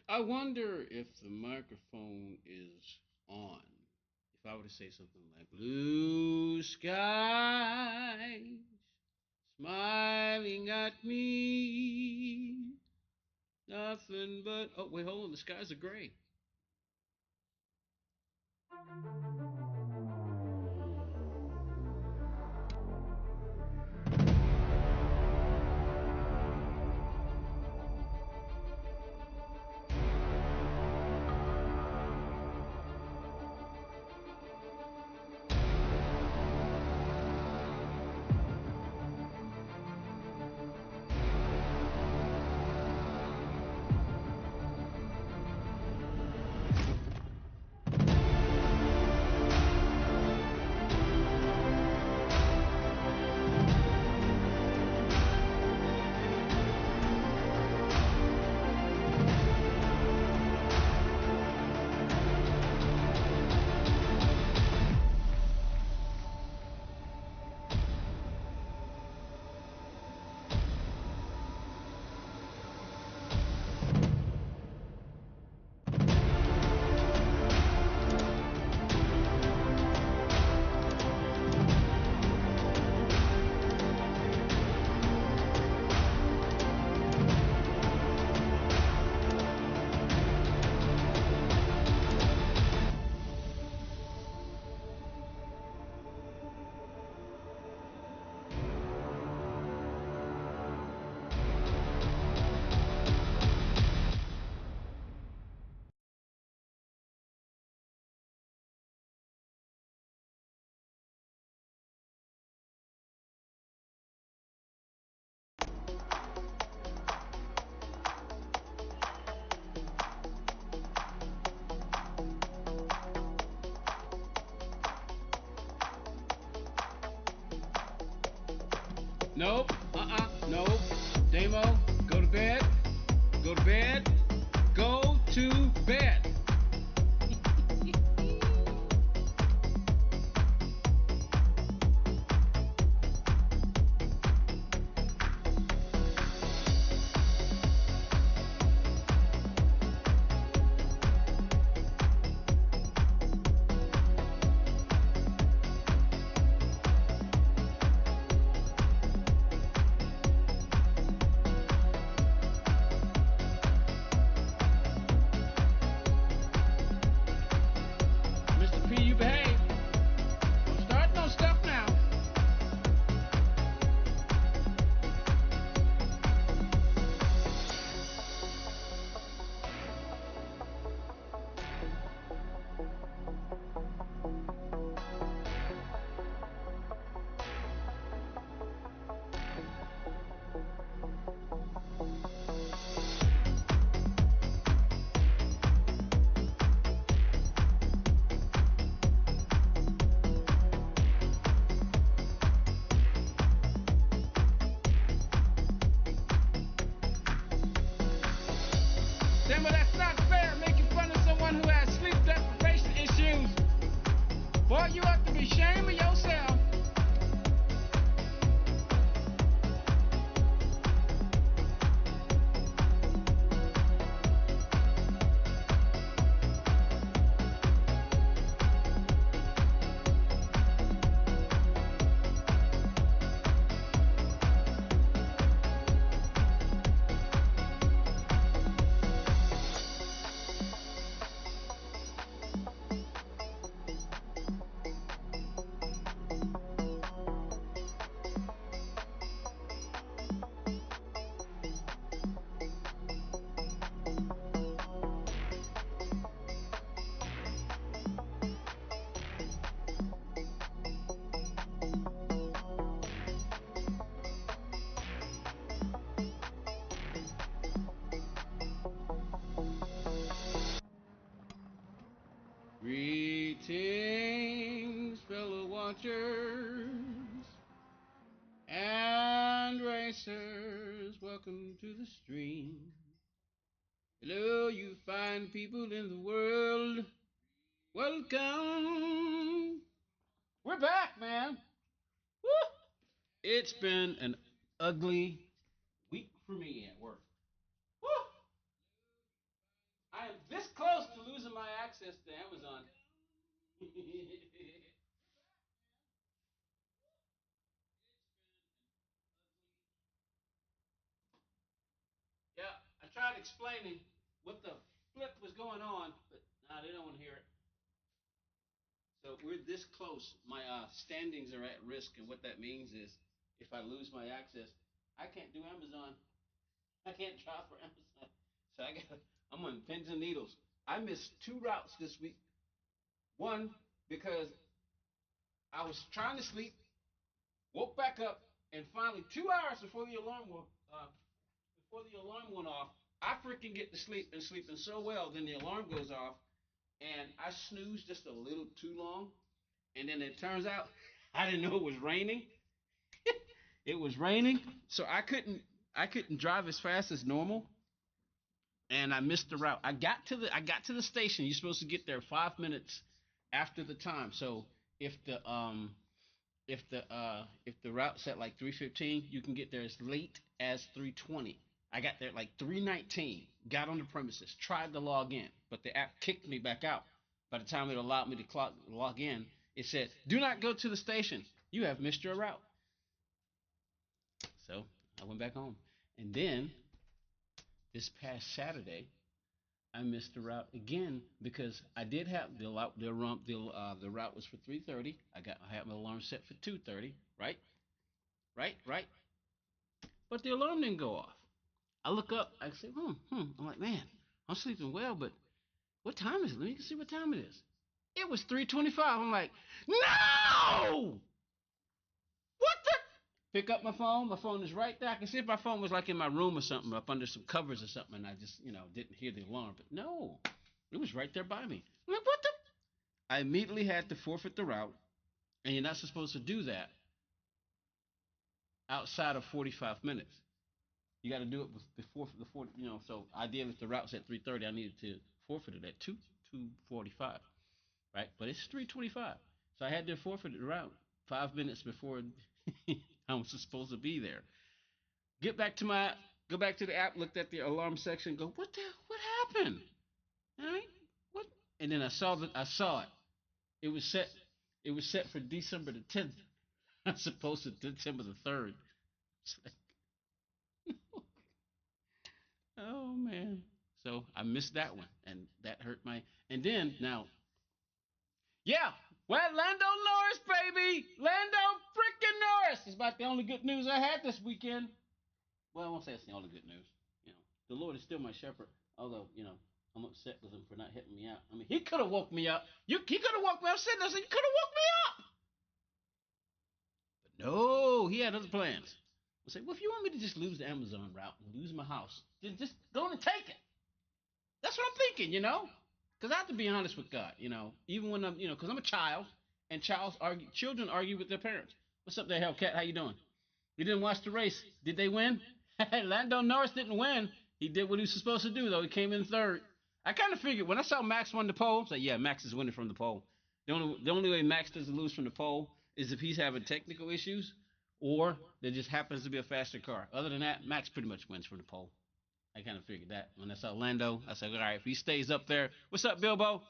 I wonder if the microphone is on. If I were to say something like blue skies smiling at me, nothing but oh wait, hold on, the skies are gray. Nope. Nope. Demo, go to bed. Go to bed. Go to bed. Mr. P, you behave. Don't start no stuff now. Demo, that's not fair. Making fun of someone who has sleep deprivation issues. Boy, you have to be ashamed of yourself. Greetings, fellow watchers and racers. Welcome to the stream. Hello, you fine people in the world. Welcome. We're back, man. Woo! It's been an ugly week for me at work. Woo! access to Amazon. Yeah, I tried explaining what the flip was going on, but nah, they don't want to hear it. So we're this close. My standings are at risk, and what that means is if I lose my access, I can't do Amazon. I can't shop for Amazon. So I'm on pins and needles. I missed 2 routes this week. One because I was trying to sleep, woke back up, and finally 2 hours before the alarm went off, I freaking get to sleep and sleeping so well. Then the alarm goes off, and I snoozed just a little too long, and then it turns out I didn't know it was raining. It was raining, so I couldn't drive as fast as normal, and I missed the route. I got to the station. You're supposed to get there 5 minutes after the time. So if the if the route's at like 3:15, you can get there as late as 3:20. I got there at like 3:19. Got on the premises, tried to log in, but the app kicked me back out. By the time it allowed me to log in, it said, "Do not go to the station. You have missed your route." So I went back home, and then this past Saturday, I missed the route again because I did have the route was for 3:30. I had my alarm set for 2:30. Right, right. But the alarm didn't go off. I look up. I say, I'm like, man, I'm sleeping well, but what time is it? Let me see what time it is. It was 3:25. I'm like, no! What the? Pick up my phone. My phone is right there. I can see if my phone was like in my room or something, up under some covers or something, and I just, didn't hear the alarm. But no, it was right there by me. I'm like, what the? I immediately had to forfeit the route, and you're not supposed to do that outside of 45 minutes. You got to do it before the 40. So ideally, if the route's at 3:30, I needed to forfeit it at 2:45, right? But it's 3:25, so I had to forfeit the route 5 minutes before I was supposed to be there. Get back to my Go back to the app, looked at the alarm section, go, what happened? All right, what? And then I saw it. It was set. It was set for December the 10th. I'm supposed to December the 3rd. Oh man. So I missed that one, and that hurt my. And then now, yeah, well, Lando Norris, baby, Lando freaking Norris is about the only good news I had this weekend. Well, I won't say it's the only good news. You know, the Lord is still my shepherd. Although, I'm upset with him for not hitting me out. I mean, he could have woke me up. He could have woke me up. Sitting there, you could have woke me up. But no, he had other plans. I say, well, if you want me to just lose the Amazon route and lose my house, then just go and take it. That's what I'm thinking. Because I have to be honest with God, even when because I'm a child, and children argue with their parents. What's up there, Hellcat? How you doing? You didn't watch the race. Did they win? Lando Norris didn't win. He did what he was supposed to do, though. He came in third. I kind of figured when I saw Max won the pole, I was like, yeah, Max is winning from the pole. The only way Max doesn't lose from the pole is if he's having technical issues or there just happens to be a faster car. Other than that, Max pretty much wins from the pole. I kind of figured that. When I saw Lando, I said, all right, if he stays up there, what's up, Bilbo?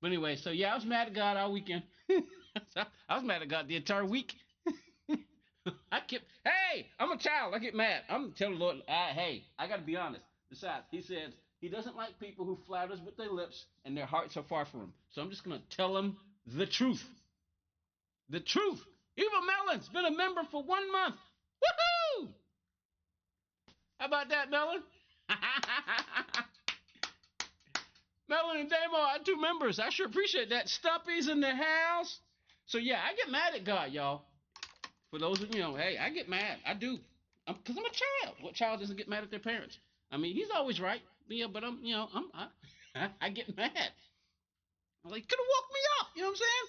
But anyway, so yeah, I was mad at God all weekend. I was mad at God the entire week. Hey, I'm a child. I get mad. I'm telling the Lord, hey, I got to be honest. Besides, he says he doesn't like people who flatters with their lips and their hearts are far from him. So I'm just going to tell him the truth. The truth. Eva Mellon's been a member for 1 month. Woohoo! How about that, Mellon? Mellon and Damo are 2 members. I sure appreciate that. Stumpy's in the house. So yeah, I get mad at God, y'all. For those of hey, I get mad. I do. Because I'm a child. What child doesn't get mad at their parents? I mean, he's always right. Yeah, but I get mad. I'm like, could have woke me up. You know what I'm saying?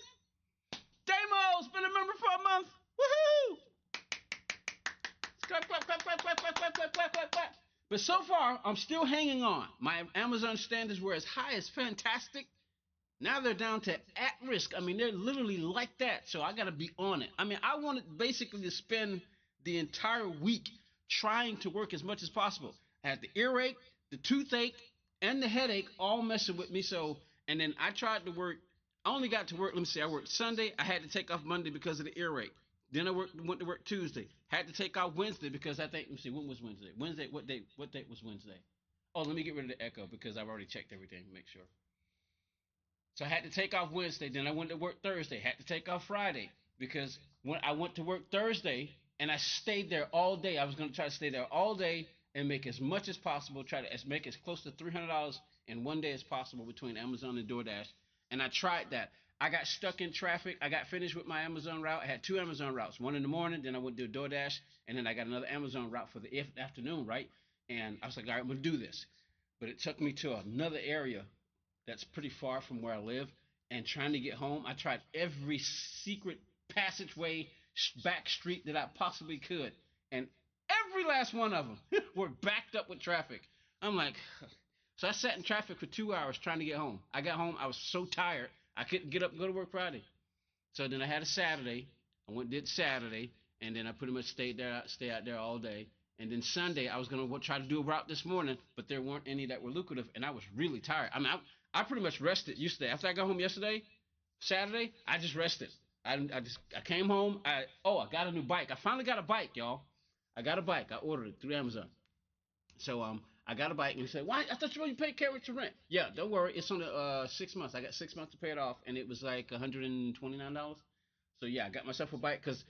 Damo's been a member for a month. Woohoo! Clap, clap, clap, clap, clap, clap, clap, clap, clap, clap, clap. But so far, I'm still hanging on. My Amazon standards were as high as fantastic. Now they're down to at risk. I mean, they're literally like that. So I got to be on it. I mean, I wanted basically to spend the entire week trying to work as much as possible. I had the earache, the toothache, and the headache all messing with me. So, And then I tried to work. I only got to work. Let me see. I worked Sunday. I had to take off Monday because of the ear rape. Then went to work Tuesday. Had to take off Wednesday because I think. Let me see. When was Wednesday? Wednesday. What date? What date was Wednesday? Oh, let me get rid of the echo because I've already checked everything to make sure. So I had to take off Wednesday. Then I went to work Thursday. Had to take off Friday because when I went to work Thursday and I stayed there all day, I was going to try to stay there all day and make as much as possible. Try to make as close to $300 in one day as possible between Amazon and DoorDash. And I tried that. I got stuck in traffic. I got finished with my Amazon route. I had two Amazon routes, one in the morning, then I went to DoorDash, and then I got another Amazon route for the afternoon, right? And I was like, all right, I'm going to do this. But it took me to another area that's pretty far from where I live. And trying to get home, I tried every secret passageway, back street that I possibly could. And every last one of them were backed up with traffic. I'm like, so I sat in traffic for 2 hours trying to get home. I got home, I was so tired, I couldn't get up and go to work Friday. So then I had a Saturday. I went did Saturday, and then I pretty much stay out there all day. And then Sunday, I was gonna try to do a route this morning, but there weren't any that were lucrative, and I was really tired. I mean, I pretty much rested yesterday. After I got home yesterday, Saturday, I just rested. I came home. I got a new bike. I finally got a bike, y'all. I got a bike. I ordered it through Amazon. So I got a bike, and he said, "Why? I thought you paid carriage to rent." Yeah, don't worry. It's on the 6 months. I got 6 months to pay it off, and it was like $129. So yeah, I got myself a bike because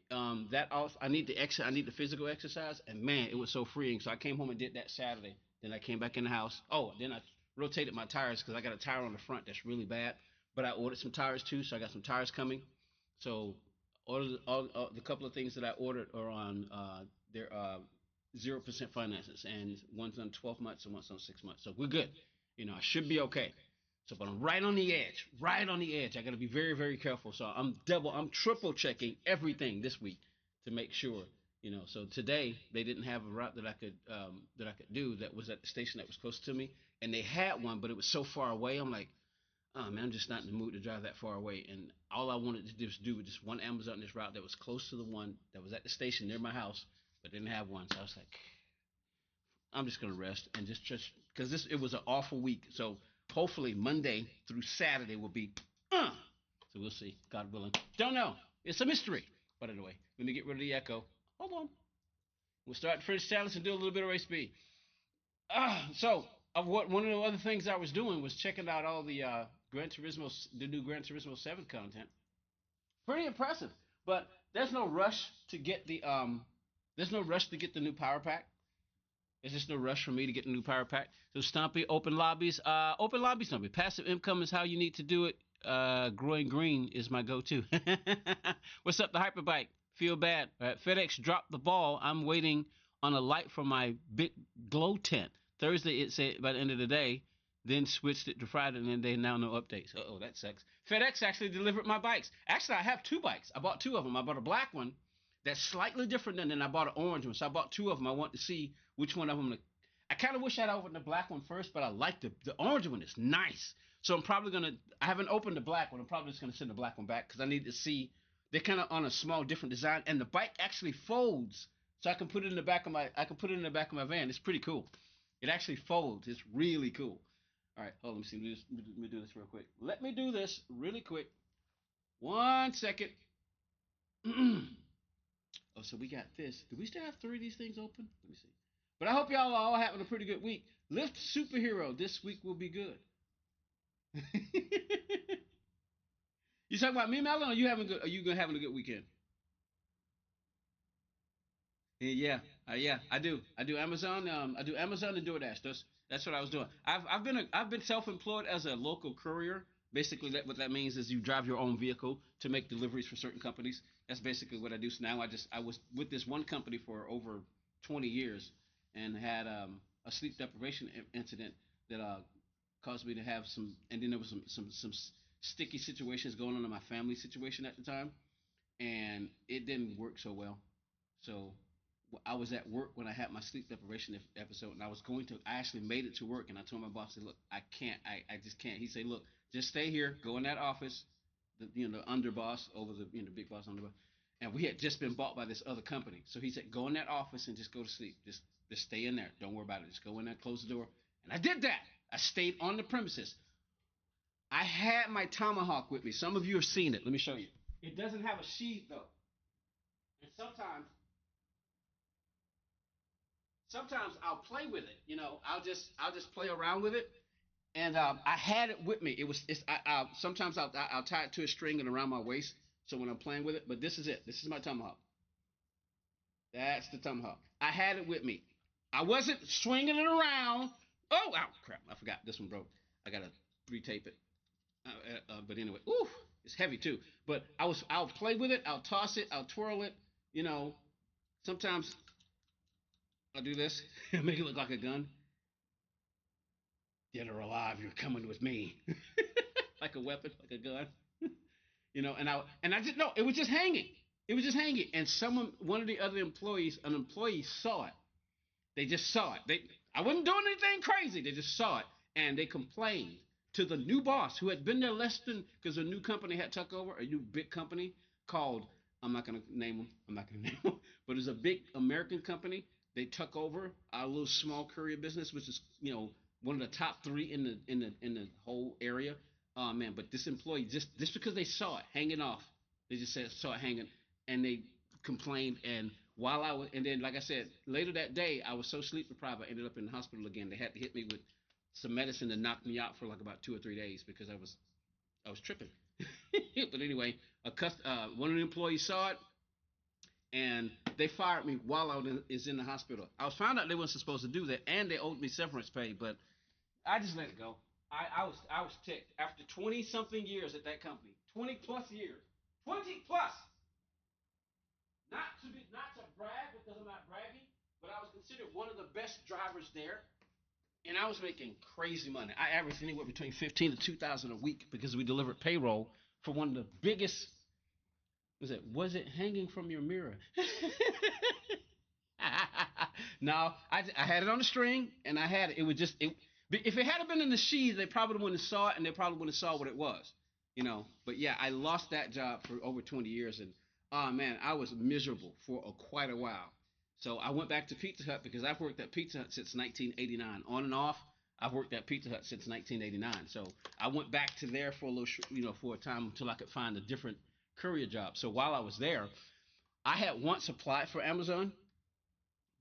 that off. I need the I need the physical exercise, and man, it was so freeing. So I came home and did that Saturday. Then I came back in the house. Oh, then I rotated my tires because I got a tire on the front that's really bad. But I ordered some tires too, so I got some tires coming. So all the couple of things that I ordered are on their 0% finances, and one's on 12 months and one's on 6 months. So we're good. I should be okay. So, but I'm right on the edge, right on the edge. I got to be very, very careful. So I'm triple checking everything this week to make sure. So today they didn't have a route that I could do that was at the station that was close to me, and they had one, but it was so far away. I'm like, oh man, I'm just not in the mood to drive that far away. And all I wanted to do was just one Amazon this route that was close to the one that was at the station near my house, but didn't have one. So I was like, I'm just gonna rest and just because it was an awful week. So hopefully Monday through Saturday will be. So we'll see, God willing. Don't know. It's a mystery. But anyway, let me get rid of the echo. Hold on. We'll start the French challenge and do a little bit of race speed. So one of the other things I was doing was checking out all the the new Gran Turismo 7 content. Pretty impressive, but there's no rush to get the new power pack. There's just no rush for me to get the new power pack. So Stompy, open lobbies. Open lobby Stompy. Passive income is how you need to do it. Growing green is my go-to. What's up, the Hyperbike? Feel bad. FedEx dropped the ball. I'm waiting on a light for my big glow tent. Thursday it said by the end of the day. Then switched it to Friday, and then they now no updates. Oh, that sucks. FedEx actually delivered my bikes. Actually, I have two bikes. I bought two of them. I bought a black one that's slightly different than I bought an orange one. So I bought two of them. I want to see which one of them. I kind of wish I'd opened the black one first, but I like the orange one. It's nice. So I'm probably gonna. I haven't opened the black one. I'm probably just gonna send the black one back because I need to see. They're kind of on a small, different design, and the bike actually folds, so I can put it in the back of my. I can put it in the back of my van. It's pretty cool. It actually folds. It's really cool. All right, hold on. Let me do this real quick. Let me do this really quick. 1 second. Oh, so we got this. Do we still have three of these things open? Let me see. But I hope y'all are all having a pretty good week. Lift Superhero. This week will be good. You talking about me, Melon? Or you having good? Are you having a good weekend? Yeah, yeah, I do. I do Amazon. I do Amazon and DoorDash. That's what I was doing. I've been self-employed as a local courier. Basically, what that means is you drive your own vehicle to make deliveries for certain companies. That's basically what I do. So now I was with this one company for over 20 years, and had a sleep deprivation incident that caused me to have some. And then there was some sticky situations going on in my family situation at the time, and it didn't work so well. So I was at work when I had my sleep deprivation episode, and I actually made it to work, and I told my boss, "Look, I can't, I just can't." He said, "Look, just stay here, go in that office, the underboss over the big boss underboss." And we had just been bought by this other company, so he said, "Go in that office and just go to sleep. Just stay in there. Don't worry about it. Just go in there, close the door." And I did that. I stayed on the premises. I had my tomahawk with me. Some of you have seen it. Let me show you. It doesn't have a sheath though, and sometimes I'll play with it. I'll just play around with it. And I had it with me. Sometimes I'll tie it to a string and around my waist. So when I'm playing with it, but this is it. This is my tomahawk. That's the tomahawk. I had it with me. I wasn't swinging it around. Oh, ow, crap! I forgot this one broke. I gotta retape it. But anyway, ooh, it's heavy too. But I'll play with it. I'll toss it. I'll twirl it. You know, sometimes I'll do this, make it look like a gun. Dead or alive, you're coming with me, like a weapon, like a gun. And I just no, it was just hanging. It was just hanging, and one of the other employees, an employee saw it. They just saw it. I wasn't doing anything crazy. They just saw it, and they complained to the new boss who had been there less than because a new company had took over, a new big company called I'm not gonna name them. I'm not gonna name them, but it's a big American company. They took over our little small courier business, which is one of the top three in the whole area. Oh man, but this employee just because they saw it hanging off, they just saw it hanging, and they complained. And while I was, and then like I said, later that day, I was so sleep deprived, I ended up in the hospital again. They had to hit me with some medicine to knock me out for like about 2 or 3 days because I was tripping. But anyway, one of the employees saw it, and they fired me while I was in the hospital. I was found out they weren't supposed to do that, and they owed me severance pay, but I just let it go. I was ticked after 20 something years at that company, 20 plus years, 20 plus. Not to brag because I'm not bragging, but I was considered one of the best drivers there, and I was making crazy money. I averaged anywhere between 15 to 2,000 a week because we delivered payroll for one of the biggest. Was it hanging from your mirror? No, I had it on the string, and I had it. It was just it. If it had been in the sheath, they probably wouldn't have saw it, and they probably wouldn't have saw what it was. But yeah, I lost that job for over 20 years, and oh man, I was miserable for quite a while. So I went back to Pizza Hut because I've worked at Pizza Hut since 1989, on and off. I've worked at Pizza Hut since 1989. So I went back to there for a little, for a time until I could find a different courier job. So while I was there, I had once applied for Amazon,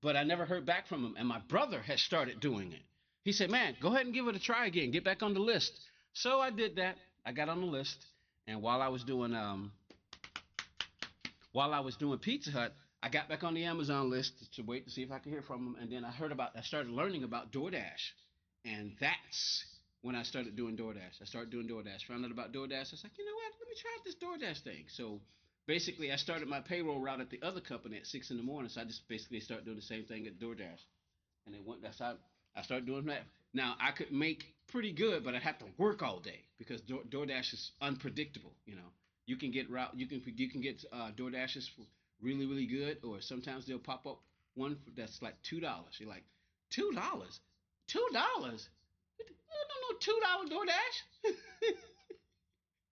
but I never heard back from him. And my brother had started doing it. He said, "Man, go ahead and give it a try again. Get back on the list." So I did that. I got on the list, and while I was doing Pizza Hut, I got back on the Amazon list to wait to see if I could hear from him. And then I started learning about DoorDash, and that's when I started doing DoorDash. I started doing DoorDash. Found out about DoorDash. I was like, you know what? Let me try out this DoorDash thing. So basically, I started my payroll route at the other company at 6 in the morning. So I just basically started doing the same thing at DoorDash, and it went. That's how I started doing that. Now I could make pretty good, but I had to work all day because DoorDash is unpredictable. You can get DoorDashes for really really good, or sometimes they'll pop up that's like $2. You're like, $2, $2. You don't know $2 DoorDash.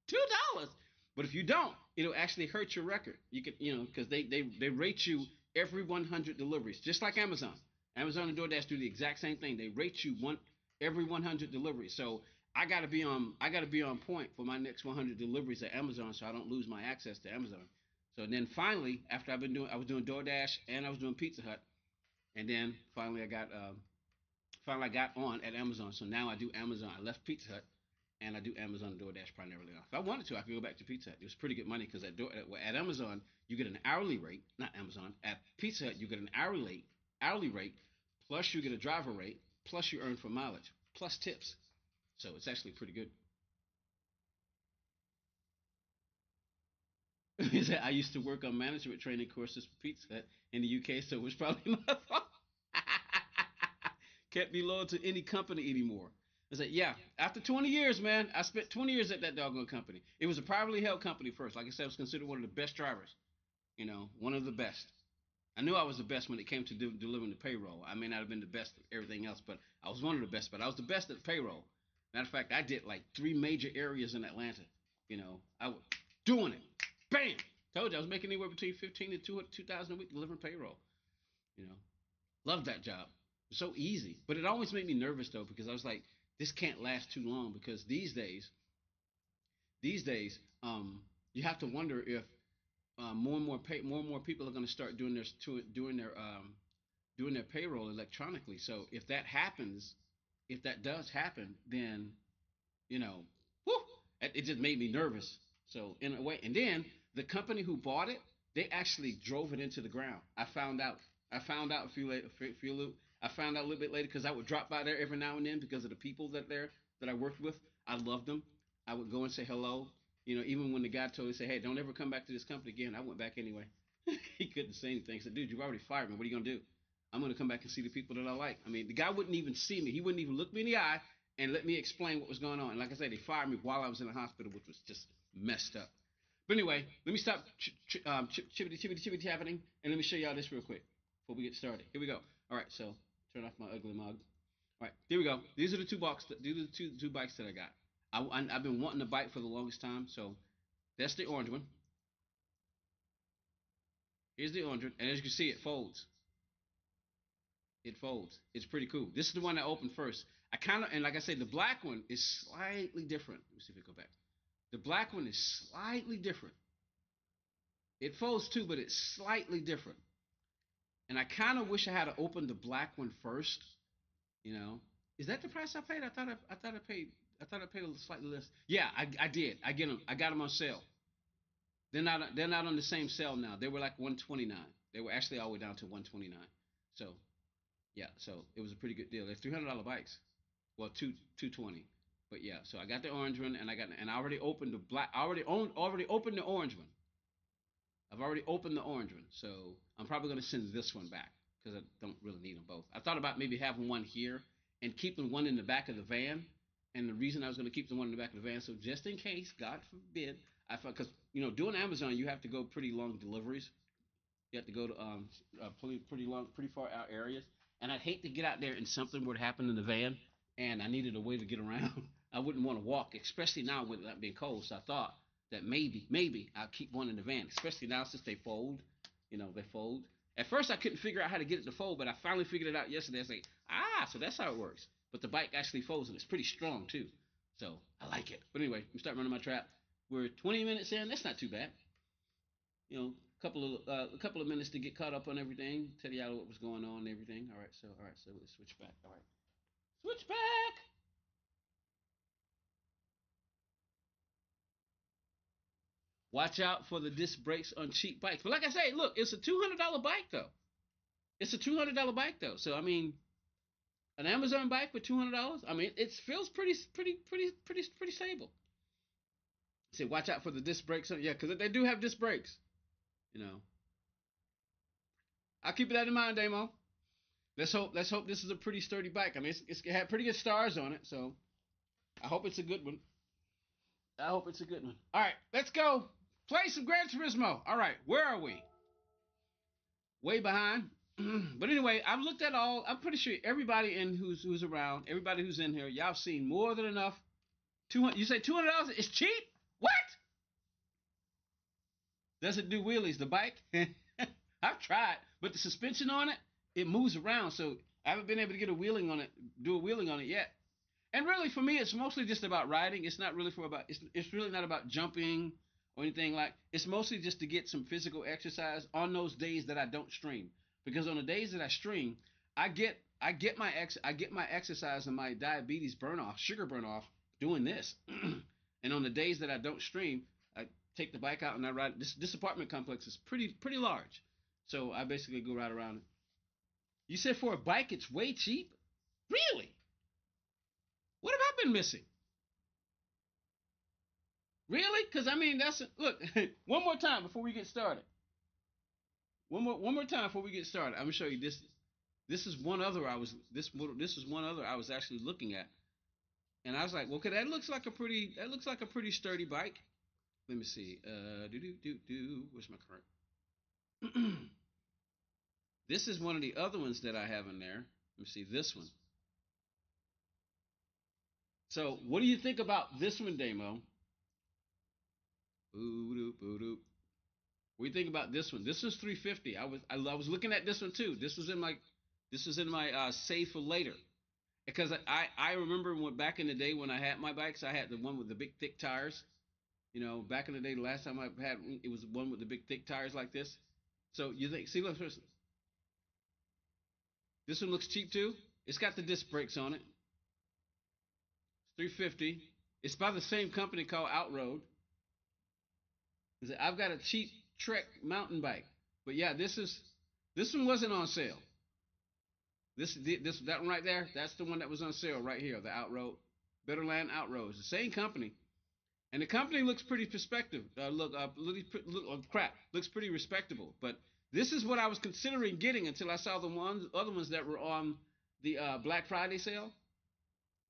$2. But if you don't, it'll actually hurt your record. You can, because they rate you every 100 deliveries, just like Amazon. Amazon and DoorDash do the exact same thing. They rate you every 100 deliveries. So I got to be on point for my next 100 deliveries at Amazon, so I don't lose my access to Amazon. So then finally, after I was doing DoorDash and I was doing Pizza Hut, and then finally I got on at Amazon. So now I do Amazon. I left Pizza Hut and I do Amazon and DoorDash primarily now. If I wanted to, I could go back to Pizza Hut. It was pretty good money because at Amazon you get an hourly rate, not Amazon. At Pizza Hut you get an hourly rate, plus you get a driver rate, plus you earn for mileage, plus tips. So it's actually pretty good. I used to work on management training courses for Pizza Hut in the UK, so it was probably my fault. Can't be loyal to any company anymore. I said, yeah, after 20 years, man, I spent 20 years at that doggone company. It was a privately held company first. Like I said, I was considered one of the best drivers, one of the best. I knew I was the best when it came to delivering the payroll. I may not have been the best at everything else, but I was one of the best. But I was the best at the payroll. Matter of fact, I did like 3 major areas in Atlanta. I was doing it. Bam! Told you I was making anywhere between 15 to 2,000 a week delivering payroll. You know, Loved that job. It was so easy, but it always made me nervous though because I was like, this can't last too long because these days these days, you have to wonder if more and more people are going to start doing their payroll electronically. So if that happens, if that does happen, then you know, whew, it just made me nervous. So in a way, and then the company who bought it, they actually drove it into the ground. I found out. I found out a few later. I found out a little bit later because I would drop by there every now and then because of the people that I worked with. I loved them. I would go and say hello. You know, even when the guy told me, say, "Hey, don't ever come back to this company again," I went back anyway. He couldn't say anything. He said, "Dude, you've already fired me. What are you gonna do?" I'm gonna come back and see the people that I like. I mean, the guy wouldn't even see me. He wouldn't even look me in the eye and let me explain what was going on. And like I said, they fired me while I was in the hospital, which was just messed up. But anyway, let me stop chippity happening, and let me show y'all this real quick before we get started. Here we go. All right, so turn off my ugly mug. All right, here we go. These are the two bikes that I got. I've been wanting a bike for the longest time, so that's the orange one. Here's the orange one, and as you can see, it folds. It folds. It's pretty cool. This is the one that opened first. I kind of, and like I said, the black one is slightly different. Let me see if it go back. The black one is slightly different. It folds too, but it's slightly different. And I kind of wish I had opened the black one first. You know, is that the price I paid? I thought I paid a slightly less. Yeah, I did. I get them. I got them on sale. They're not on the same sale now. They were like 129. They were actually all the way down to 129. So yeah, so it was a pretty good deal. They're $300 bikes. Well, 220. But yeah, so I got the orange one, and I already opened the black. Already opened the orange one. I've already opened the orange one, so I'm probably going to send this one back because I don't really need them both. I thought about maybe having one here and keeping one in the back of the van. And the reason I was going to keep the one in the back of the van, so just in case, God forbid, I thought because doing Amazon, you have to go pretty long deliveries. You have to go to pretty long, pretty far out areas, and I'd hate to get out there and something would happen in the van, and I needed a way to get around. I wouldn't want to walk, especially now with it being cold. So I thought that maybe I'll keep one in the van, especially now since they fold. They fold. At first, I couldn't figure out how to get it to fold, but I finally figured it out yesterday. I was like, so that's how it works. But the bike actually folds, and it's pretty strong too. So I like it. But anyway, we start running my trap. We're 20 minutes in. That's not too bad. A couple of minutes to get caught up on everything, tell y'all what was going on and everything. All right, so let's switch back. All right, switch back. Watch out for the disc brakes on cheap bikes. But like I say, look, it's a $200 bike though. It's a $200 bike though. So I mean, an Amazon bike for $200. I mean, it feels pretty stable. Say, watch out for the disc brakes. Yeah, because they do have disc brakes. You know, I'll keep that in mind, Damo. Let's hope this is a pretty sturdy bike. I mean, it had pretty good stars on it, so I hope it's a good one. I hope it's a good one. All right, let's go play some Gran Turismo. All right, where are we? Way behind. But anyway, I've looked at all. I'm pretty sure everybody in who's around, everybody who's in here, y'all seen more than enough. 200. You say $200 is cheap? What? Does it do wheelies? The bike? I've tried, but the suspension on it, it moves around, so I haven't been able to do a wheeling on it yet. And really, for me, it's mostly just about riding. It's not really It's really not about jumping or anything like. It's mostly just to get some physical exercise on those days that I don't stream. Because on the days that I stream, I get my exercise and my diabetes burn off, sugar burn off, doing this. And on the days that I don't stream, I take the bike out and I ride. This apartment complex is pretty large, so I basically go right around it. You said for a bike, it's way cheap. Really? What have I been missing? Really? Because I mean, look. One more time before we get started. One more time before we get started. I'm gonna show you this. This is one other I was actually looking at, and I was like, well, okay, that looks like a pretty sturdy bike. Let me see. Where's my current? This is one of the other ones that I have in there. Let me see this one. So, what do you think about this one, Damo? What do you think about this one? This is 350. I was looking at this one too. This was in my save for later because I remember back in the day when I had my bikes, I had the one with the big thick tires. You know, back in the day, the last time I had one, it was one with the big thick tires like this. So you think, see, look, this one looks cheap too. It's got the disc brakes on it. It's 350. It's by the same company called Outroad. I've got a cheap Trek mountain bike, but yeah, this one wasn't on sale. This that one right there, that's the one that was on sale right here, the Outroad, Betterland Outroad. It's the same company, and the company looks pretty perspective. Crap, looks pretty respectable. But this is what I was considering getting until I saw the other ones that were on the Black Friday sale.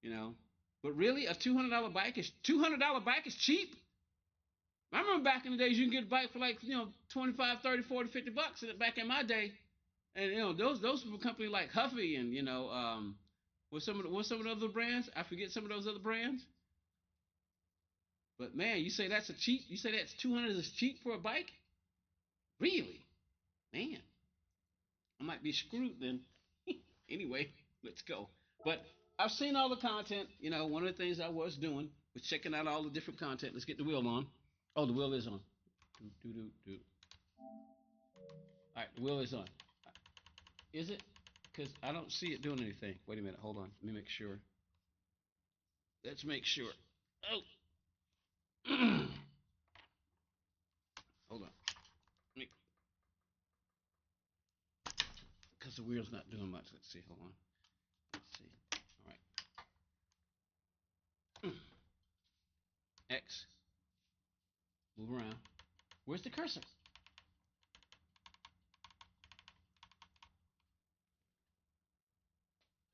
You know, but really, a $200 bike is cheap. I remember back in the days you can get a bike for like 25, 30, 40, $50 back in my day, and those were companies like Huffy and what's some of the other brands? I forget some of those other brands. But man, you say that's a cheap? You say that's 200 is cheap for a bike? Really? Man, I might be screwed then. Anyway, let's go. But I've seen all the content. You know, one of the things I was doing was checking out all the different content. Let's get the wheel on. Oh, the wheel is on. Do, do, do, do. All right, the wheel is on. Is it? Because I don't see it doing anything. Wait a minute. Hold on. Let me make sure. Let's make sure. Oh. Hold on. Because the wheel's not doing much. Let's see. Hold on. Let's see. All right. X. Move around. Where's the cursor?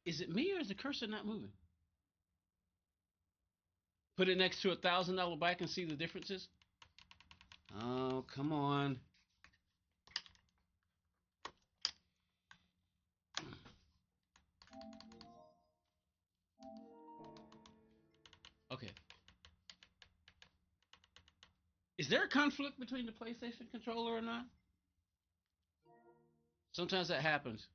Is it me or is the cursor not moving? Put it next to $1,000 bike and see the differences. Oh, come on. Okay. Is there a conflict between the PlayStation controller or not? Sometimes that happens.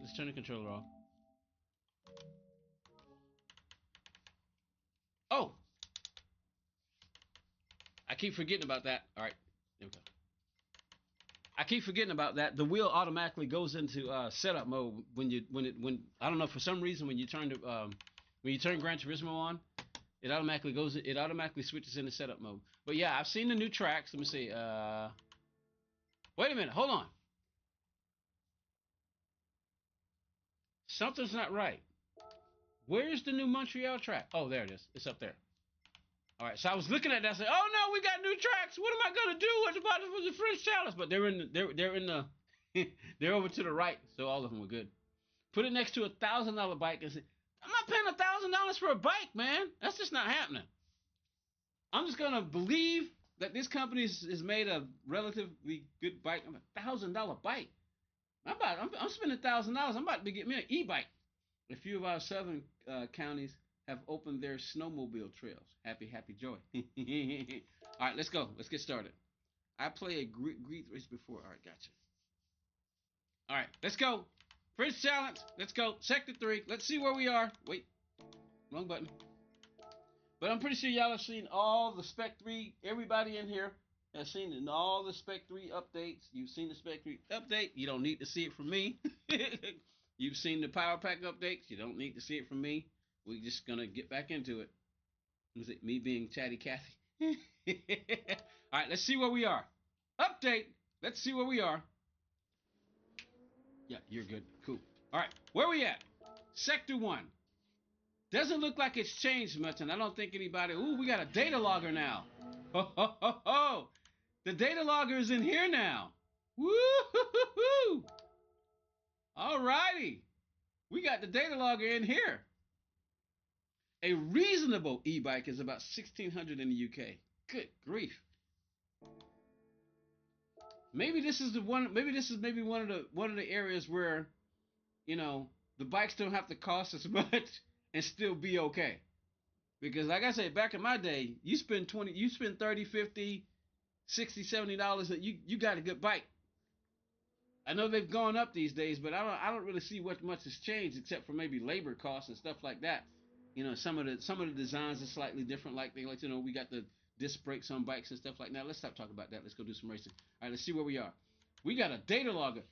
Let's turn the controller off. Oh! I keep forgetting about that. All right. There we go. I keep forgetting about that. The wheel automatically goes into setup mode when I don't know, for some reason when you turn Gran Turismo on, it automatically switches into setup mode. But yeah, I've seen the new tracks. Let me see. Wait a minute. Hold on. Something's not right. Where's the new Montreal track? Oh, there it is. It's up there. All right. So I was looking at that. I said, "Oh no, we got new tracks. What am I gonna do? What about the French challenge?" But they're in the they're over to the right. So all of them were good. Put it next to $1,000 bike and say, "I'm not paying $1,000 for a bike, man. That's just not happening." I'm just gonna believe that this company is made a relatively good bike. I'm $1,000 bike. I'm spending $1,000. I'm about to get me an e-bike. A few of our southern counties have opened their snowmobile trails. Happy, happy joy. All right, let's go. Let's get started. I played a Gr4 race before. All right, gotcha. All right, let's go. First challenge. Let's go. Sector 3. Let's see where we are. Wait, wrong button. But I'm pretty sure y'all have seen all the Spec 3. Everybody in here has seen all the Spec 3 updates. You've seen the Spec 3 update. You don't need to see it from me. You've seen the Power Pack updates. You don't need to see it from me. We're just going to get back into it. Was it me being chatty Cathy? All right, let's see where we are. Update. Let's see where we are. Yeah, you're good. Cool. All right, where we at? Sector 1. Doesn't look like it's changed much, and I don't think anybody... Ooh, we got a data logger now. Ho, ho, ho, ho. The data logger is in here now. Woo-hoo-hoo-hoo. All righty. We got the data logger in here. A reasonable e-bike is about $1,600 in the UK. Good grief. Maybe this is one of the areas where, the bikes don't have to cost as much and still be okay. Because like I said, back in my day, you spend $30, $50, $60, $70, you got a good bike. I know they've gone up these days, but I don't really see what much has changed except for maybe labor costs and stuff like that. You know, some of the designs are slightly different. Like they like, you know, we got the disc brakes on bikes and stuff like that. Let's stop talking about that. Let's go do some racing. All right, let's see where we are. We got a data logger.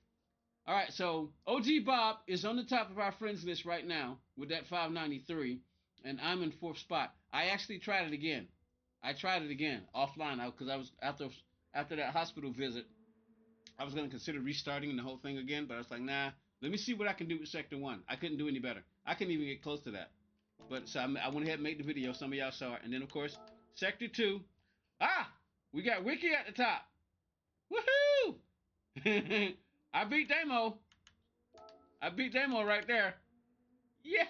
All right, so OG Bob is on the top of our friends list right now with that 593, and I'm in 4th spot. I actually tried it again. I tried it again offline because I was after that hospital visit. I was going to consider restarting the whole thing again, but I was like, nah. Let me see what I can do with Sector 1. I couldn't do any better. I couldn't even get close to that. But so I went ahead and made the video. Some of y'all saw it, and then of course Sector 2. We got Wiki at the top. Woohoo! I beat Damo. I beat Damo right there. Yeah!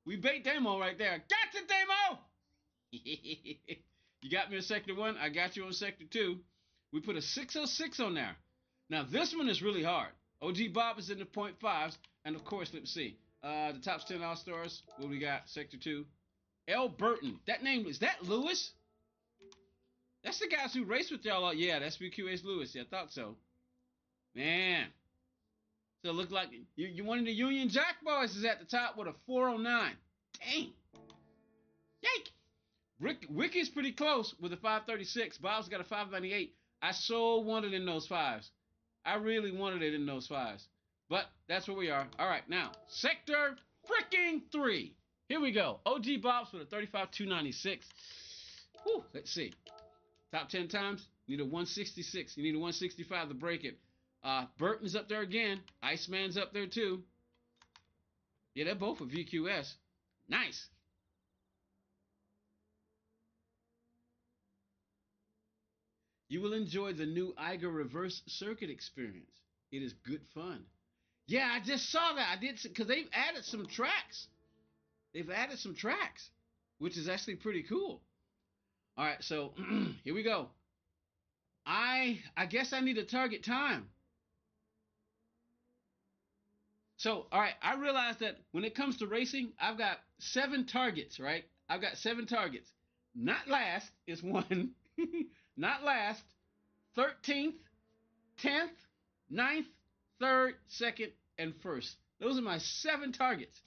We beat Damo right there. Gotcha, Damo! You got me in Sector 1. I got you on Sector 2. We put a 606 on there. Now, this one is really hard. OG Bob is in the .5s. And, of course, let's see. The top 10 All-Stars. What we got? Sector 2. L. Burton. That name, is that Lewis? That's the guys who race with y'all. Yeah, that's BQA's Lewis. Yeah, I thought so. Man. So it looked like you one of the Union Jack boys is at the top with a 409. Dang. Yike. Wicky's pretty close with a 536. Bob's got a 598. I so wanted in those 5s. I really wanted it in those 5s. But that's where we are. All right, now, Sector freaking 3. Here we go. OG Bob's with a 35,296. Whew, let's see. Top 10 times, you need a 166. You need a 165 to break it. Burton's up there again. Iceman's up there too. Yeah, they're both with VQS. Nice. You will enjoy the new Eiger reverse circuit experience. It is good fun. Yeah, I just saw that. I did, because they've added some tracks. Which is actually pretty cool. All right, so here we go. I guess I need a target time. So, all right, I realized that when it comes to racing, I've got 7 targets, right? I've got 7 targets. Not last is one. Not last. 13th, 10th, 9th, 3rd, 2nd, and 1st. Those are my 7 targets.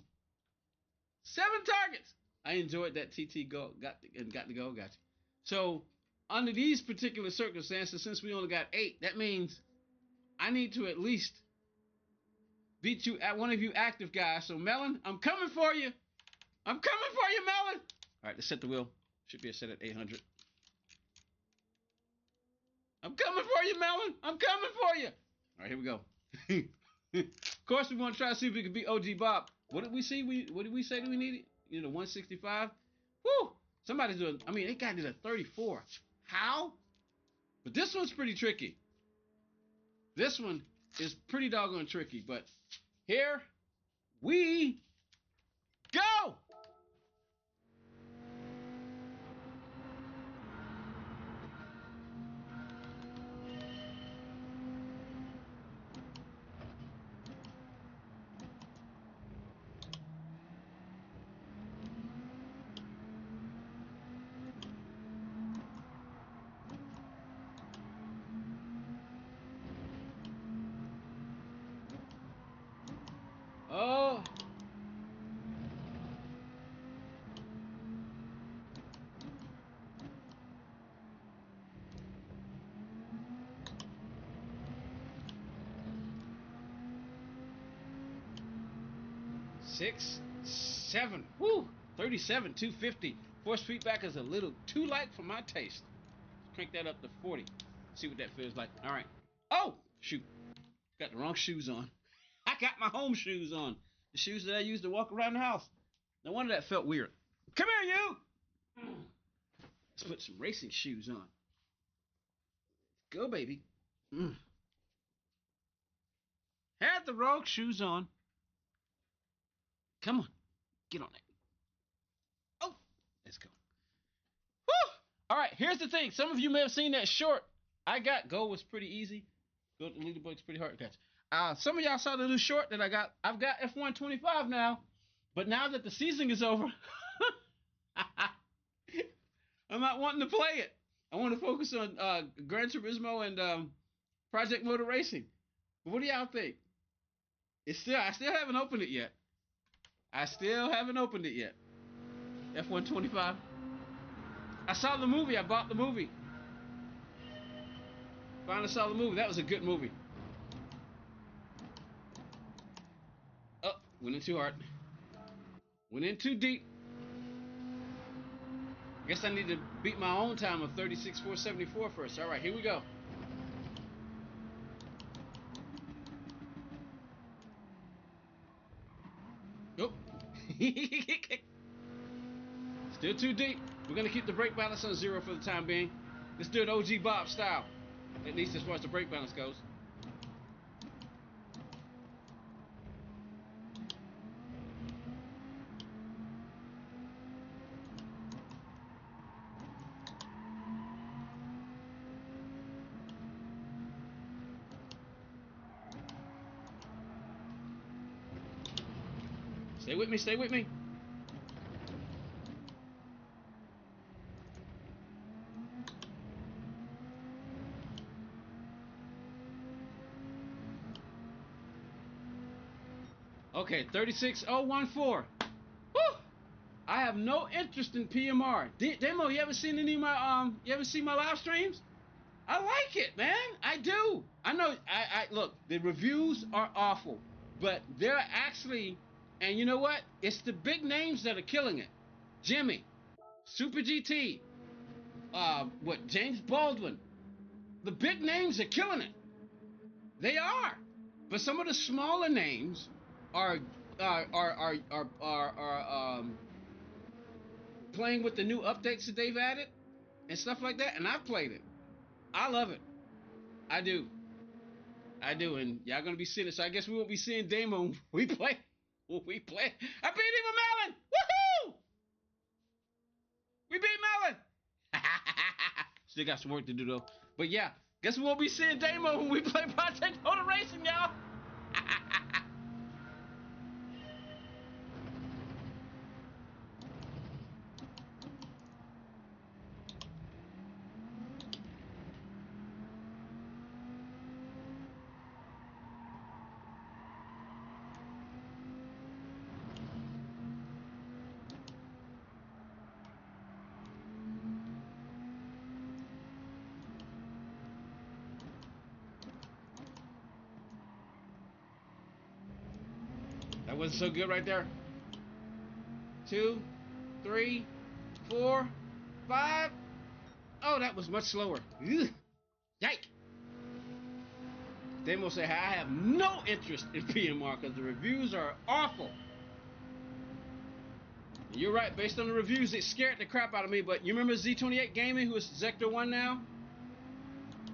7 targets. I enjoyed that TT go. Got to go. Gotcha. So, under these particular circumstances, since we only got 8, that means I need to at least beat you at one of you active guys. So, Melon, I'm coming for you. I'm coming for you, Melon. All right, let's set the wheel. Should be a set at 800. I'm coming for you, Melon. I'm coming for you. All right, here we go. Of course, we want to try to see if we can beat OG Bob. What did we see? What did we say that we needed? You know, 165. Woo! Somebody's doing. I mean, they got it at 34. How? But this one's pretty tricky. This one is pretty doggone tricky. But here we go. Oh. Six, 7. Woo! 37, 250. Force feedback is a little too light for my taste. Crank that up to 40. See what that feels like. All right. Oh, shoot. Got the wrong shoes on. I got my home shoes on. The shoes that I use to walk around the house. No wonder that felt weird. Come here, you! Let's put some racing shoes on. Go, baby. Had the wrong shoes on. Come on. Get on it. Oh, let's go. Woo! All right, here's the thing. Some of you may have seen that short. Go was pretty easy. Go to the leaderboard's pretty hard. Gotcha. Some of y'all saw the new short that I got. I've got F125 now. But now that the season is over, I'm not wanting to play it. I want to focus on Gran Turismo and Project Motor Racing. But what do y'all think? I still haven't opened it yet. F-125. I saw the movie. I bought the movie. Finally saw the movie. That was a good movie. Oh, went in too hard. Went in too deep. I guess I need to beat my own time of 36.474 first. All right, here we go. Oh. Still too deep. We're going to keep the brake balance on 0 for the time being. Let's do it OG Bob style. At least as far as the brake balance goes. Stay with me, stay with me. Okay, 36.014. Woo! I have no interest in PMR. Demo, you ever seen any of my you ever seen my live streams? I like it, man. I do. I know I look, the reviews are awful, but they're actually, and you know what? It's the big names that are killing it. Jimmy, Super GT, James Baldwin. The big names are killing it. They are. But some of the smaller names are playing with the new updates that they've added and stuff like that. And I've played it. I love it. I do. I do. And y'all gonna be seeing it. So I guess we won't be seeing Damo when we play. When we play. I beat him with Melon! Woohoo! We beat Melon! Still got some work to do though. But yeah, guess we won't be seeing Damo when we play Project Motor Racing, y'all. That wasn't so good right there. 2, 3, 4, 5. Oh, that was much slower. Ugh. Yike. Damo say, I have no interest in PMR because the reviews are awful. And you're right, based on the reviews, it scared the crap out of me. But you remember Z28 Gaming, who is Zector 1 now?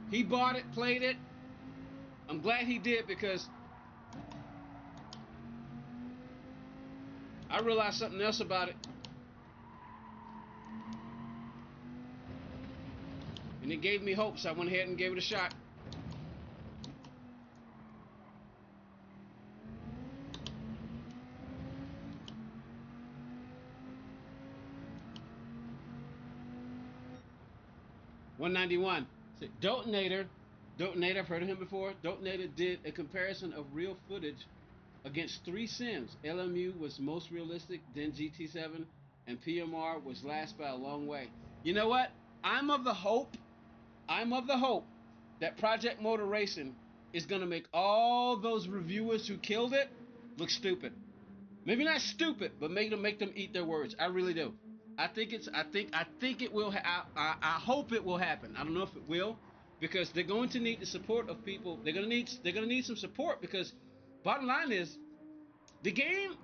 He bought it, played it. I'm glad he did because I realized something else about it. And it gave me hope, so I went ahead and gave it a shot. $191. Dotonator, I've heard of him before. Dotonator did a comparison of real footage against 3 sims. LMU was most realistic, then GT7, and PMR was last by a long way. You know what? I'm of the hope that Project Motor Racing is gonna make all those reviewers who killed it look stupid. Maybe not stupid, but make them eat their words. I really do. I think it will. I hope it will happen. I don't know if it will, because they're going to need the support of people. They're gonna need some support because, bottom line is, the game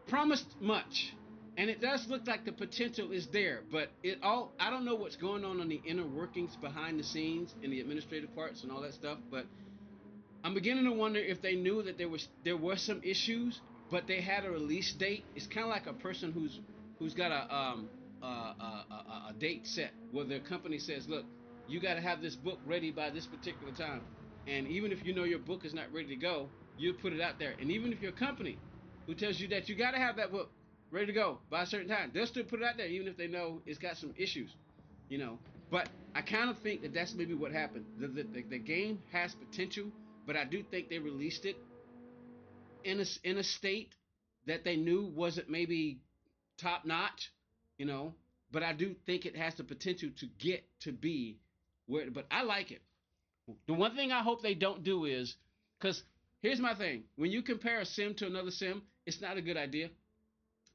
promised much, and it does look like the potential is there. But I don't know what's going on the inner workings behind the scenes in the administrative parts and all that stuff. But I'm beginning to wonder if they knew that there were some issues, but they had a release date. It's kind of like a person who's got a date set where their company says, look, you got to have this book ready by this particular time. And even if you know your book is not ready to go, you put it out there. And even if your company who tells you that you got to have that book ready to go by a certain time, they'll still put it out there even if they know it's got some issues, you know. But I kind of think that that's maybe what happened. The game has potential, but I do think they released it in a state that they knew wasn't maybe top notch. you know. But I do think it has the potential to get to be where. But I like it. The one thing I hope they don't do is, because here's my thing: when you compare a sim to another sim, it's not a good idea.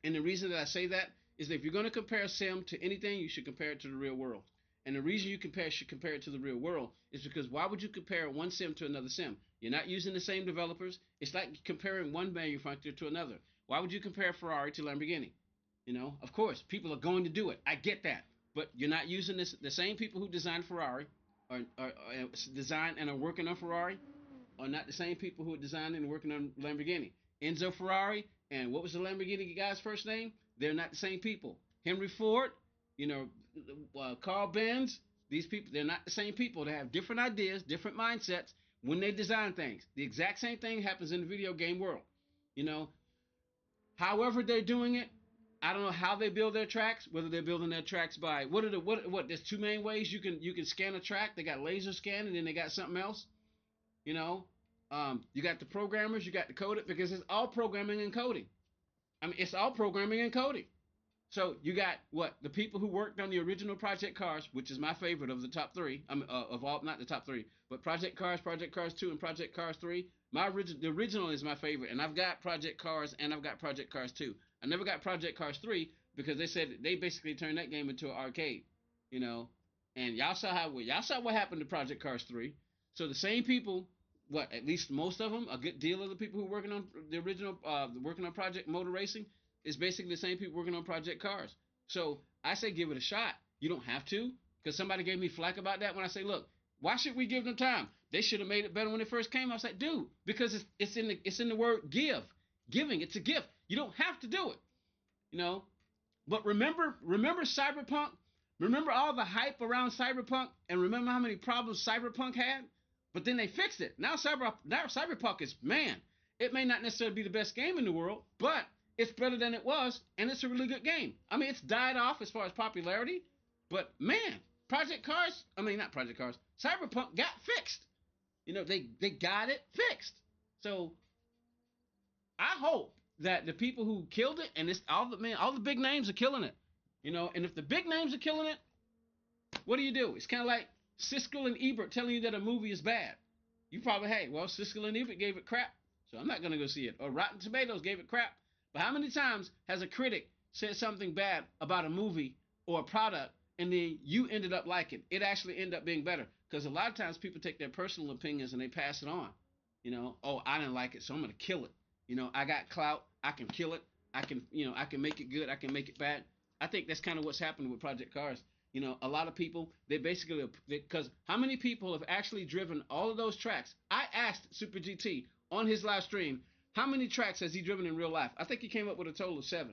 And the reason that I say that is that if you're going to compare a sim to anything, you should compare it to the real world. And the reason you should compare it to the real world is because why would you compare one sim to another sim? You're not using the same developers. It's like comparing one manufacturer to another. Why would you compare Ferrari to Lamborghini? Of course, people are going to do it. I get that, but you're not using the same people who designed Ferrari or design and are working on Ferrari are not the same people who are designing and working on Lamborghini. Enzo Ferrari and what was the Lamborghini guy's first name? They're not the same people. Henry Ford, you know, Carl Benz. These people, they're not the same people. They have different ideas, different mindsets when they design things. The exact same thing happens in the video game world. You know, however they're doing it, I don't know how they build their tracks. Whether they're building their tracks by what? There's two main ways you can scan a track. They got laser scan and then they got something else. You know, you got the programmers, you got the coding because it's all programming and coding. I mean, it's all programming and coding. So you got what the people who worked on the original Project Cars, which is my favorite of the top three. I mean, of all, not the top three, but Project Cars 2, and Project Cars 3. The original is my favorite, and I've got Project Cars and I've got Project Cars 2. I never got Project Cars 3 because they said they basically turned that game into an arcade, you know. And y'all saw what happened to Project Cars 3. So the same people, what at least most of them, a good deal of the people who are working on the original, working on Project Motor Racing it's basically the same people working on Project Cars. So I say give it a shot. You don't have to, because somebody gave me flack about that when I say, look, why should we give them time? They should have made it better when it first came. I was like, dude, because it's in the word giving. It's a gift. You don't have to do it, you know. But remember Cyberpunk. Remember all the hype around Cyberpunk, and remember how many problems Cyberpunk had. But then they fixed it. Now Cyberpunk is man. It may not necessarily be the best game in the world, but it's better than it was, and it's a really good game. I mean, it's died off as far as popularity, but man, not Project Cars, Cyberpunk got fixed. They got it fixed. So I hope that the people who killed it, and it's all the big names are killing it. And if the big names are killing it, what do? It's kind of like Siskel and Ebert telling you that a movie is bad. You probably, hey, well, Siskel and Ebert gave it crap, so I'm not going to go see it. Or Rotten Tomatoes gave it crap. But how many times has a critic said something bad about a movie or a product, and then you ended up liking it? It actually ended up being better. Because a lot of times people take their personal opinions and they pass it on. Oh, I didn't like it, so I'm going to kill it. I got clout. I can kill it. I can make it good. I can make it bad. I think that's kind of what's happened with Project Cars. A lot of people, because how many people have actually driven all of those tracks? I asked Super GT on his live stream, how many tracks has he driven in real life? I think he came up with a total of 7.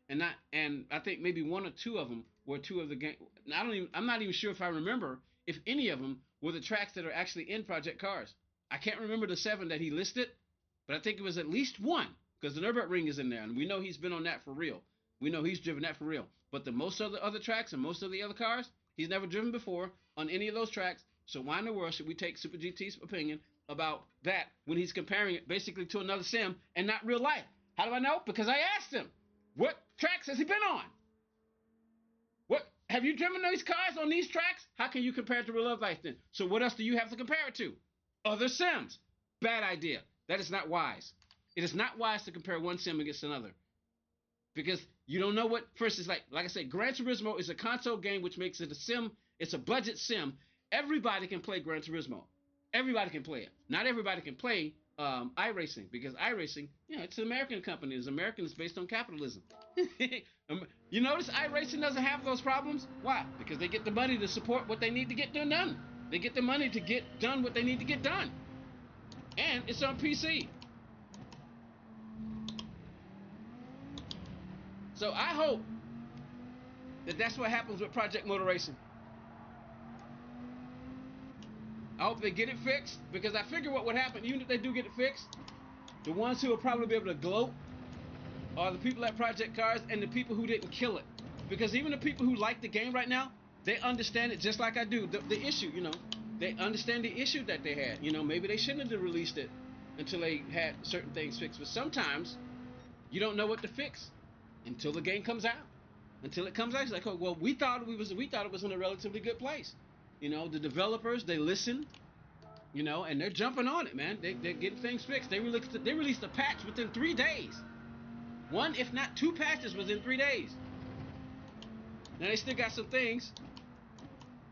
And I think maybe 1 or 2 of them were 2 of the game. I'm not even sure if I remember if any of them were the tracks that are actually in Project Cars. I can't remember the 7 that he listed, but I think it was at least 1, because the Nürburgring is in there, and we know he's been on that for real. We know he's driven that for real. But the most of the other tracks and most of the other cars, he's never driven before on any of those tracks. So why in the world should we take Super GT's opinion about that when he's comparing it basically to another sim and not real life? How do I know? Because I asked him, what tracks has he been on? What have you driven these cars on these tracks? How can you compare it to real life then? So what else do you have to compare it to? Other sims. Bad idea. That is not wise. It is not wise to compare one sim against another. Because you don't know what first is like I said, Gran Turismo is a console game, which makes it a sim. It's a budget sim. Everybody can play Gran Turismo. Everybody can play it. Not everybody can play iRacing, because iRacing, it's an American company. It's American. It's based on capitalism. You notice iRacing doesn't have those problems. Why? Because they get the money to support what they need to get done. They get the money to get done what they need to get done, and it's on PC. So I hope that that's what happens with Project Motor Racing. I hope they get it fixed, because I figure what would happen, even if they do get it fixed, the ones who will probably be able to gloat are the people at Project Cars and the people who didn't kill it. Because even the people who like the game right now, they understand it just like I do. The issue, they understand the issue that they had. Maybe they shouldn't have released it until they had certain things fixed. But sometimes you don't know what to fix until the game comes out. until it comes out. It's like, oh, well, we thought it was in a relatively good place. You know, the developers, they listen, you know, and they're jumping on it, man. They're getting things fixed. They released a patch within 3 days. One, if not two patches within 3 days. Now they still got some things,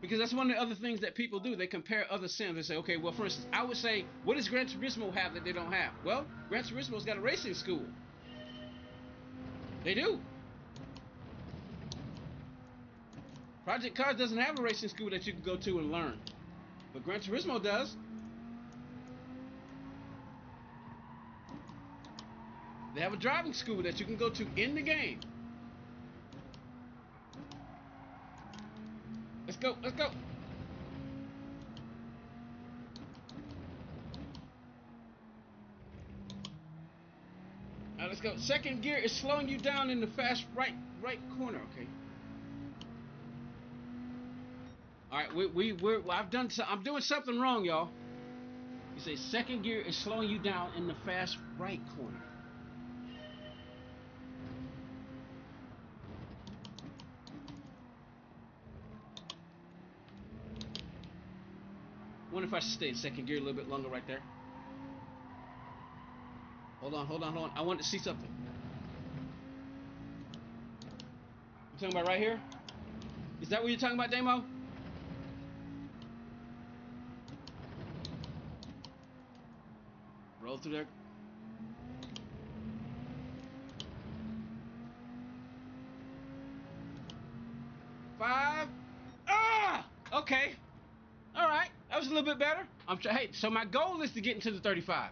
because that's one of the other things that people do. They compare other sims. They say, okay, well, for instance, I would say, what does Gran Turismo have that they don't have? Well, Gran Turismo's got a racing school. They do. Project Cars doesn't have a racing school that you can go to and learn, but Gran Turismo does. They have a driving school that you can go to in the game. Let's go, let's go. All right, let's go. Second gear is slowing you down in the fast right corner, okay? All right, I'm doing something wrong, y'all. You say second gear is slowing you down in the fast right corner. I wonder if I should stay in second gear a little bit longer right there. Hold on. I want to see something. You talking about right here? Is that what you're talking about, Damo? Roll through there. Five. Ah! Okay. All right. That was a little bit better. Hey, so my goal is to get into the 35s.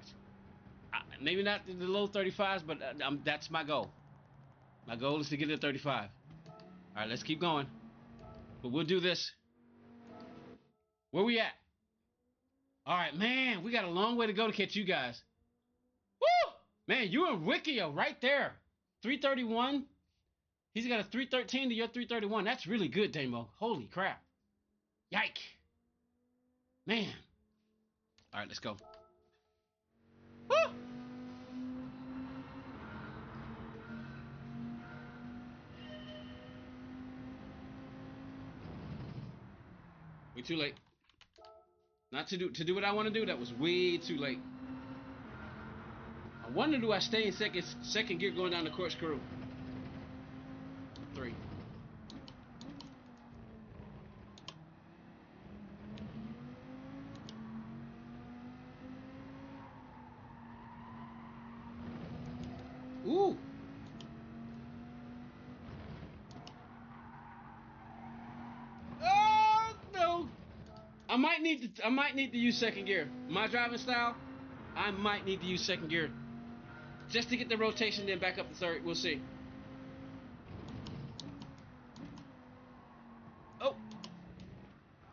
Maybe not the low 35s, but that's my goal. My goal is to get to 35. All right, let's keep going. But we'll do this. Where we at? All right, man, we got a long way to go to catch you guys. Woo! Man, you and Ricky are right there. 331. He's got a 313 to your 331. That's really good, Damo. Holy crap. Yike. Man. All right, let's go. Woo! Way too late. Not to do what I want to do. That was way too late. I wonder, do I stay in second gear going down the corkscrew? 3. Ooh. Oh no. I might need to use second gear. My driving style, I might need to use second gear just to get the rotation, then back up to third. We'll see. Oh.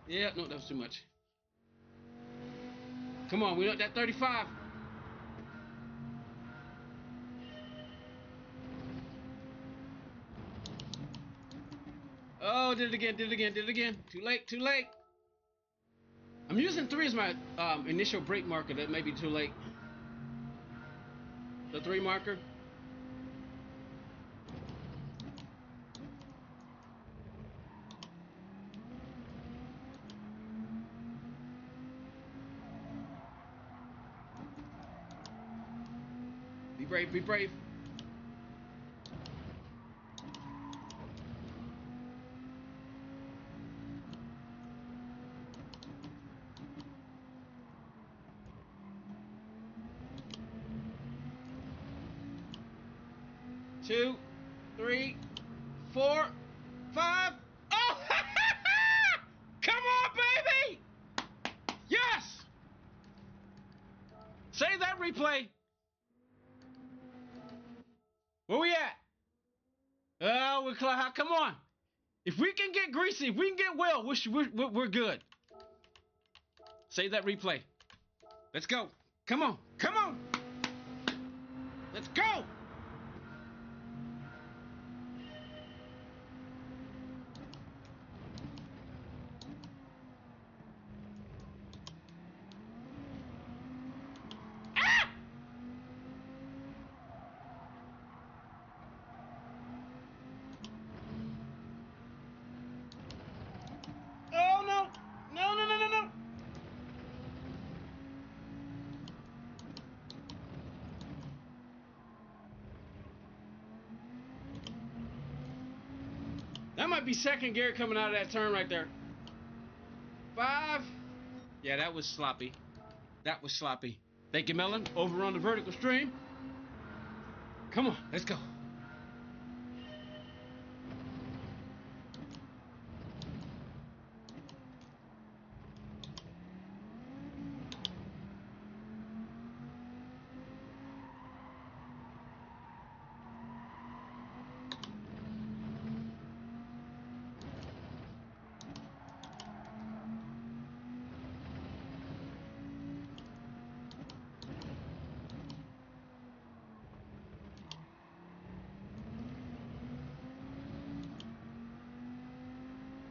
Yeah, no, that was too much. Come on, we want that 35. Oh, did it again. Too late. I'm using 3 as my initial brake marker. That may be too late. The 3 marker. Be brave. Two, 3, 4, 5. Oh! Come on, baby! Yes! Save that replay. Where we at? Oh, come on. If we can get greasy, if we can get well, we're good. Save that replay. Let's go. Come on. Let's go. That might be second gear coming out of that turn right there. 5. Yeah, that was sloppy. That was sloppy. Thank you, Melon. Over on the vertical stream. Come on, let's go.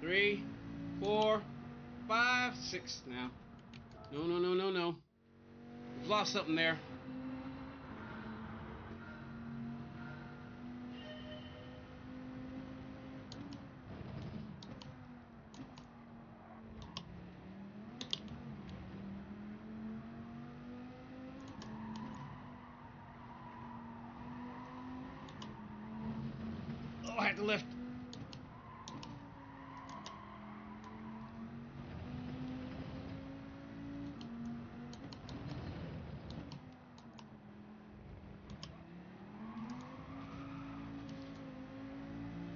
Three, 4, 5, 6 now. No. We've lost something there. Oh, I had to lift.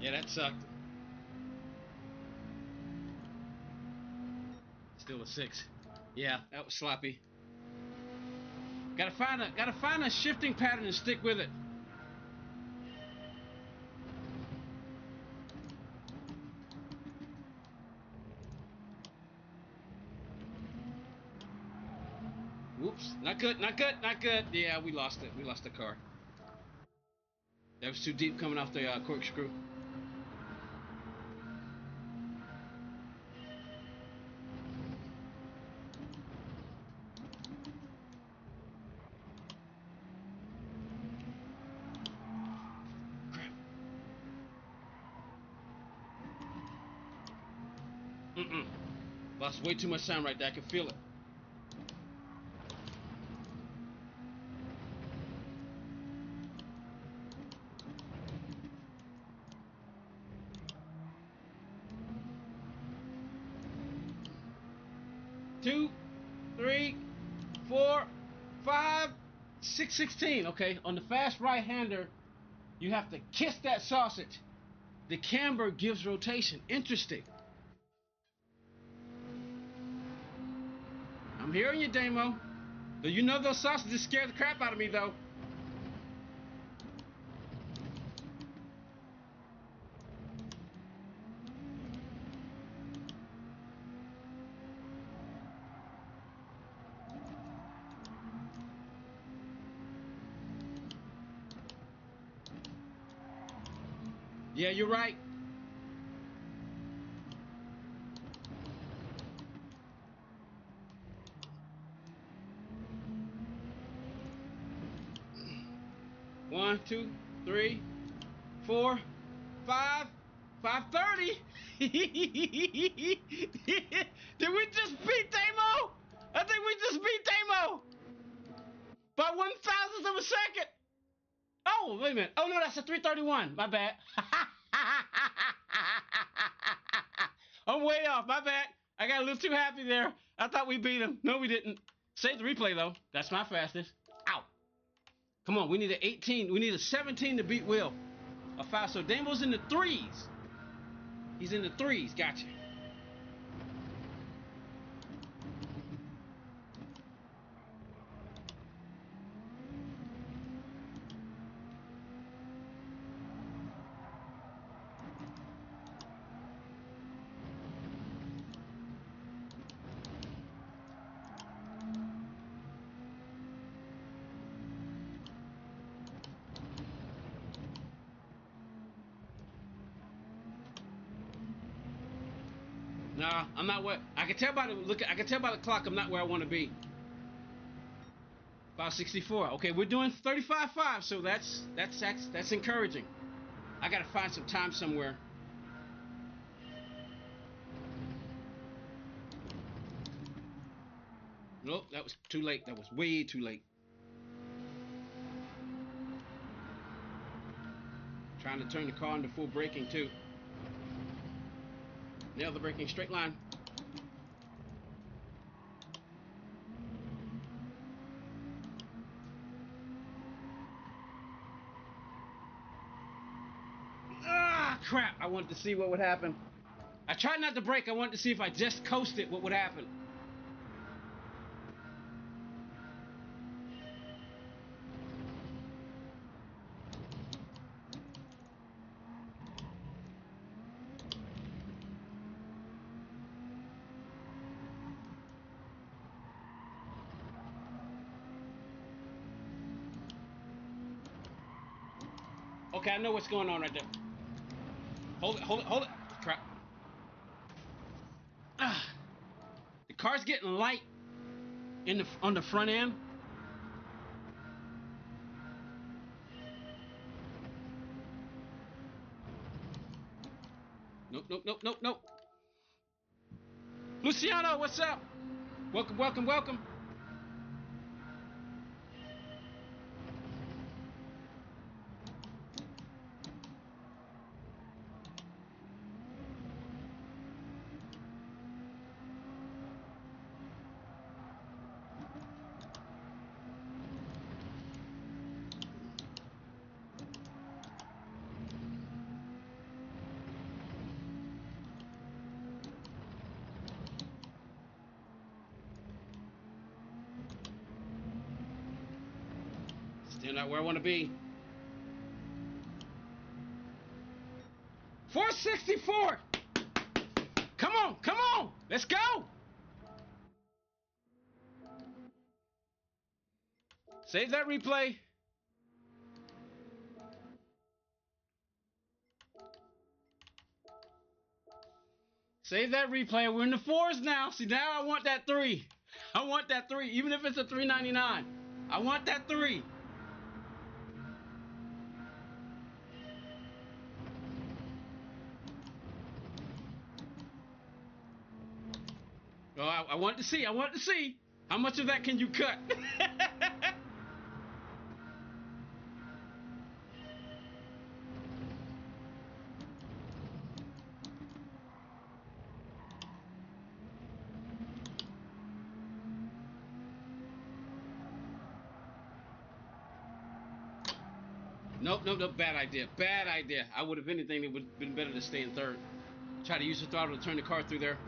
Yeah, that sucked. Still a 6. Yeah, that was sloppy. Gotta find a shifting pattern and stick with it. Whoops, not good. Yeah, we lost it. We lost the car. That was too deep coming off the corkscrew. Crap. Lost way too much time right there. I can feel it. Two, 3, 4, 5, 6, 16. Okay, on the fast right-hander, you have to kiss that sausage. The camber gives rotation. Interesting. I'm hearing you, Damo. But you know those sausages scare the crap out of me, though. Yeah, you're right. One, 2, 3, 4, 5, 530. Did we just beat Damo? I think we just beat Damo by 1,000th of a second. Oh, wait a minute. Oh, no, that's a 331. My bad. I'm way off. My bad. I got a little too happy there. I thought we beat him. No, we didn't. Save the replay, though. That's my fastest. Ow. Come on. We need an 18. We need a 17 to beat Will. A 5. So Damo's in the 3s. He's in the 3s. Gotcha. Nah, I'm not where I can tell by the look. I can tell by the clock. I'm not where I want to be. 564. Okay, we're doing 35.5, so that's encouraging. I gotta find some time somewhere. Nope, that was too late. That was way too late. Trying to turn the car into full braking too. Nail the braking, straight line. Ah, crap. I wanted to see what would happen. I tried not to brake. I wanted to see if I just coasted, what would happen. Okay, I know what's going on right there. Hold it, hold it, hold it. Crap. Ah. The car's getting light on the front end. Nope, nope, nope, nope, nope. Luciano, what's up? Welcome, welcome, welcome. Still not where I want to be. 464. Come on, come on. Let's go. Save that replay. Save that replay. We're in the fours now. See, now I want that 3. I want that 3, even if it's a 399. I want that 3. Oh, I want to see. I want to see. How much of that can you cut? Nope, nope, nope. Bad idea. Bad idea. I would have anything. It would have been better to stay in third. Try to use the throttle to turn the car through there.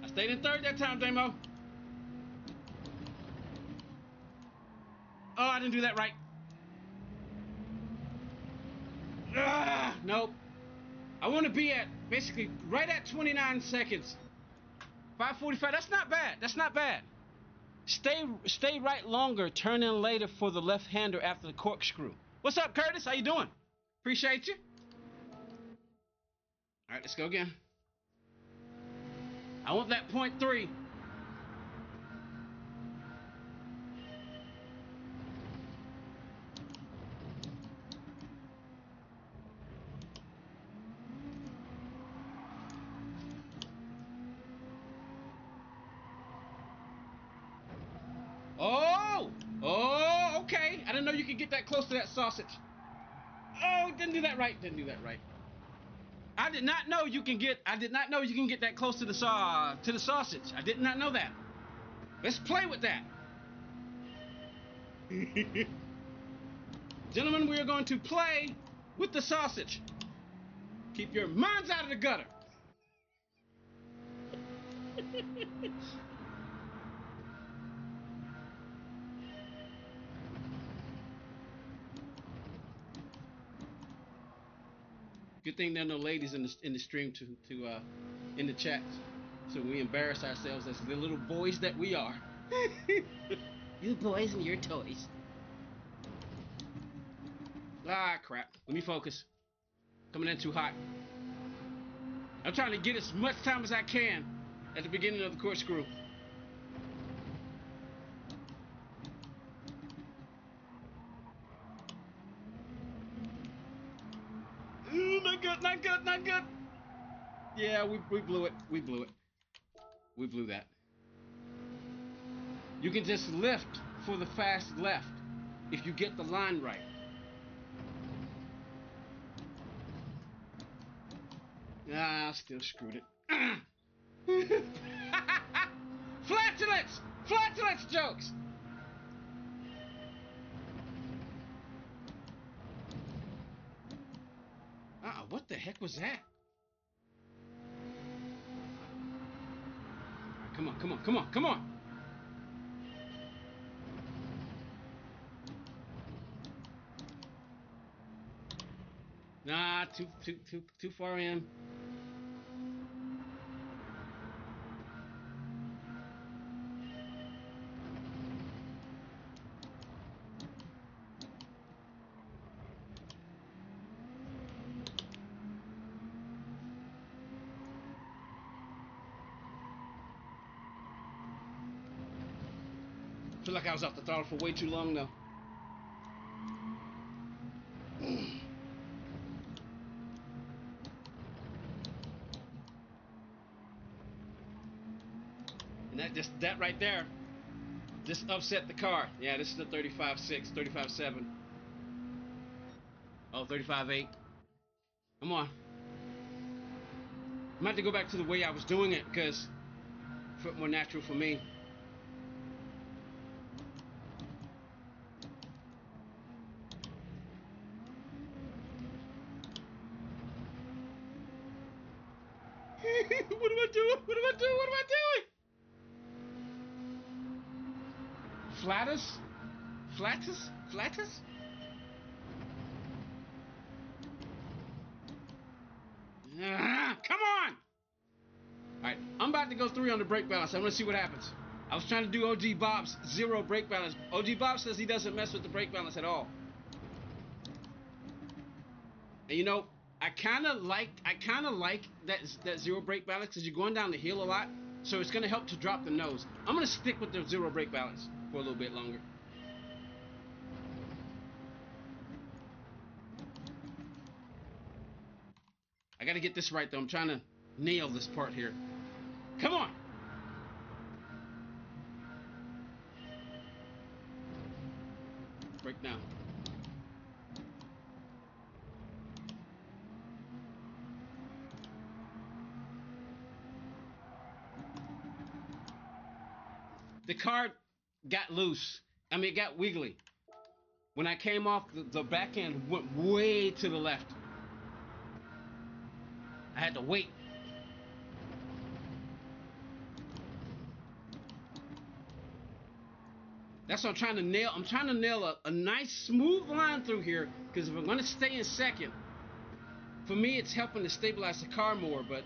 Stayed in third that time, Damo. Oh, I didn't do that right. Nope. I want to be at basically right at 29 seconds. 5:45. That's not bad. That's not bad. Stay right longer. Turn in later for the left-hander after the corkscrew. What's up, Curtis? How you doing? Appreciate you. All right, let's go again. I want that .3. Oh, okay. I didn't know you could get that close to that sausage. Oh, didn't do that right. Didn't do that right. I did not know you can get that close to the sausage. I did not know that. Let's play with that. Gentlemen, we are going to play with the sausage. Keep your minds out of the gutter. Good thing there are no ladies in the stream to in the chat, so we embarrass ourselves as the little boys that we are. You boys and your toys. Ah, crap. Let me focus. Coming in too hot. I'm trying to get as much time as I can at the beginning of the corkscrew. not good, not good. Yeah, we blew it. We blew it. We blew that. You can just lift for the fast left if you get the line right. Ah, I still screwed it. Flatulence! Flatulence jokes! What the heck was that? All right, come on, come on, come on, come on! Nah, too far in. I feel like I was off the throttle for way too long though. And that right there just upset the car. Yeah, this is the 35.6, 35.7. Oh, 35.8. Come on. I'm gonna have to go back to the way I was doing it because it felt more natural for me. What am I doing? What am I doing? What am I doing? Flatus? Flatus? Flatus? Come on! Alright, I'm about to go 3 on the brake balance. I'm gonna see what happens. I was trying to do OG Bob's 0 brake balance. OG Bob says he doesn't mess with the brake balance at all. And you know, I kind of like that 0 brake balance because you're going down the hill a lot, so it's gonna help to drop the nose. I'm gonna stick with the 0 brake balance for a little bit longer. I gotta get this right though. I'm trying to nail this part here. Come on! Brake now. The car got loose. I mean, it got wiggly. When I came off, the back end went way to the left. I had to wait. That's what I'm trying to nail. I'm trying to nail a nice smooth line through here because if I'm going to stay in second, for me it's helping to stabilize the car more, but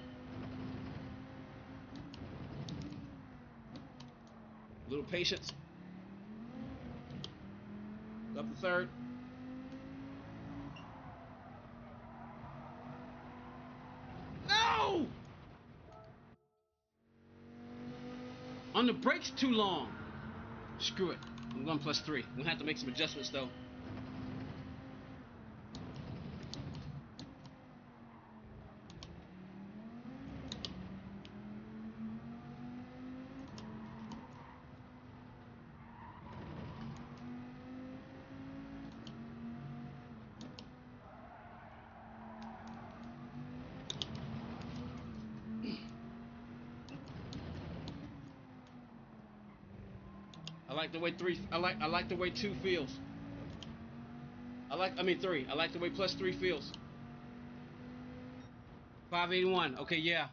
a little patience. Up the third. No! On the brakes too long. Screw it. I'm going +3. I'm going to have to make some adjustments though. I like the way 3. I like the way 2 feels. I mean 3. I like the way +3 feels. 581. Okay, yeah.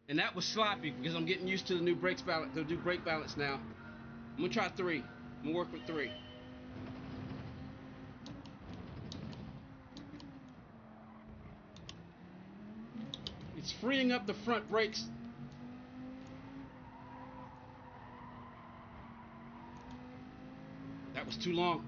And that was sloppy because I'm getting used to the new brake balance now. I'm gonna try 3. I'm gonna work with 3. It's freeing up the front brakes. That was too long.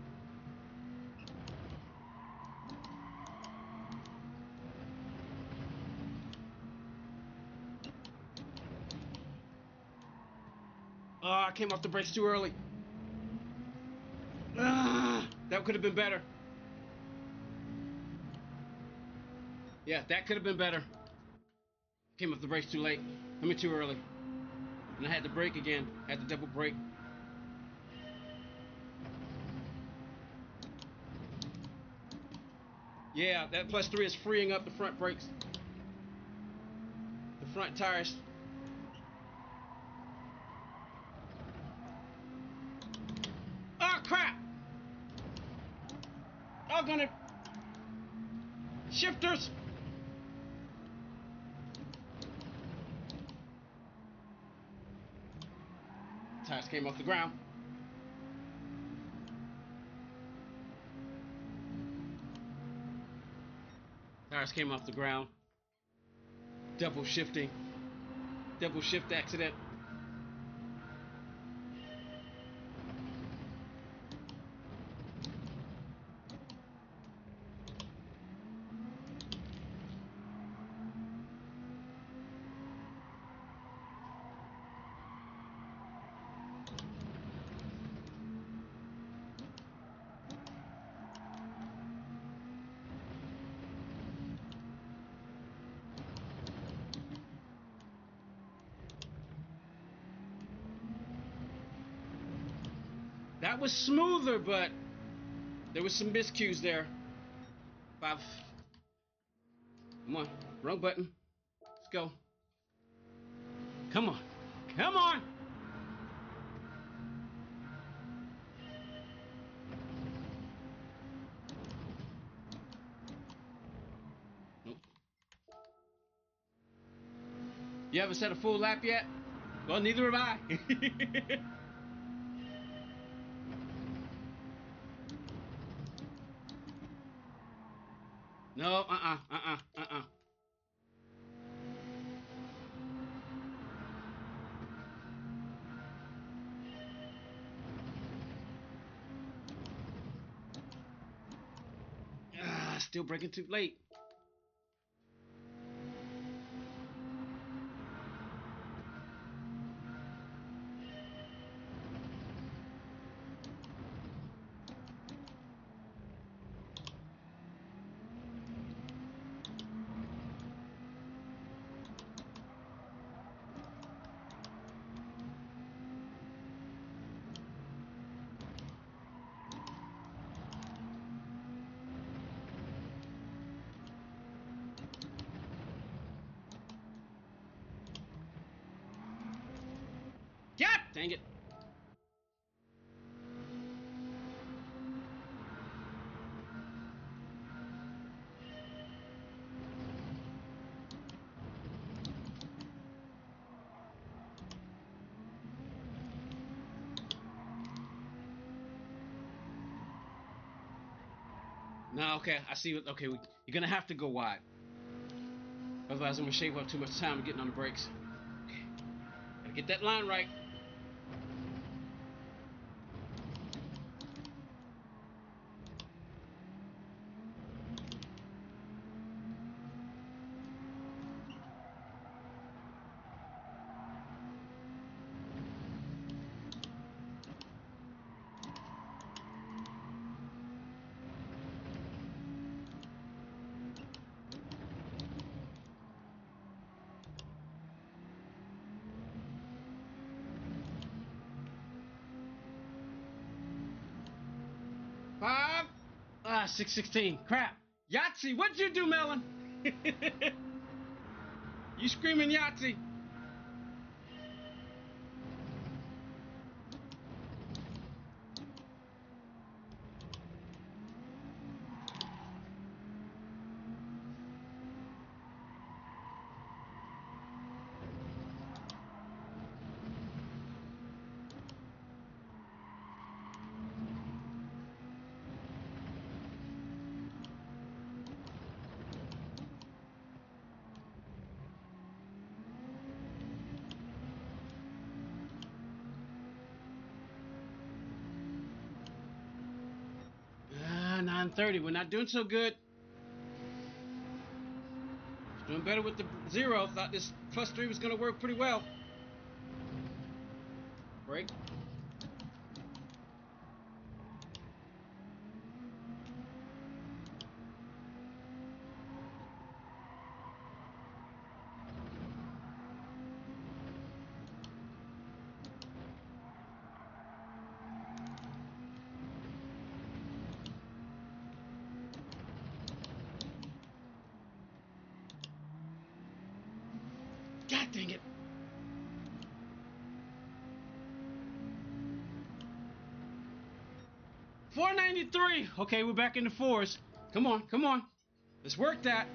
Oh, I came off the brakes too early. That could have been better. Yeah, that could have been better. Came off the brakes too late. I mean, too early. And I had to brake again. Had to double brake. Yeah, that +3 is freeing up the front brakes. The front tires. Oh, crap! Doggone it! Shifters! Tires came off the ground. Tires came off the ground. Double shifting. Double shift accident. That was smoother, but there was some miscues there. 5. Come on, wrong button. Let's go. Come on, come on. Nope. You haven't set a full lap yet? Well, neither have I. No, Still braking too late. Yeah, dang it. No, okay, I see. Okay, you're gonna have to go wide. Otherwise, I'm gonna shave up too much time getting on the brakes. Okay, gotta get that line right. Five. 6:16. Crap. Yahtzee, what'd you do, Melon? You screaming Yahtzee. Ah, 9:30. We're not doing so good. Doing better with the 0. Thought this +3 was going to work pretty well. Brake. 493. Okay, we're back in the fours. Come on, come on. Let's work that.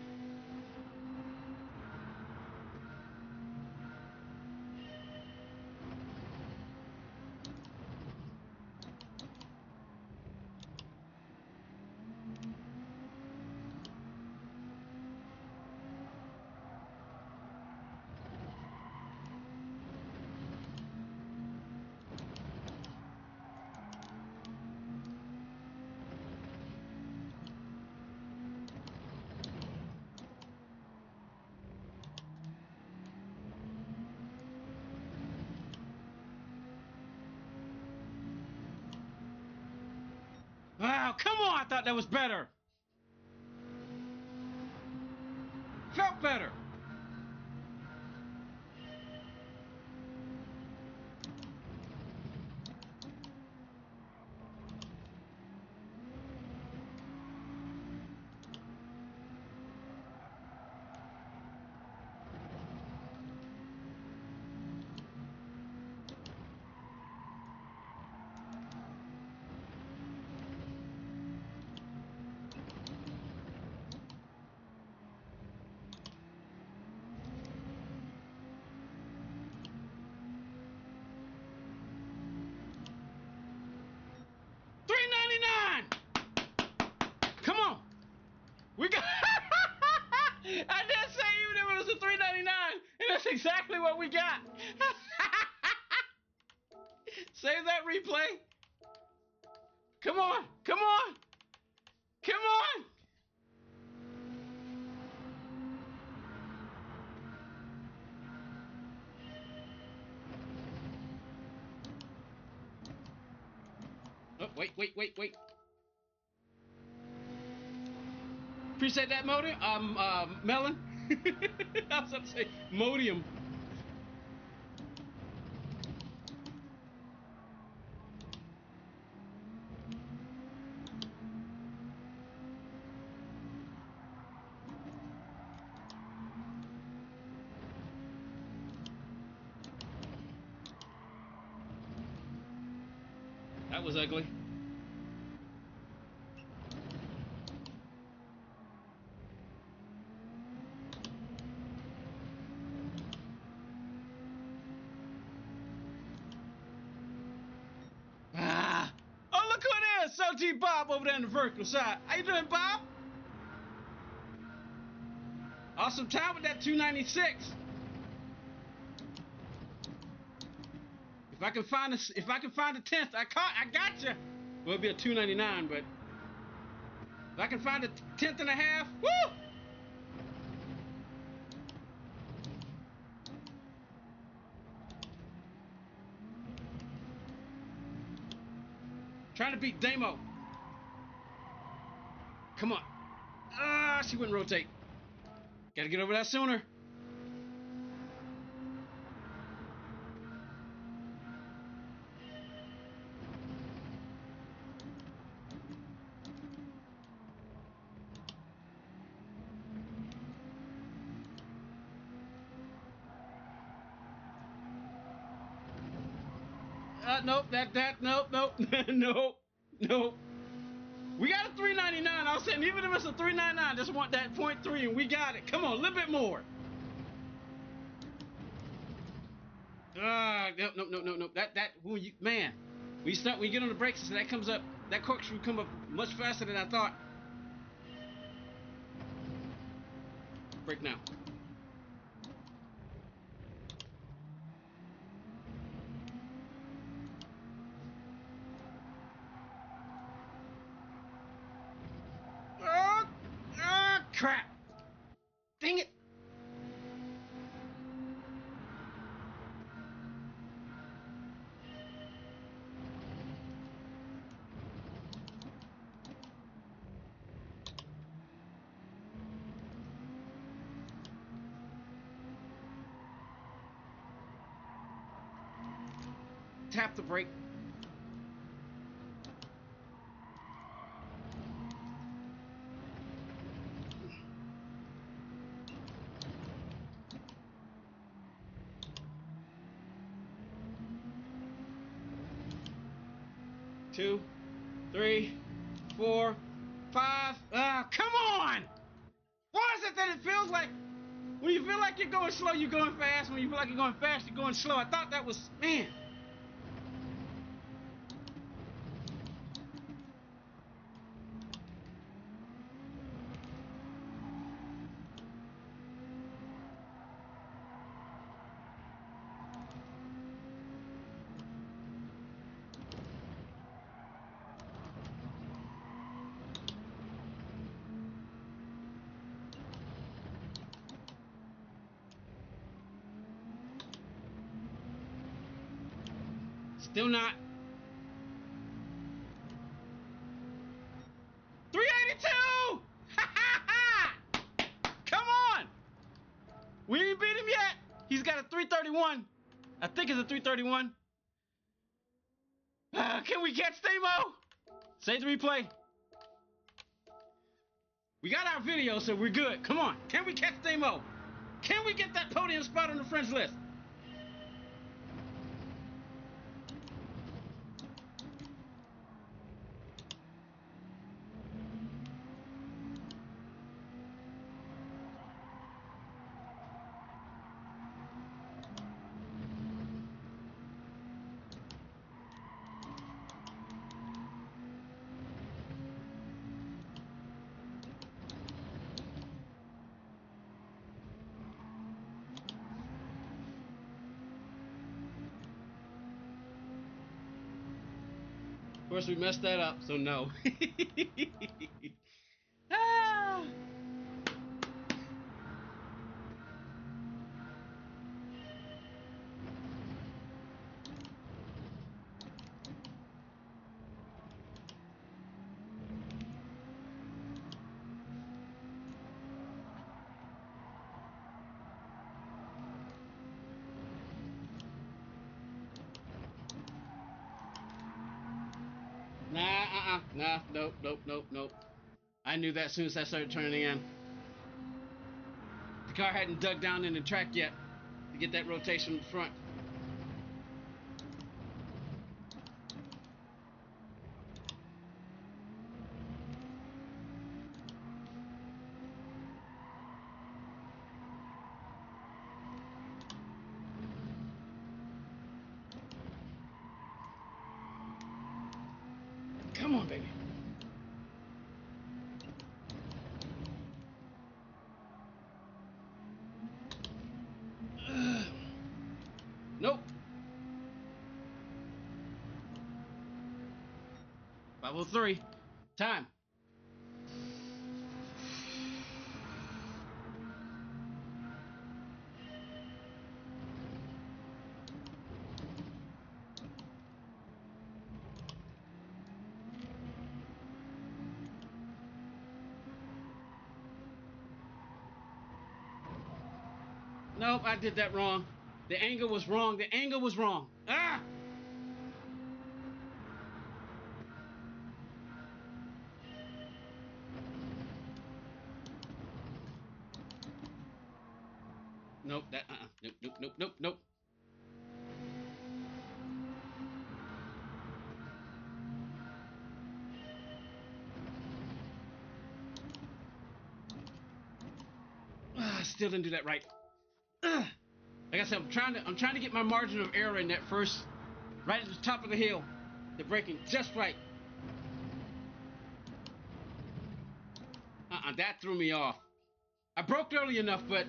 Wow, come on. I thought that was better. Felt better. Come on. We got I did say even if it was a 399, and that's exactly what we got. Save that replay. Come on. Come on. Come on. Oh, wait. Appreciate that, Modium. Melon. I was about to say Modium. That was ugly. Ah. Oh, look who it is. Salty Bob over there on the vertical side. How you doing, Bob? Awesome time with that 296. If I can find a 10th, I got you. Well, it'll be a 299, but if I can find a 10th and a half, woo! Trying to beat Damo. Come on. Ah, she wouldn't rotate. Gotta get over that sooner. Nope, nope. We got a 399. I was saying, even if it's a 399, just want that 0.3, and we got it. Come on, a little bit more. No. That when you man, when you get on the brakes, that comes up. That corkscrew come up much faster than I thought. Brake now. Crap! Dang it! Tap the brake. Two. 3, 4, 5. Come on! Why is it that it feels like when you feel like you're going slow, you're going fast. When you feel like you're going fast, you're going slow. I thought that was, man. Still not. 382! Come on! We ain't beat him yet. He's got a 331. I think it's a 331. Can we catch Stamo? Save the replay. We got our video, so we're good. Come on. Can we catch Stamo? Can we get that podium spot on the French list? Of course, we messed that up, so no. Ah. Nah, nope. I knew that as soon as I started turning in. The car hadn't dug down in the track yet to get that rotation in front. Come on, baby. Nope. 503. Time. Nope, I did that wrong. The angle was wrong. The angle was wrong. Ah! Nope, that, nope. Still didn't do that right. Like I said, I'm trying to get my margin of error in that first, right at the top of the hill. The braking just right. That threw me off. I broke early enough, but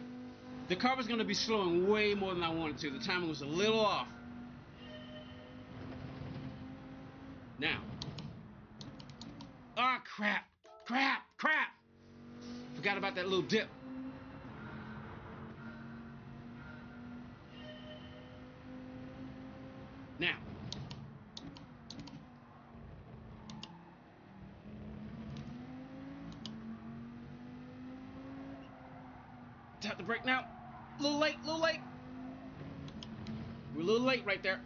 the car was going to be slowing way more than I wanted to. The timing was a little off. Now. Ah, crap. Forgot about that little dip. Now. Tap the brake now. A little late. We're a little late right there.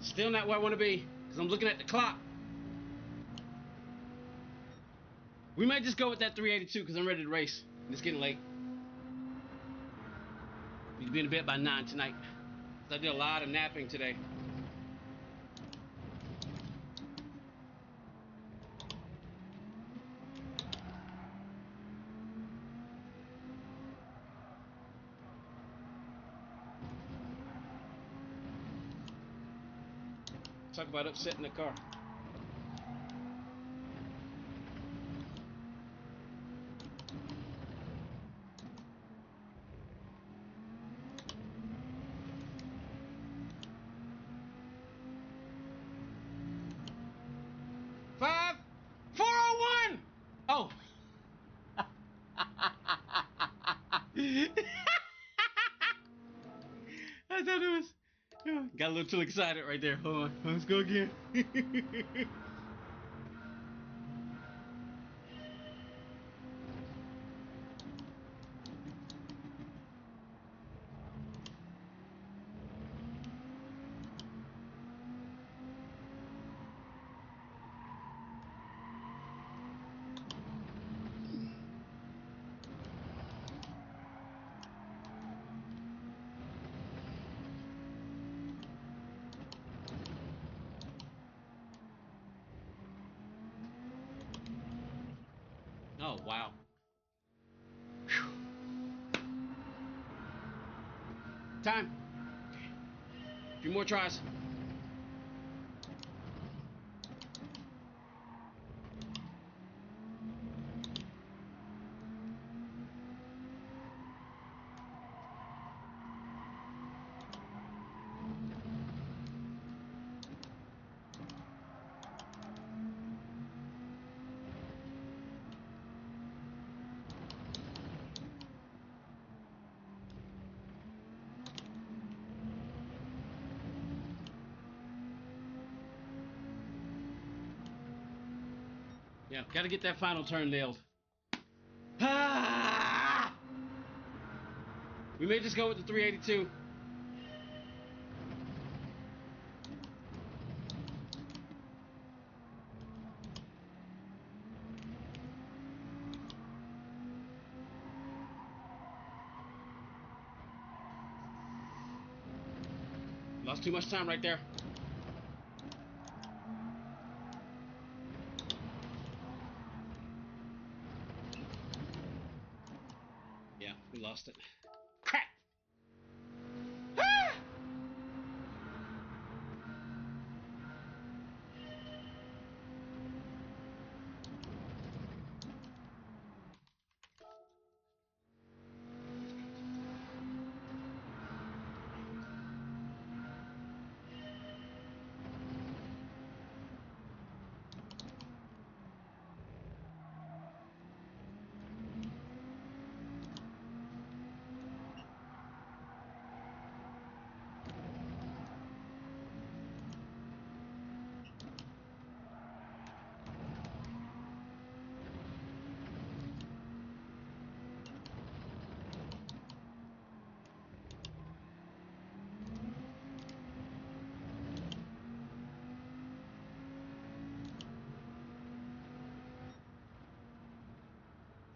Still not where I want to be, because I'm looking at the clock. We might just go with that 382 because I'm ready to race. It's getting late. Need to be in bed by 9 tonight. I did a lot of napping today. Talk about upsetting the car. Five, 401. Oh. I thought it was. Got a little too excited right there. Hold on. Let's go again. Oh, wow. Whew. Time. A few more tries. Yeah, gotta get that final turn nailed. Ah! We may just go with the 382. Lost too much time right there. Yeah, we lost it. Crap! Ah!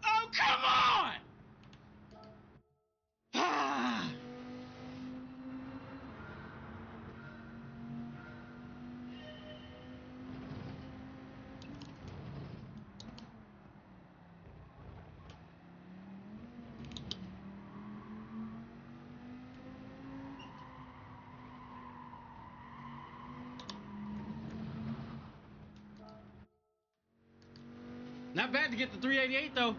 Oh, come on! Ah! Not bad to get the 388 though.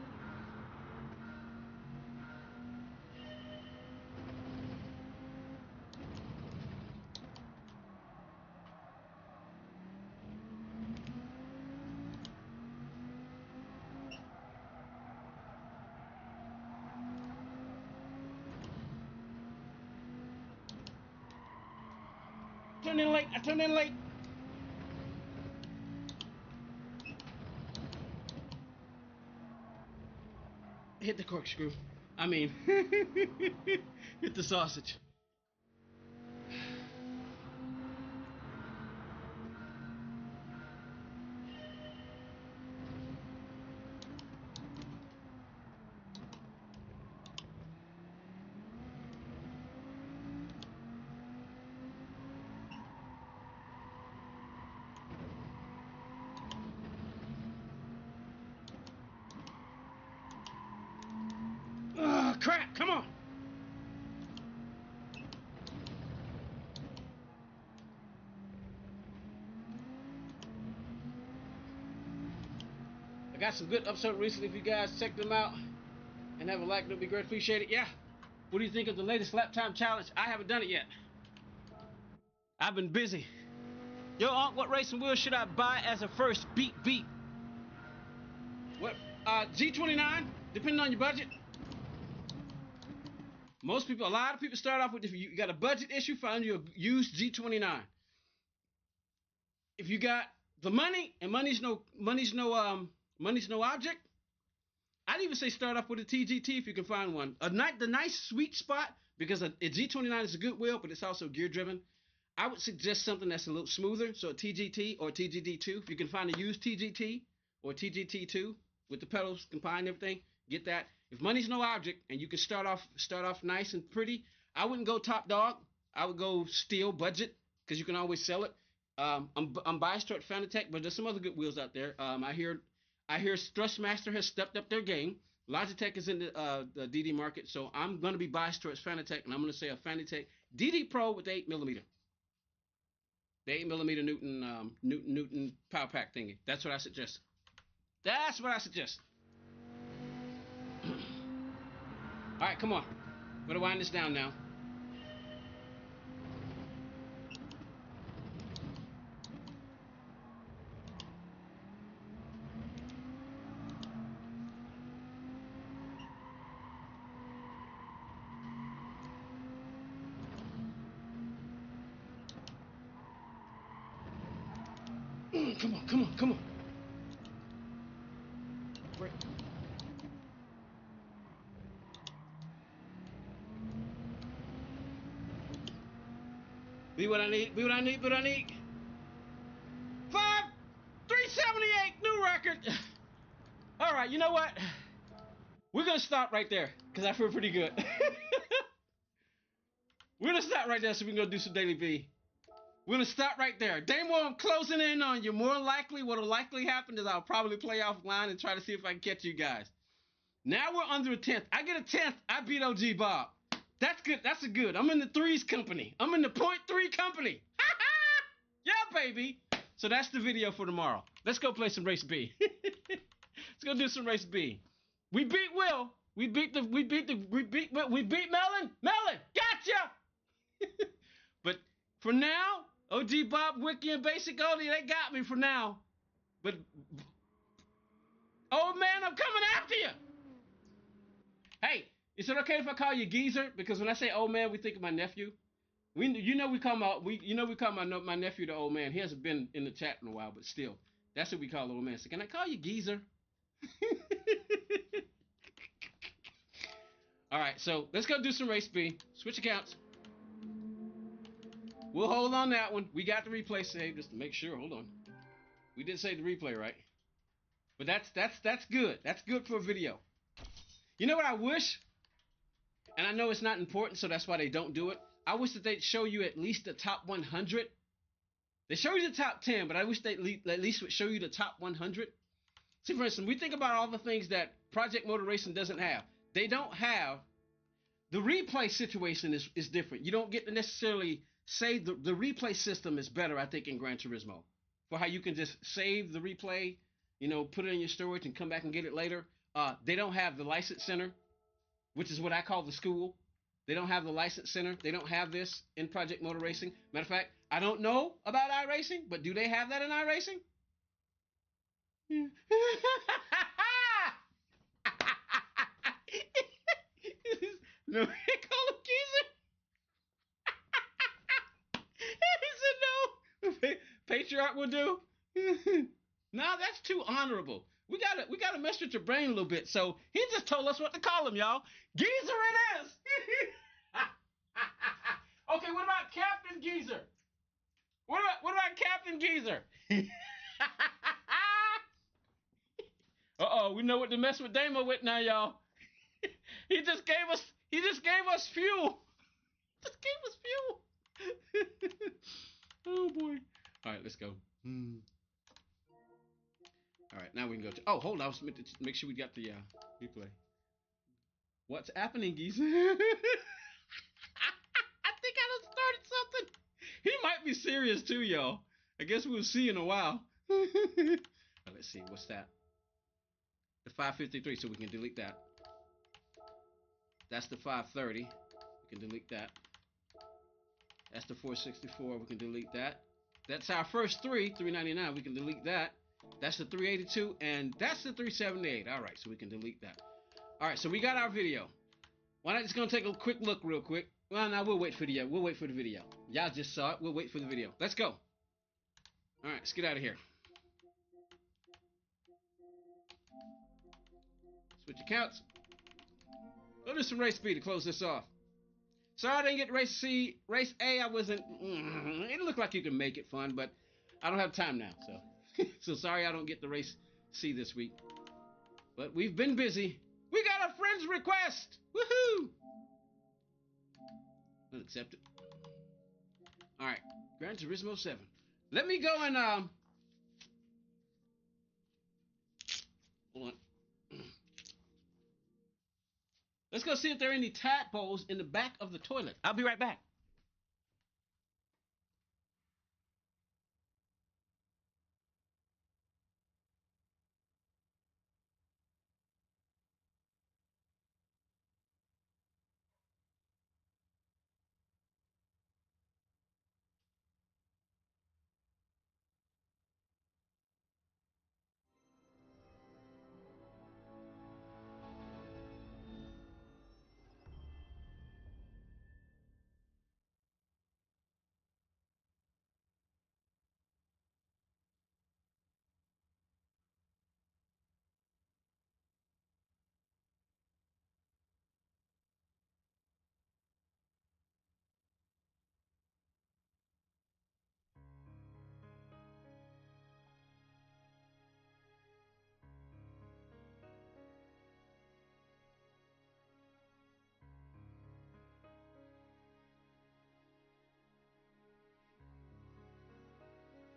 Turned in late. I turned in late. Hit the corkscrew. I mean, hit the sausage. crap. Come on. I got some good episodes recently. If you guys check them out and have a like, it'll be great. Appreciate it. Yeah. What do you think of the latest lap time challenge? I haven't done it yet. I've been busy. Yo, Unc, what racing wheel should I buy as a first? Beat. What? G29, depending on your budget. A lot of people start off with, if you got a budget issue, find you a used G29. If you got the money, and money's no object, I'd even say start off with a TGT if you can find one. The nice sweet spot, because a G29 is a good wheel, but it's also gear driven. I would suggest something that's a little smoother, so a TGT or a TGD2. If you can find a used TGT or TGT2 with the pedals combined and everything, get that. If money's no object and you can start off nice and pretty, I wouldn't go top dog. I would go steel budget, because you can always sell it. I'm biased toward Fanatec, but there's some other good wheels out there. I hear Thrustmaster has stepped up their game. Logitech is in the DD market, so I'm going to be biased towards Fanatec, and I'm going to say a Fanatec DD Pro with the 8mm. The 8mm Newton power pack thingy. That's what I suggest. All right, come on. I'm going to wind this down now. Come on. Break. Be what I need. 378, new record. All right, you know what? We're going to stop right there, because I feel pretty good. We're going to stop right there so we can go do some daily V. We're going to stop right there. Damo, I'm closing in on you. More likely, what will likely happen is I'll probably play offline and try to see if I can catch you guys. Now we're under a 10th. I get a 10th. I beat OG Bob. That's good. That's a good. I'm in the 3s company. I'm in the 0.3 company. Yeah, baby. So that's the video for tomorrow. Let's go play some Race B. Let's go do some Race B. We beat Will. We beat Melon. Melon, gotcha. But for now, OG Bob, Wiki, and Basic Odie, they got me for now. But, old man, I'm coming after you. Hey, is it okay if I call you Geezer? Because when I say old man, we think of my nephew. We call my nephew the old man. He hasn't been in the chat in a while, but still, that's what we call the old man. So can I call you Geezer? All right, so let's go do some Race B. Switch accounts. We'll hold on that one. We got the replay saved just to make sure. Hold on. We did save the replay, right? But that's good. That's good for a video. You know what I wish? And I know it's not important, so that's why they don't do it. I wish that they'd show you at least the top 100. They show you the top 10, but I wish they at least would show you the top 100. See, for instance, we think about all the things that Project Motor Racing doesn't have. They don't have... The replay situation is different. You don't get to necessarily say the replay system is better, I think, in Gran Turismo. For how you can just save the replay, put it in your storage and come back and get it later. They don't have the license center, which is what I call the school. They don't have the license center. They don't have this in Project Motor Racing. Matter of fact, I don't know about iRacing, but do they have that in iRacing? No, they call him Geezer. He said no. Patriarch will do. No, that's too honorable. We gotta mess with your brain a little bit. So he just told us what to call him, y'all. Geezer it is. Okay, what about Captain Geezer? What about Captain Geezer? Uh-oh, we know what to mess with Damo with now, y'all. He just gave us fuel. Just gave us fuel. Oh boy. All right, let's go. All right, now we can go to... Oh, hold on. I was meant to make sure we got the replay. What's happening, geese? I think I done started something. He might be serious too, y'all. I guess we'll see in a while. Let's see, what's that? The 553, so we can delete that. That's the 530. We can delete that. That's the 464. We can delete that. That's our first three, 399. We can delete that. That's the 382, and that's the 378. All right, so we can delete that. All right, so we got our video. Why not just gonna take a quick look real quick? Well, now we'll wait for the video. Y'all just saw it. We'll wait for the video. Let's go. All right, let's get out of here. Switch accounts. Go do some race B to close this off. Sorry I didn't get race C. Race A, I wasn't. It looked like you could make it fun, but I don't have time now. So, so sorry I don't get the race C this week. But we've been busy. We got a friend's request. Woohoo! I'll accept it. All right, Gran Turismo 7. Let me go and hold on. Let's go see if there are any tadpoles in the back of the toilet. I'll be right back.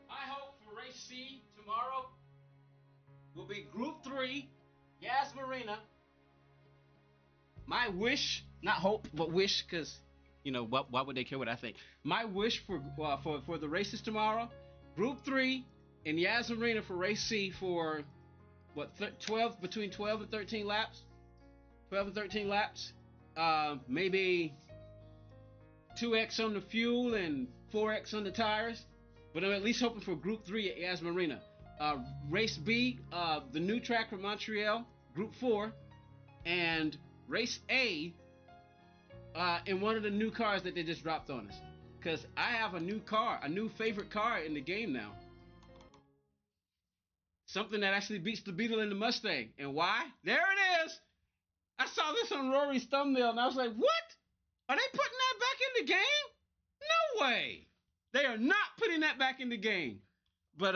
I hope for race C tomorrow will be Group 3, Yas Marina. My wish, not hope, but wish, because, you know, why would they care what I think? My wish for the races tomorrow, Group 3 and Yas Marina for race C for, what, 12, between 12 and 13 laps? 12 and 13 laps. Maybe 2x on the fuel and 4x on the tires. But I'm at least hoping for Group 3 at Yas Marina. Race B, the new track from Montreal, Group 4, and Race A in one of the new cars that they just dropped on us. Because I have a new car, a new favorite car in the game now. Something that actually beats the Beetle and the Mustang. And why? There it is! I saw this on Rory's thumbnail and I was like, what? Are they putting that back in the game? No way! They are not putting that back in the game. But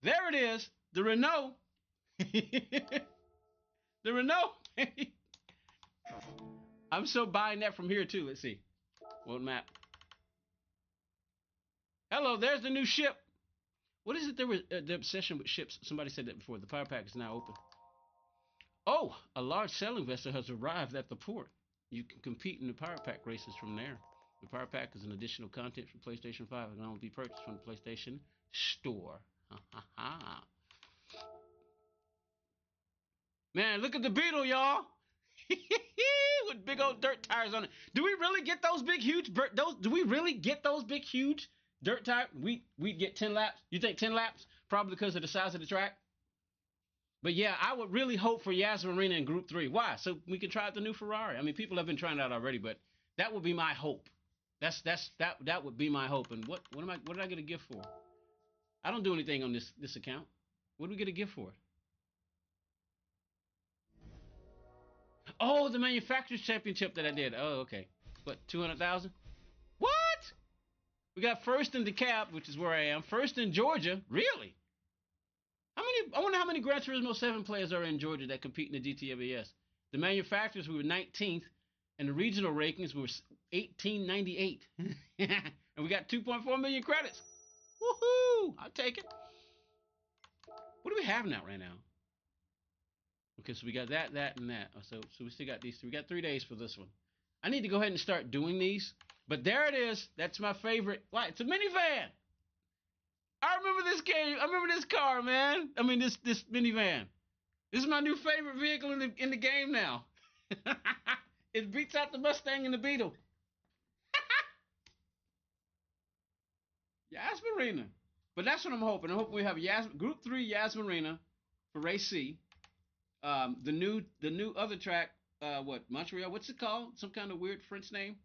there it is, the Renault. The Renault. I'm so buying that from here too. Let's see. World map. Hello, there's the new ship. What is it? There was the obsession with ships. Somebody said that before. The power pack is now open. Oh, a large sailing vessel has arrived at the port. You can compete in the power pack races from there. The power pack is an additional content for PlayStation 5 and can only be purchased from the PlayStation Store. Man, look at the Beetle, y'all. With big old dirt tires on it. Do we really get those big, huge do we really get those big, huge dirt tires? We get 10 laps. You think 10 laps? Probably because of the size of the track. But yeah, I would really hope for Yas Marina in Group 3. Why? So we can try out the new Ferrari. I mean, people have been trying it out already, but that would be my hope. That would be my hope. And what did I get a gift for? I don't do anything on this account. What do we get a gift for? Oh, the manufacturer's championship that I did. Oh, okay. What, 200,000? What? We got first in DeKalb, which is where I am. First in Georgia. Really? I wonder how many Gran Turismo 7 players are in Georgia that compete in the GTABS. The manufacturers, we were 19th, and the regional rankings were 1898. And we got 2.4 million credits. Woohoo! I'll take it. What do we have now right now? Okay, so we got that, and that. So we still got these 3. We got 3 days for this one. I need to go ahead and start doing these. But there it is. That's my favorite. Why? It's a minivan. I remember this game. I remember this car, man. I mean, this minivan. This is my new favorite vehicle in the game now. It beats out the Mustang and the Beetle. Yasmarina. But that's what I'm hoping. I'm hoping we have Group 3 Yasmarina for race C. The new other track, Montreal? What's it called? Some kind of weird French name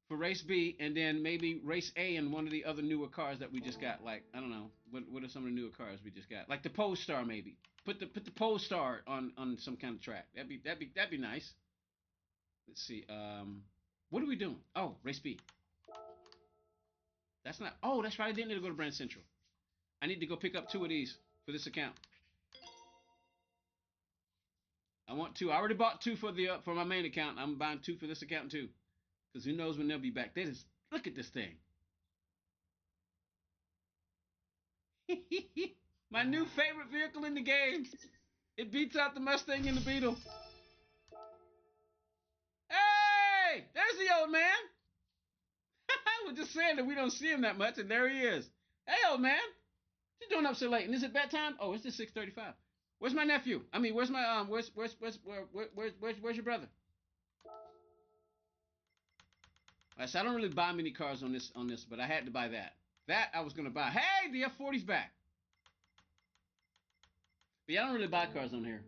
for race B, and then maybe race A and one of the other newer cars that we just got. Like, I don't know, what are some of the newer cars we just got? Like the Polestar, maybe. Put the Polestar on some kind of track. That'd be nice. Let's see. What are we doing? Oh, race B. That's not. Oh, that's right. I didn't need to go to Brand Central. I need to go pick up 2 of these for this account. I want 2. I already bought 2 for my main account. I'm buying 2 for this account too, because who knows when they'll be back. Look at this thing. My new favorite vehicle in the game. It beats out the Mustang and the Beetle. Hey, there's the old man. I was just saying that we don't see him that much, and there he is. Hey, old man. What you doing up so late? And is it bedtime? Oh, it's just 6:35. Where's my nephew? I mean, where's my where's your brother? So I don't really buy many cars on this, but I had to buy that. That I was gonna buy. Hey, the F40's back. But yeah, I don't really buy cars on here.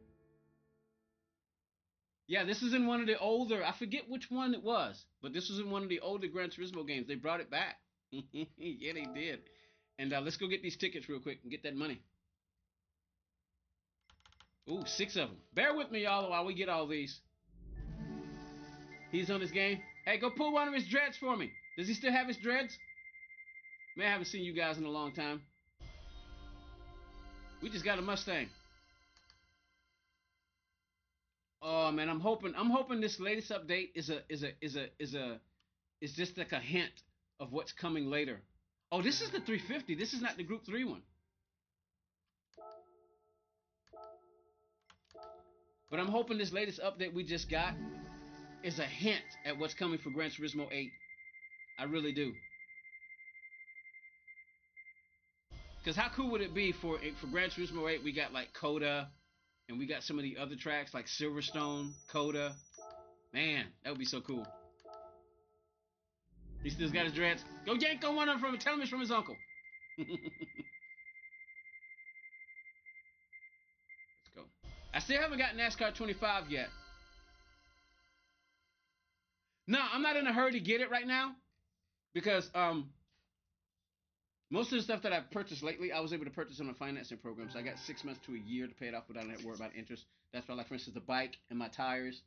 Yeah, this is in one of the older. I forget which one it was, but this was in one of the older Gran Turismo games. They brought it back. Yeah, they did. And let's go get these tickets real quick and get that money. Ooh, 6 of them. Bear with me, y'all, while we get all these. He's on this game. Hey, go pull one of his dreads for me. Does he still have his dreads? Man, I haven't seen you guys in a long time. We just got a Mustang. Oh man, I'm hoping this latest update is just like a hint of what's coming later. Oh, this is the 350. This is not the Group 3 one. But I'm hoping this latest update we just got is a hint at what's coming for Gran Turismo 8. I really do. Because how cool would it be for Gran Turismo 8? We got like Coda, and we got some of the other tracks like Silverstone, Coda. Man, that would be so cool. He still got his dreads. Go yank on one of them from him. Tell him it's from his uncle. Let's go. I still haven't got NASCAR 25 yet. No, I'm not in a hurry to get it right now because most of the stuff that I've purchased lately, I was able to purchase on a financing program. So I got 6 months to a year to pay it off without having to worry about interest. That's why, like for instance, the bike and my tires,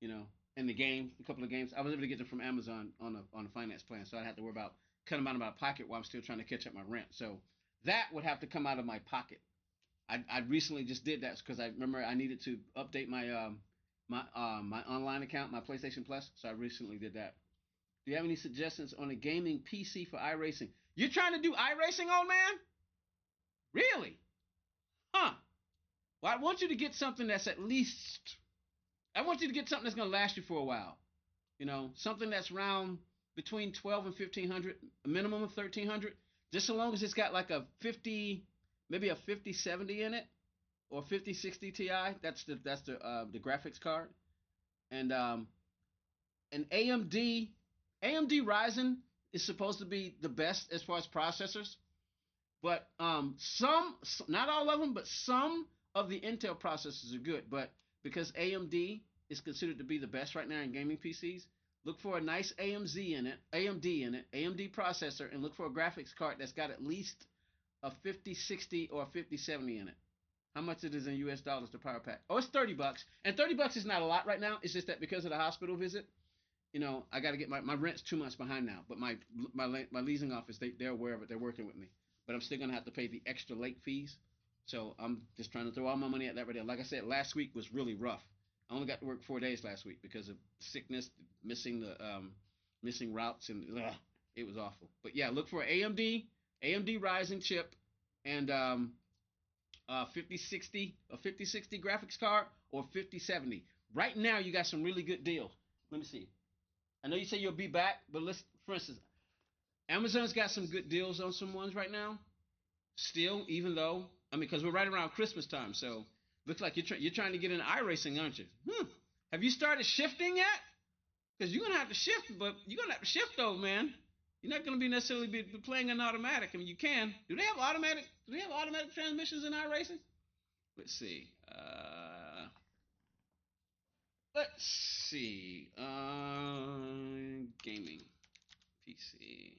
and the game, a couple of games, I was able to get them from Amazon on a finance plan. So I had to worry about cutting them out of my pocket while I'm still trying to catch up my rent. So that would have to come out of my pocket. I recently just did that because I remember I needed to update my my online account, my PlayStation Plus. So I recently did that. Do you have any suggestions on a gaming PC for iRacing? You're trying to do iRacing, old man? Really? Huh. Well, I want you to get something that's at least... I want you to get something that's going to last you for a while. Something that's around between 12 and 1500, a minimum of 1300. Just so long as it's got like a 50, maybe a 5070 in it, or 5060 Ti. That's the graphics card. And an AMD Ryzen is supposed to be the best as far as processors, but not all of them, but some of the Intel processors are good. But because AMD is considered to be the best right now in gaming PCs, look for a nice AMD processor, and look for a graphics card that's got at least a 5060 or a 5070 in it. How much it is in US dollars, the power pack? Oh, it's $30. And $30 is not a lot right now. It's just that because of the hospital visit, I got to get my rent's 2 months behind now. But my leasing office, they're aware of it. They're working with me. But I'm still going to have to pay the extra late fees. So I'm just trying to throw all my money at that right there. Like I said, last week was really rough. I only got to work 4 days last week because of sickness, missing routes, and it was awful. But yeah, look for AMD Ryzen chip, and 5060, a 5060 graphics card, or 5070. Right now, you got some really good deals. Let me see. I know you say you'll be back, but let's, for instance, Amazon's got some good deals on some ones right now. Still, even though, I mean, because we're right around Christmas time, so looks like you're trying to get into iRacing, aren't you? Have you started shifting yet? Because you're gonna have to shift, but you're gonna have to shift though, man. You're not gonna be necessarily be playing an automatic. I mean, you can. Do they have automatic? Do they have automatic transmissions in iRacing? Let's see. Let's see. Gaming, PC.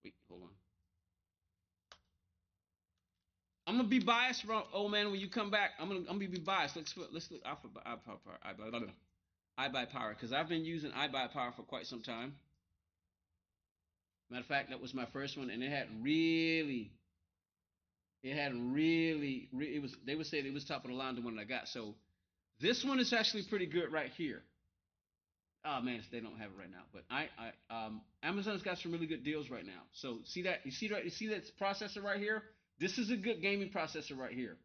Wait, hold on. I'm gonna be biased, old man. When you come back, I'm gonna be biased. Let's look out for iBuyPower because I've been using iBuyPower for quite some time. Matter of fact, that was my first one, and it was. They would say it was top of the line the one I got. So this one is actually pretty good right here. Oh man, they don't have it right now, but Amazon's got some really good deals right now. So see that? You see that processor right here? This is a good gaming processor right here.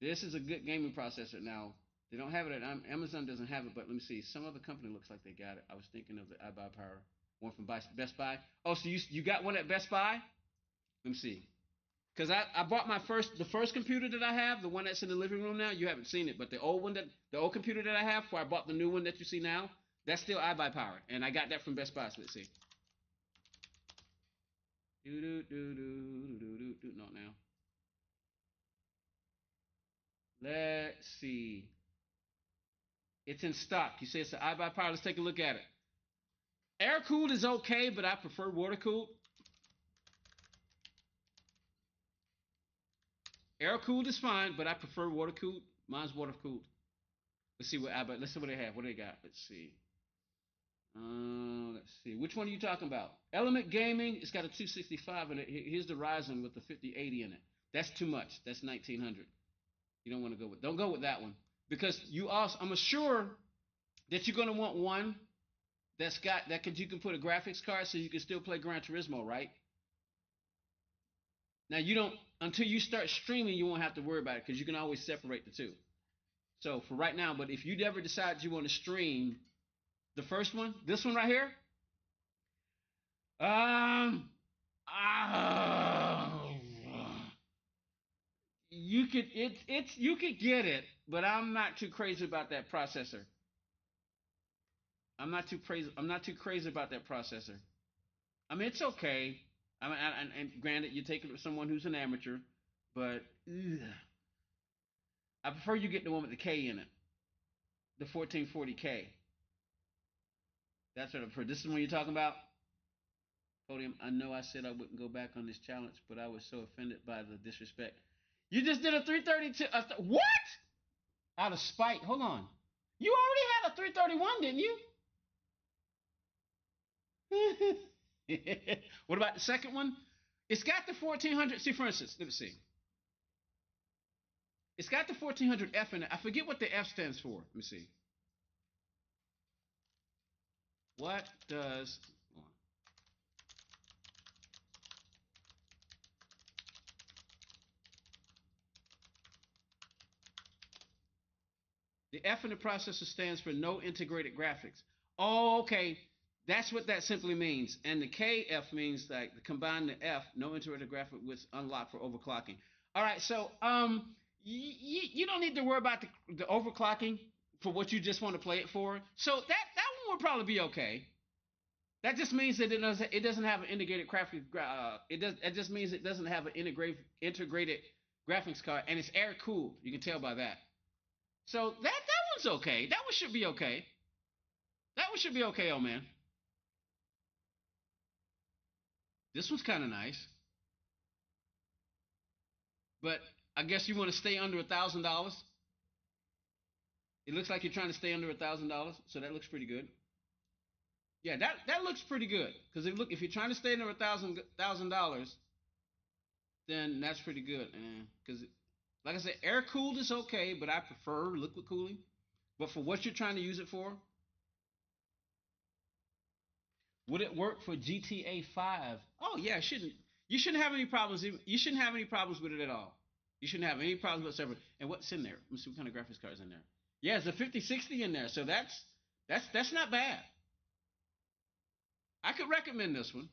This is a good gaming processor. Now they don't have it at Amazon doesn't have it, but let me see. Some other company looks like they got it. I was thinking of the iBuyPower one from Best Buy. Oh, so you got one at Best Buy? Let me see. Because I bought the first computer that I have, the one that's in the living room now. You haven't seen it, but the old computer that I have, before I bought the new one that you see now, that's still iBuyPower, and I got that from Best Buy. So let's see. Not now. Let's see. It's in stock. You say it's an iBuyPower. Let's take a look at it. Air cooled is okay, but I prefer water cooled. Air cooled is fine, but I prefer water cooled. Mine's water cooled. Let's see let's see what they have. What do they got? Let's see. Let's see. Which one are you talking about? Element Gaming. It's got a 265 in it. Here's the Ryzen with the 5080 in it. That's too much. That's 1900. You don't want to go with. Don't go with that one because I'm sure that you're gonna want one you can put a graphics card so you can still play Gran Turismo, right? Now you don't until you start streaming, you won't have to worry about it because you can always separate the two. So for right now, but if you ever decide you want to stream the first one, this one right here, um, you could get it, but I'm not too crazy about that processor. I'm not too crazy about that processor. I mean, it's okay. I mean, and granted, you take it with someone who's an amateur, but I prefer you get the one with the K in it, the 1440K. That's what I prefer. This is what you're talking about. Podium. I know I said I wouldn't go back on this challenge, but I was so offended by the disrespect. You just did a 332. What? Out of spite. Hold on. You already had a 331, didn't you? What about the second one? It's got the 1400. See, for instance, let me see. It's got the 1400F in it. I forget what the F stands for. Let me see. What does the F in the processor stands for no integrated graphics. Oh, okay. That's what that simply means. And the KF means like combine the F, no integrated graphic with unlock for overclocking. All right, so you don't need to worry about the overclocking for what you just want to play it for. So that one will probably be okay. That just means that it doesn't have an integrated graphics. It just means it doesn't have an integrated graphics card, and it's air cooled. You can tell by that. So that one's okay. That one should be okay. That one should be okay, oh man. This one's kind of nice, but I guess you want to stay under $1,000. It looks like you're trying to stay under $1,000, so that looks pretty good. Yeah, that looks pretty good because if you're trying to stay under $1,000, then that's pretty good. Because like I said, air cooled is okay, but I prefer liquid cooling. But for what you're trying to use it for, would it work for GTA 5? Oh yeah, it shouldn't. You shouldn't have any problems. You shouldn't have any problems with it at all. You shouldn't have any problems whatsoever. And what's in there? Let's see what kind of graphics cards in there. Yeah, it's a 5060 in there, so that's not bad. I could recommend this one.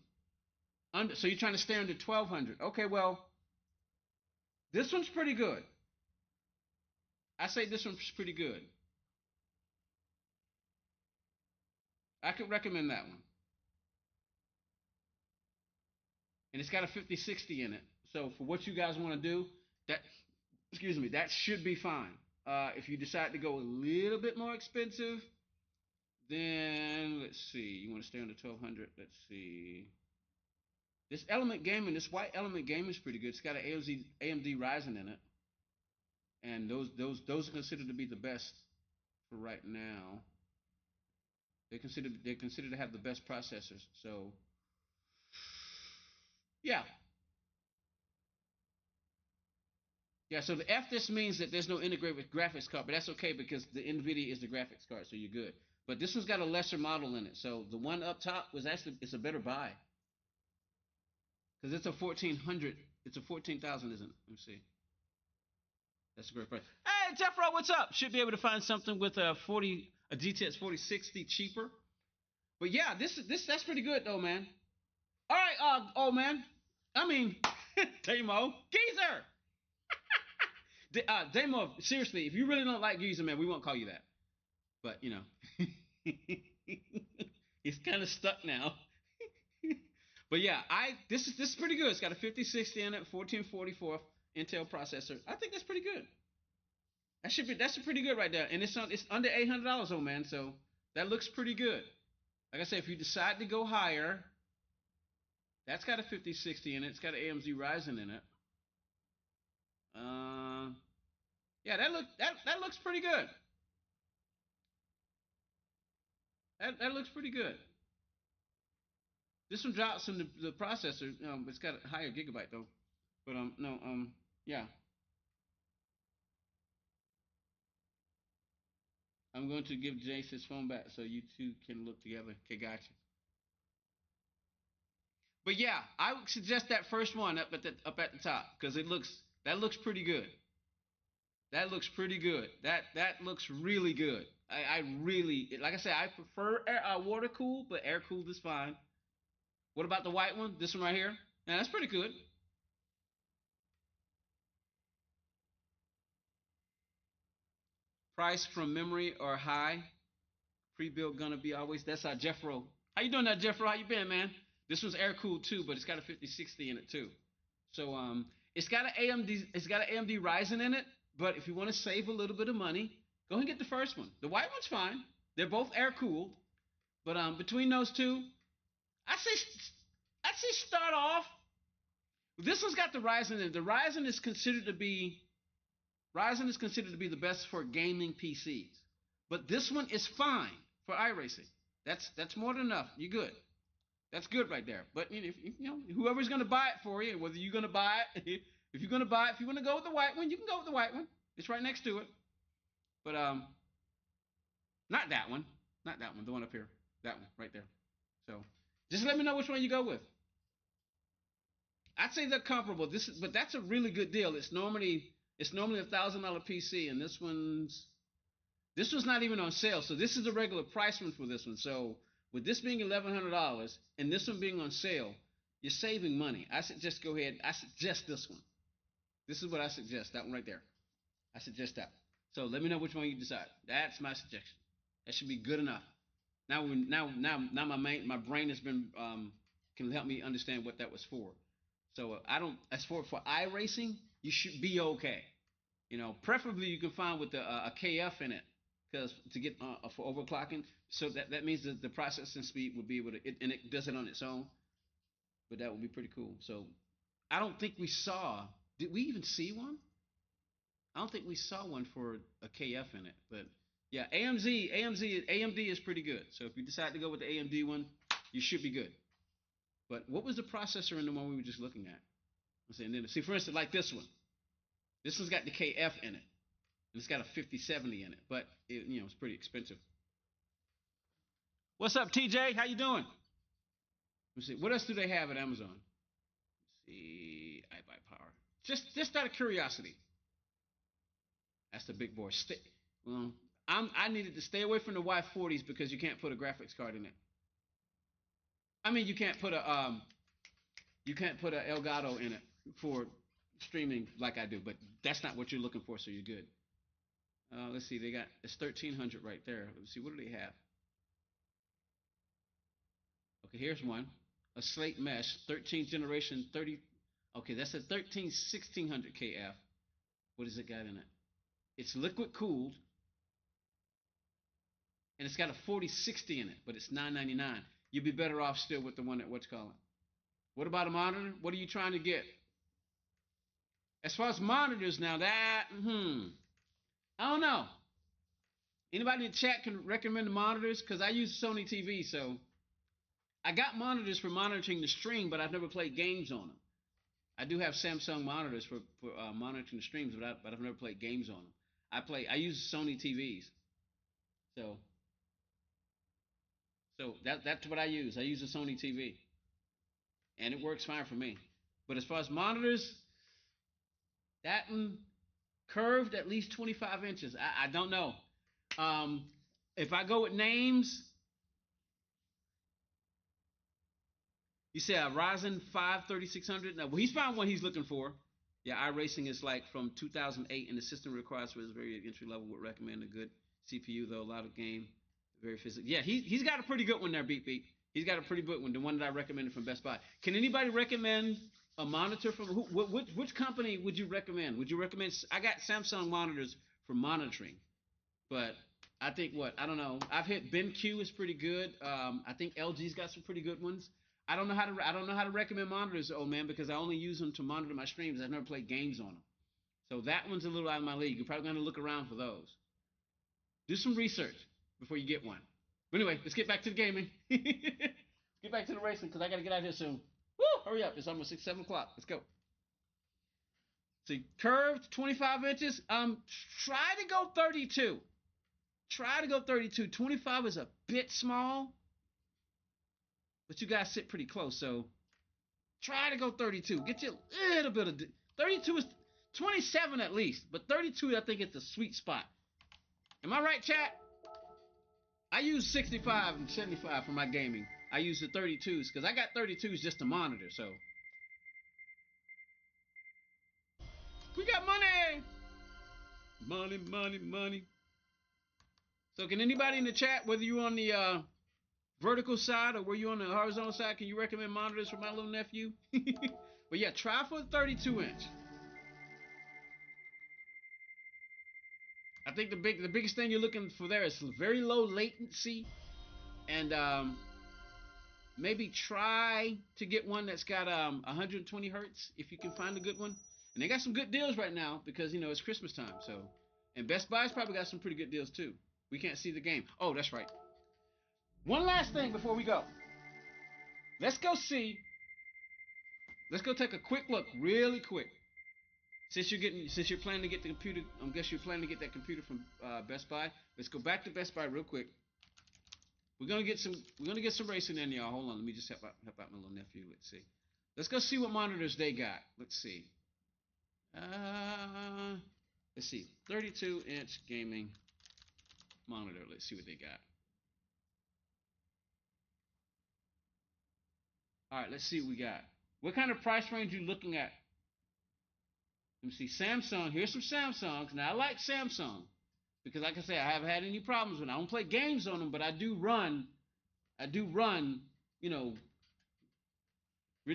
So you're trying to stay under 1200. Okay, well, this one's pretty good. I say this one's pretty good. I could recommend that one. And it's got a 5060 in it. So for what you guys want to do, that excuse me, that should be fine. If you decide to go a little bit more expensive, then let's see. You want to stay under 1200? Let's see. This Element Gaming, this white Element Gaming is pretty good. It's got an AMD Ryzen in it, and those are considered to be the best for right now. They're considered to have the best processors. So yeah. Yeah, so the F this means that there's no integrated graphics card, but that's okay because the NVIDIA is the graphics card, so you're good. But this one's got a lesser model in it, so the one up top was actually it's a better buy because it's a 1400. It's a 14,000, isn't it? Let me see. That's a great price. Hey, Jeffro, what's up? Should be able to find something with a GTX 4060 cheaper. But yeah, that's pretty good though, man. All right, oh man, I mean, Damo Geezer. Damo, seriously, if you really don't like Geezer, man, we won't call you that. But you know, it's kind of stuck now. But yeah, this is pretty good. It's got a 5060 in it, 1444 Intel processor. I think that's pretty good. That's pretty good right there, and it's under $800 though, man. So that looks pretty good. Like I said, if you decide to go higher, that's got a 5060 in it. It's got an AMD Ryzen in it. Yeah, that looks pretty good. That looks pretty good. This one drops in the processor. It's got a higher gigabyte though. But no, yeah. I'm going to give Jace his phone back so you two can look together. Okay, gotcha. But yeah, I would suggest that first one up at the top because that looks pretty good. That looks pretty good. That looks really good. I really like I said I prefer water cooled, but air cooled is fine. What about the white one? This one right here? Yeah, that's pretty good. Price from memory or high. Pre-built gonna be always. That's our Jeffro. How you doing, that Jeffro? How you been, man? This one's air cooled too, but it's got a 5060 in it too. So it's got an AMD Ryzen in it. But if you want to save a little bit of money, go ahead and get the first one. The white one's fine. They're both air cooled. But between those two, I'd say start off. This one's got the Ryzen in it. The Ryzen is considered to be the best for gaming PCs. But this one is fine for iRacing. That's more than enough. You're good. That's good right there. But if whoever's going to buy it for you, whether you're going to buy it, if you're going to buy it, if you want to go with the white one, you can go with the white one. It's right next to it. But not that one. Not that one. The one up here. That one right there. So just let me know which one you go with. I'd say they're comparable. But that's a really good deal. It's normally $1,000 PC, and this one's not even on sale. So this is the regular price one for this one. So with this being $1,100 and this one being on sale, you're saving money. I suggest go ahead. I suggest this one. This is what I suggest. That one right there. I suggest that. So let me know which one you decide. That's my suggestion. That should be good enough. Now my brain has been can help me understand what that was for. So as for iRacing, you should be okay. Preferably you can find with a KF in it, because to get for overclocking. So that means that the processing speed would be able to, and it does it on its own. But that would be pretty cool. So I don't think we saw. Did we even see one? I don't think we saw one for a KF in it. But yeah, AMD is pretty good. So if you decide to go with the AMD one, you should be good. But what was the processor in the one we were just looking at? I'm saying, then see, for instance, like this one. This one's got the KF in it. And it's got a 5070 in it. But it's pretty expensive. What's up, TJ? How you doing? Let's see. What else do they have at Amazon? Let's power. Just out of curiosity. That's the big boy. Well, I needed to stay away from the Y40s because you can't put a graphics card in it. I mean, you can't put a Elgato in it for streaming like I do, but that's not what you're looking for, so you're good. Let's see, it's 1300 right there. Let's see, what do they have? Okay, here's one, a slate mesh, 13th generation, 30. Okay, that's a 1600 KF. What does it got in it? It's liquid cooled, and it's got a 4060 in it, but it's $999. You'd be better off still with the one that what's calling. What about a monitor? What are you trying to get? As far as monitors now, I don't know. Anybody in the chat can recommend the monitors? Because I use Sony TV, so I got monitors for monitoring the stream, but I've never played games on them. I do have Samsung monitors for monitoring the streams, but I've never played games on them. I use Sony TVs, so that's what I use. I use a Sony TV, and it works fine for me. But as far as monitors, that one curved at least 25 inches. I don't know. If I go with names, you say a Ryzen 5 3600. Now, well, he's found what he's looking for. Yeah, iRacing is like from 2008, and the system requires for his very entry level. Would recommend a good CPU though. A lot of game, very physical. Yeah, he's got a pretty good one there. Beep beep. He's got a pretty good one. The one that I recommended from Best Buy. Can anybody recommend a monitor from which company would you recommend? Would you recommend? I got Samsung monitors for monitoring, but I think I don't know. I've hit BenQ is pretty good. I think LG's got some pretty good ones. I don't know how to recommend monitors, old man, because I only use them to monitor my streams. I've never played games on them, so that one's a little out of my league. You're probably going to look around for those. Do some research before you get one. But anyway, let's get back to the gaming. Get back to the racing because I got to get out here soon. Woo! Hurry up! It's almost 7 o'clock. Let's go. See, curved 25 inches. Try to go 32. Try to go 32. 25 is a bit small, but you guys sit pretty close, so try to go 32. Get you a little bit of 32 is 27 at least, but 32 I think it's the sweet spot. Am I right, chat? I use 65 and 75 for my gaming. I use the 32s because I got 32s just to monitor, so. We got money! Money, money, money. So can anybody in the chat, whether you're on the vertical side or were you on the horizontal side, can you recommend monitors for my little nephew? But yeah, try for the 32 inch. I think the biggest thing you're looking for there is very low latency, and maybe try to get one that's got 120 hertz if you can find a good one. And they got some good deals right now because it's Christmas time. So, and Best Buy's probably got some pretty good deals too. We can't see the game. Oh, that's right. One last thing before we go. Let's go take a quick look, really quick. Since you're planning to get the computer, I guess you're planning to get that computer from Best Buy. Let's go back to Best Buy real quick. We're gonna get some racing in, y'all. Hold on, let me just help out my little nephew. Let's see. Let's go see what monitors they got. Let's see. Let's see. 32-inch gaming monitor. Let's see what they got. All right, let's see what we got. What kind of price range are you looking at? Let me see. Samsung. Here's some Samsungs. Now, I like Samsung because, like I say, I haven't had any problems with them. I don't play games on them, but I do run, really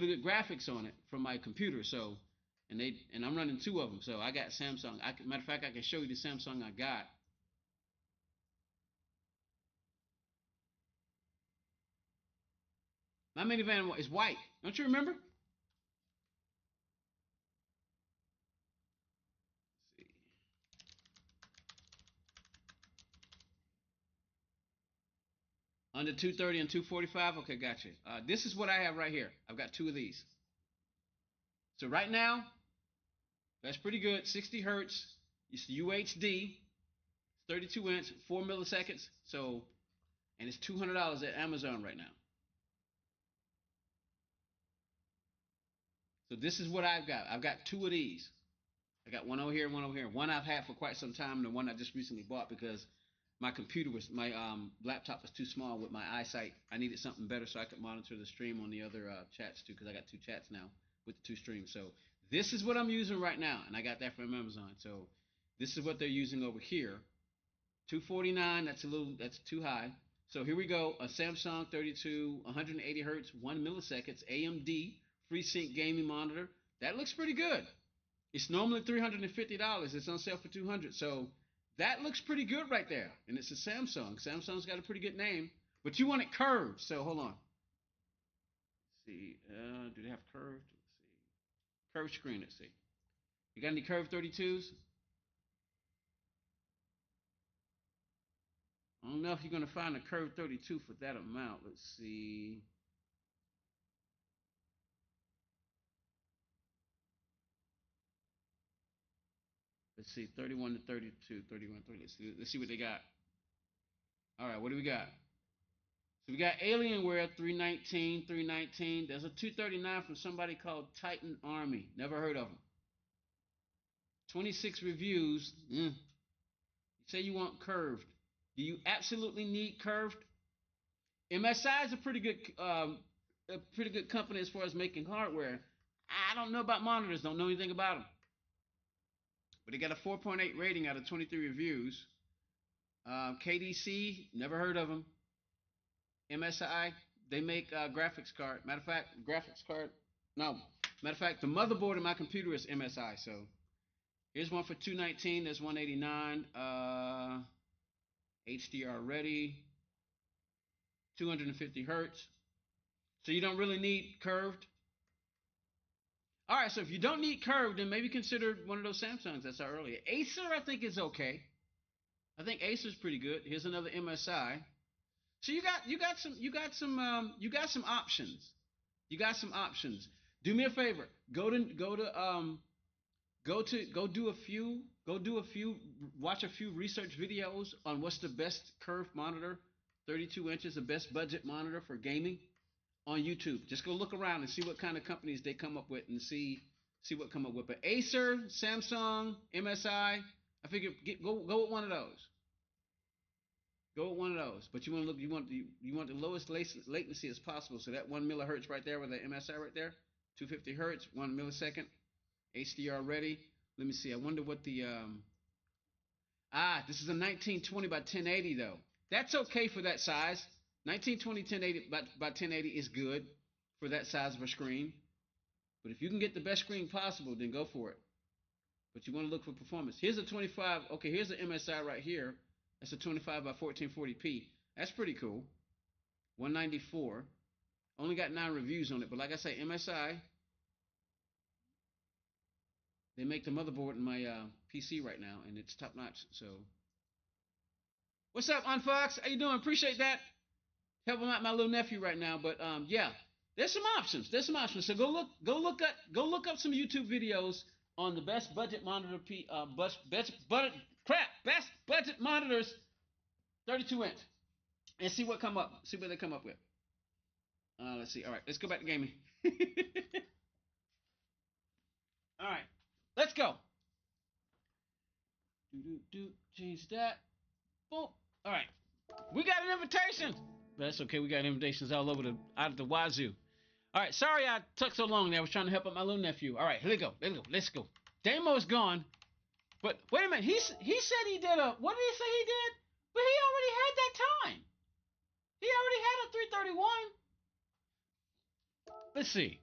good graphics on it from my computer. So, and I'm running 2 of them. So I got Samsung. Matter of fact, I can show you the Samsung I got. My minivan is white. Don't you remember? Under 230 and 245? Okay, gotcha. This is what I have right here. I've got 2 of these. So right now, that's pretty good. 60 hertz. It's UHD. 32 inch, 4 milliseconds. So, and it's $200 at Amazon right now. So this is what I've got. I've got two of these. I got one over here and one over here. One I've had for quite some time, and the one I just recently bought because my laptop was too small with my eyesight. I needed something better so I could monitor the stream on the other chats too, because I got two chats now with the two streams. So this is what I'm using right now, and I got that from Amazon. So this is what they're using over here. 249. That's too high. So here we go. A Samsung 32, 180 hertz, 1 milliseconds, AMD FreeSync gaming monitor. That looks pretty good. It's normally $350. It's on sale for $200. So that looks pretty good right there. And it's a Samsung. Samsung's got a pretty good name, but you want it curved. So hold on. Let's see, do they have curved? Let's see. Curved screen. Let's see. You got any curved 32s? I don't know if you're gonna find a curved 32 for that amount. Let's see. Let's see, 31 to 32, 31 to 30. Let's see what they got. All right, what do we got? So we got Alienware 319, 319. There's a 239 from somebody called Titan Army. Never heard of them. 26 reviews. You say you want curved. Do you absolutely need curved? MSI is a pretty good company as far as making hardware. I don't know about monitors. Don't know anything about them. But they got a 4.8 rating out of 23 reviews. KDC, never heard of them. MSI, they make graphics card. Matter of fact, graphics card. No, matter of fact, the motherboard of my computer is MSI. So here's one for 219. There's 189. HDR ready. 250 hertz. So you don't really need curved. All right, so if you don't need curved, then maybe consider one of those Samsungs I saw earlier. Acer, I think is okay. I think Acer's pretty good. Here's another MSI. So you got some options. You got some options. Do me a favor. Watch a few research videos on what's the best curved monitor, 32 inches, the best budget monitor for gaming on YouTube. Just go look around and see what kind of companies they come up with and see what come up with. But Acer, Samsung, MSI, I figure go with one of those. Go with one of those. But you want the lowest latency as possible. So that 1 millihertz right there with the MSI right there, 250 hertz, 1 millisecond, HDR ready. Let me see. I wonder what the this is a 1920 by 1080 though. That's okay for that size. 1920 1080 by 1080 is good for that size of a screen. But if you can get the best screen possible, then go for it. But you want to look for performance. Here's a 25. Okay, here's the MSI right here. That's a 25 by 1440p. That's pretty cool. 194. Only got 9 reviews on it, but like I say, MSI. They make the motherboard in my PC right now, and it's top notch. So, what's up, Unfox? How you doing? Appreciate that. Helping out my little nephew right now, but yeah, there's some options. There's some options. So go look up some YouTube videos on the best budget monitor, best budget monitors, 32 inch, and see what come up. See what they come up with. Let's see. All right, let's go back to gaming. All right, let's go. Change that. Boom. All right, we got an invitation. That's okay. We got invitations all over out of the wazoo. All right, sorry I took so long there. I was trying to help out my little nephew. All right, here we go. Let's go. Damo's gone. But wait a minute. He said he did a. What did he say he did? But he already had that time. He already had a 331. Let's see.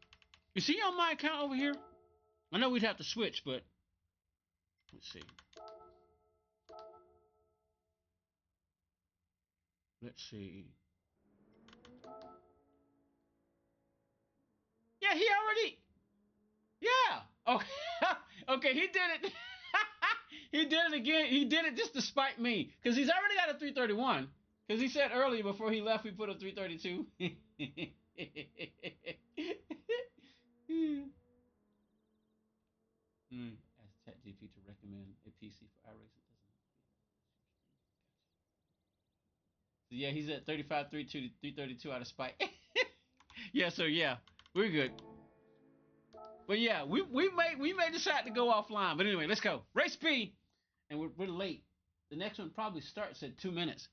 Is he on my account over here? I know we'd have to switch, but let's see. Let's see. Yeah, he already. Yeah. Okay. Okay, he did it. He did it again. He did it just to spite me, because he's already got a 331. Because he said earlier before he left, we put a 332. Ask ChatGPT to recommend a PC for iRacing. So yeah, he's at 35, 332 out of spite. Yeah, so yeah, we're good. But yeah, we may decide to go offline. But anyway, let's go. Race B, and we're late. The next one probably starts at 2 minutes.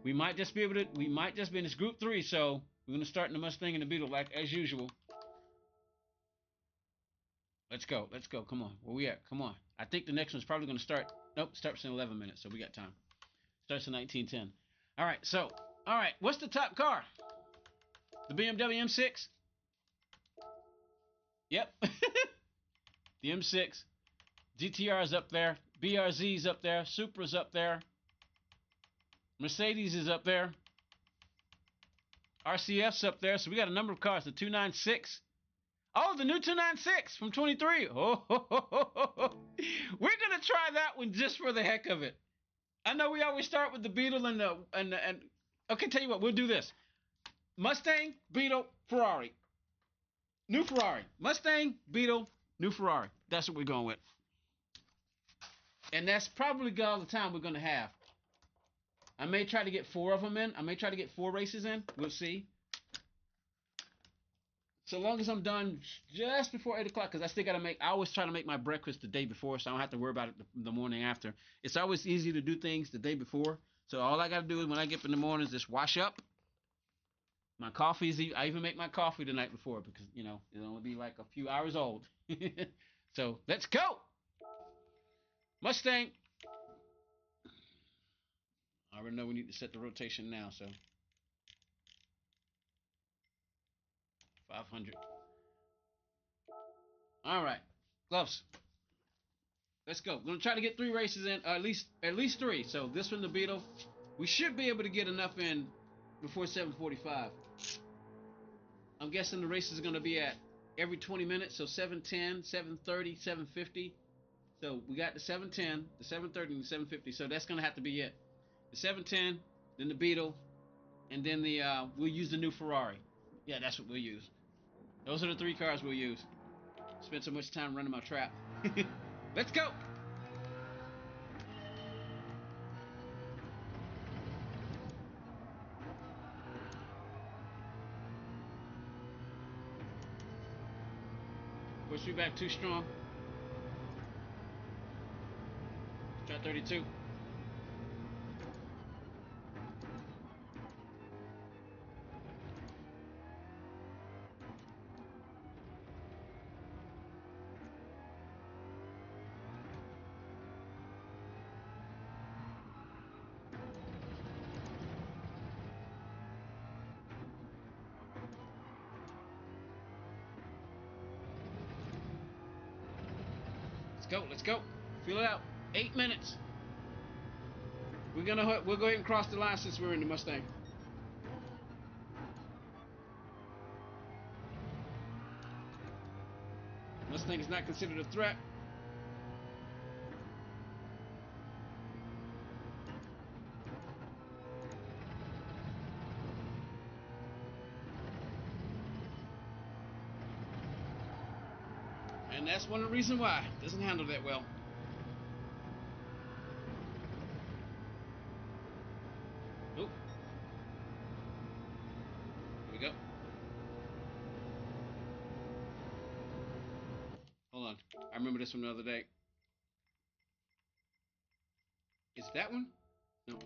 We might just be able to. We might just be in this Group 3, so we're gonna start in the Mustang and the Beetle like as usual. Let's go. Let's go. Come on. Where we at? Come on. I think the next one's probably gonna start. Nope, starts in 11 minutes, so we got time. Starts in 1910. All right. So, all right. What's the top car? The BMW M6. Yep. The M6. GTR's up there. BRZ's up there. Supra's up there. Mercedes is up there. RCF's up there. So we got a number of cars. The 296. Oh, the new 296 from 23. Oh, we're gonna try that one just for the heck of it. I know we always start with the Beetle and the. Okay, tell you what, we'll do this. Mustang, Beetle, Ferrari. New Ferrari. Mustang, Beetle, new Ferrari. That's what we're going with. And that's probably all the time we're going to have. I may try to get 4 of them in. I may try to get 4 races in. We'll see. So long as I'm done just before 8 o'clock, because I still got to make, I always try to make my breakfast the day before, so I don't have to worry about it the morning after. It's always easy to do things the day before. So all I got to do is when I get up in the morning is just wash up. My coffee's, I even make my coffee the night before because, you know, it'll only be like a few hours old. So let's go. Mustang. I already know we need to set the rotation now, so 500. All right, gloves. Let's go. We're gonna try to get 3 races in, at least 3. So this one, the Beetle, we should be able to get enough in before 7:45. I'm guessing the races are gonna be at every 20 minutes, so 7:10, 7:30, 7:50. So we got the 7:10, the 7:30, and the 7:50. So that's gonna have to be it. The 7:10, then the Beetle, and then the we'll use the new Ferrari. Yeah, that's what we'll use. Those are the 3 cars we'll use. Spent so much time running my trap. Let's go. Push me back too strong. Try 32. Let's go. Let's go. Feel it out. 8 minutes. We'll go ahead and cross the line since we're in the Mustang. Mustang is not considered a threat. And that's one of the reasons why it doesn't handle that well. Nope. Here we go. Hold on. I remember this from the other day. Is that one? No.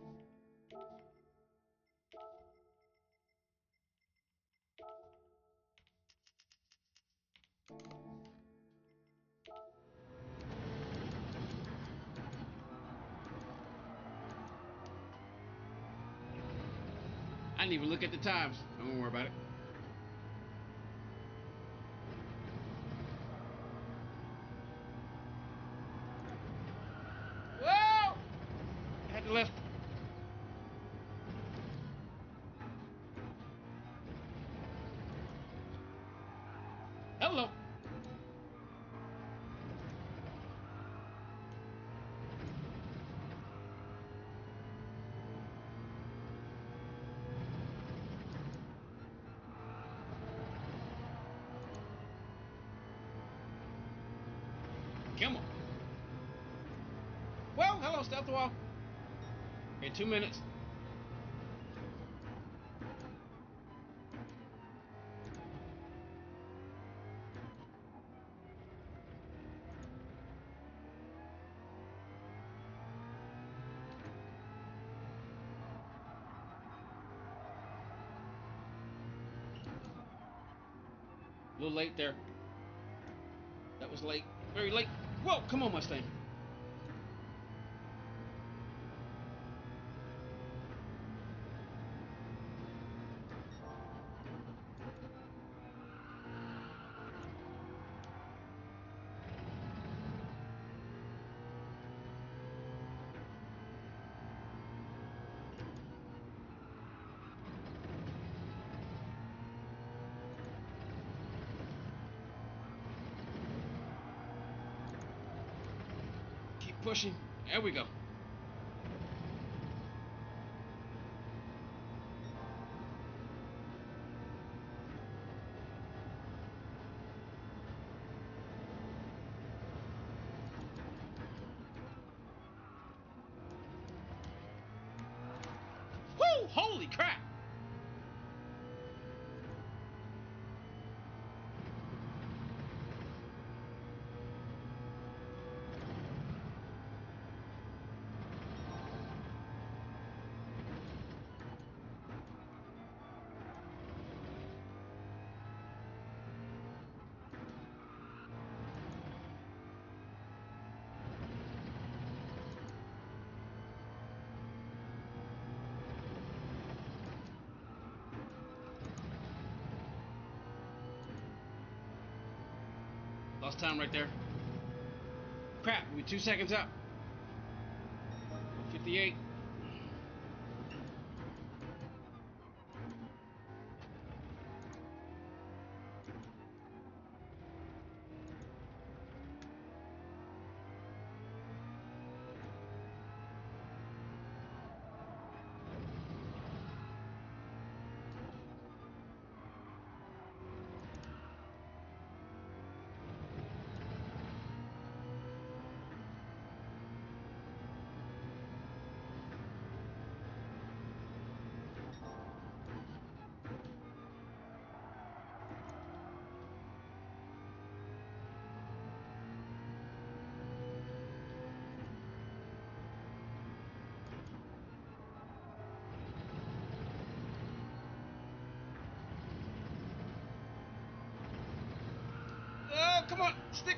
I didn't even look at the times. Don't worry about it. Whoa! I had to lift. Hello. Come on. Well, hello, stop the wall. Okay, 2 minutes. A little late there. That was late. Very late. Whoa, come on, Mustang. Keep pushing. There we go. Woo! Holy crap! Lost time right there. Crap, we're 2 seconds up. 58. Oh, come on, stick.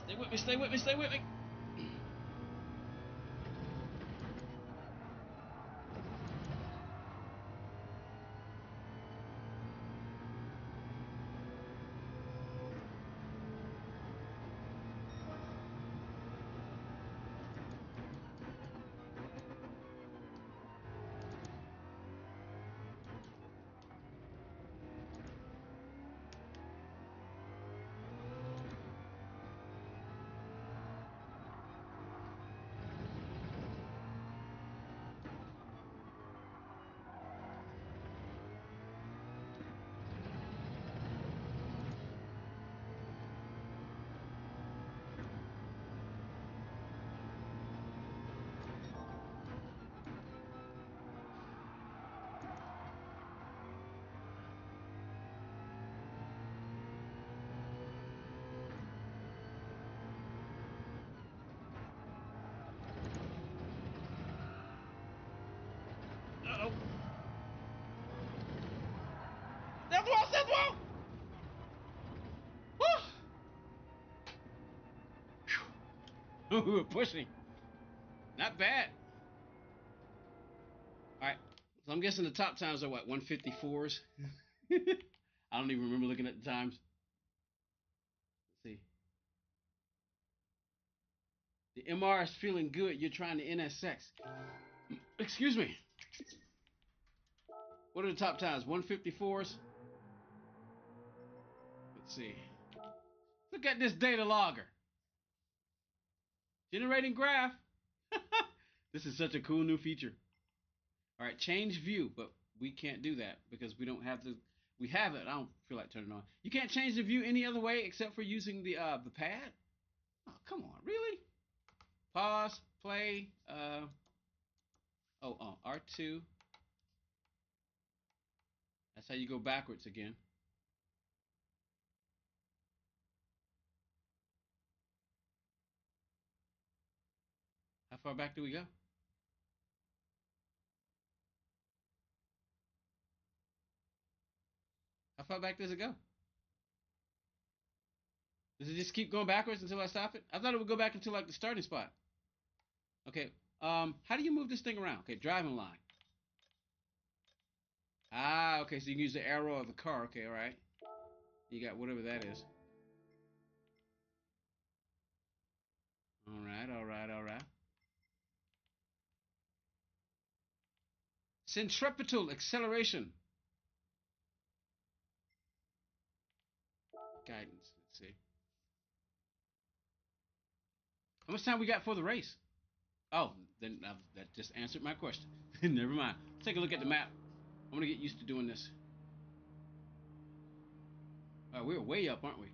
Stay with me, stay with me, stay with me. Uh-oh. That's wall, that's wall. Woo! We were pushing. Not bad. All right. So I'm guessing the top times are what, 154s? I don't even remember looking at the times. Let's see. The MR is feeling good. You're trying to NSX. Excuse me. What are the top times? 154s? Let's see. Look at this data logger. Generating graph. This is such a cool new feature. All right, change view, but we can't do that because we don't have the. We have it. I don't feel like turning it on. You can't change the view any other way except for using the pad. Oh, come on, really? Pause, play. R2. That's how you go backwards again. How far back do we go? How far back does it go? Does it just keep going backwards until I stop it? I thought it would go back until like the starting spot. Okay. How do you move this thing around? Okay, driving line. Ah, okay, so you can use the arrow of the car. Okay, all right. You got whatever that is. All right, all right, all right. Centripetal acceleration. Guidance. Let's see. How much time we got for the race? Oh, then that just answered my question. Never mind. Let's take a look at the map. I'm gonna get used to doing this. We're way up, aren't we?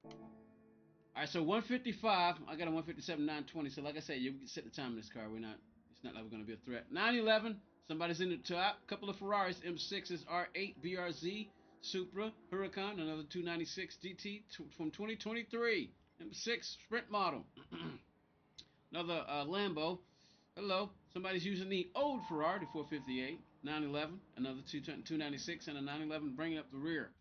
All right, so 155. I got a 157 920. So like I said, you can set the time in this car. We're not. It's not like we're gonna be a threat. 911. Somebody's in the top. Couple of Ferraris, M6s, R8, BRZ, Supra, Huracan, another 296 GT from 2023, M6 Sprint model. Another Lambo. Hello. Somebody's using the old Ferrari, the 458, 911, another 296, and a 911 bringing up the rear.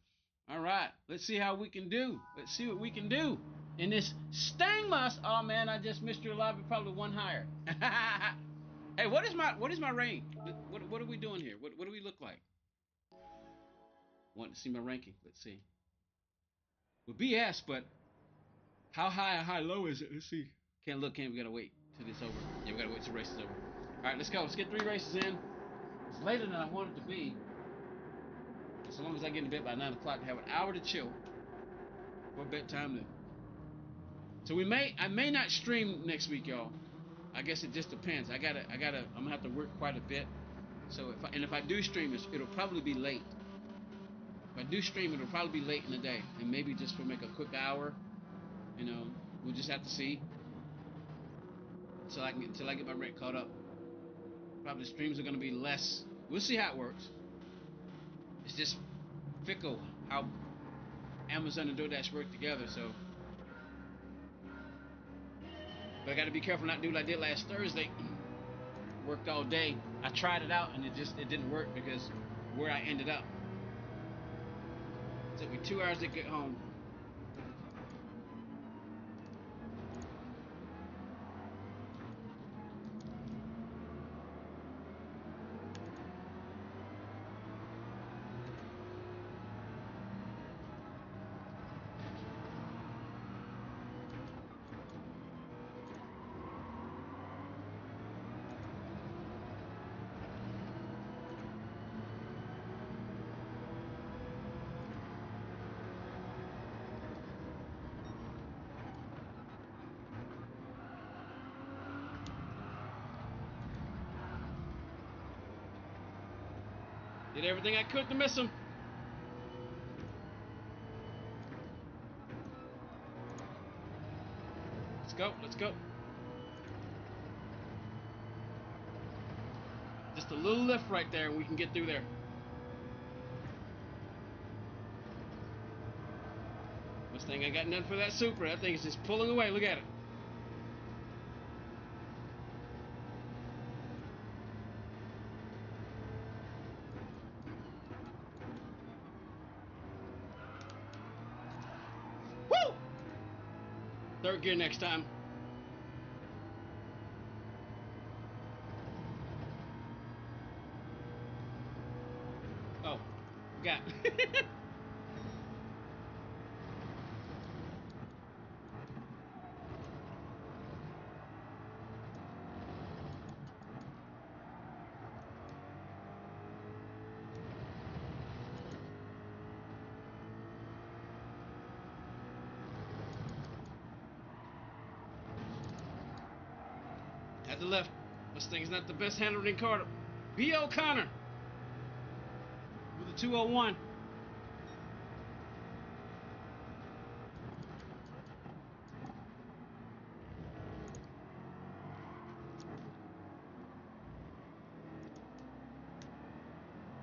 All right, let's see how we can do. Let's see what we can do. In this Stangmas, oh man, I just missed your lobby, probably one higher. Hey, what is my rank? What are we doing here? What do we look like? Want to see my ranking? Let's see. Well, BS, but how high or high low is it? Let's see. Can't look, we gotta wait till it's over. Yeah, we gotta wait till the race is over. Alright, let's go. Let's get 3 races in. It's later than I wanted to be. As long as I get to bed by 9 o'clock, I have an hour to chill for bedtime then. So I may not stream next week, y'all. I guess it just depends. I'm gonna have to work quite a bit. So if I do stream, it'll probably be late. If I do stream, it'll probably be late in the day, and maybe just for make a quick hour. You know, we'll just have to see. Until I get my rent caught up. Probably the streams are gonna be less. We'll see how it works. It's just fickle how Amazon and DoorDash work together, so. But I gotta be careful not to do what I did last Thursday. Worked all day. I tried it out and it didn't work because where I ended up. It took me 2 hours to get home. Did everything I could to miss him. Let's go, let's go. Just a little lift right there and we can get through there. Mustang ain't got nothing for that Supra. That thing is just pulling away. Look at it. Woo! Third gear next time. Oh, got. At the left. Mustang's not the best handling car. B. O'Connor with a 201.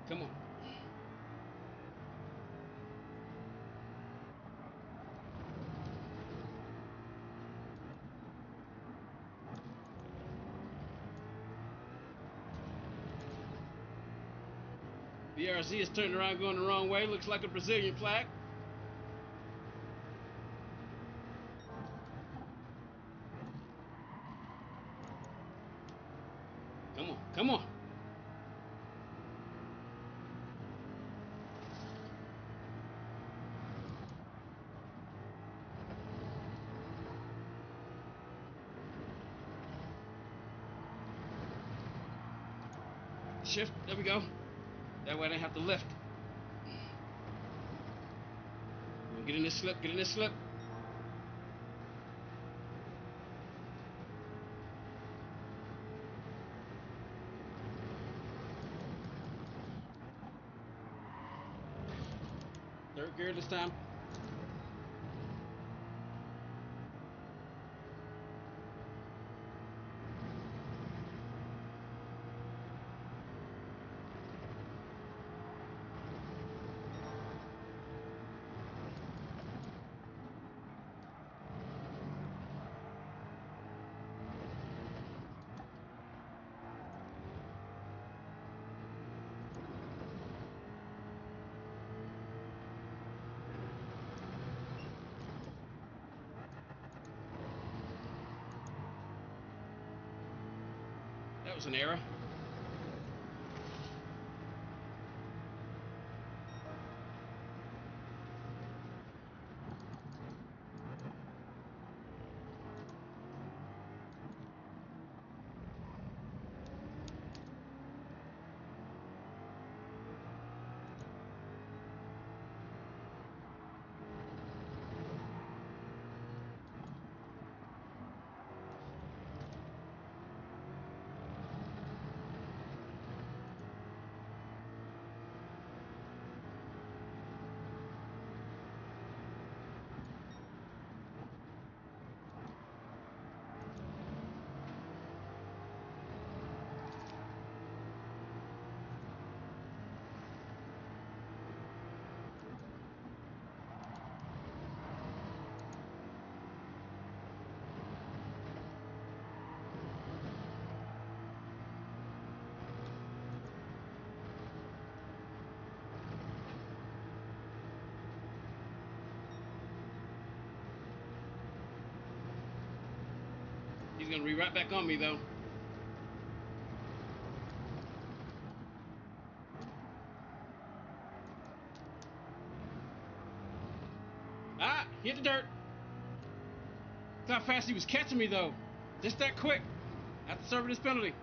Come on. BRZ is turning around going the wrong way. Looks like a Brazilian flag. Come on, come on. Shift, there we go. That way I didn't have to lift. Get in this slip, get in this slip. Third gear this time. That was an error. He's gonna re right back on me though. Ah, hit the dirt. That's how fast he was catching me though. Just that quick. After serving this penalty.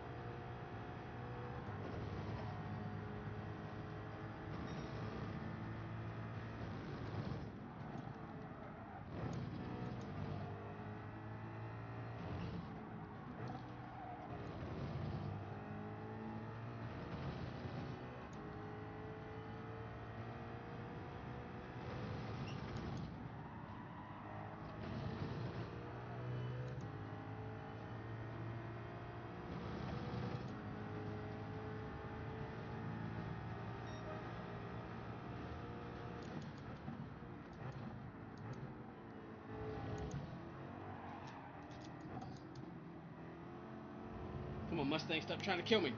Come on, Mustang, stop trying to kill me.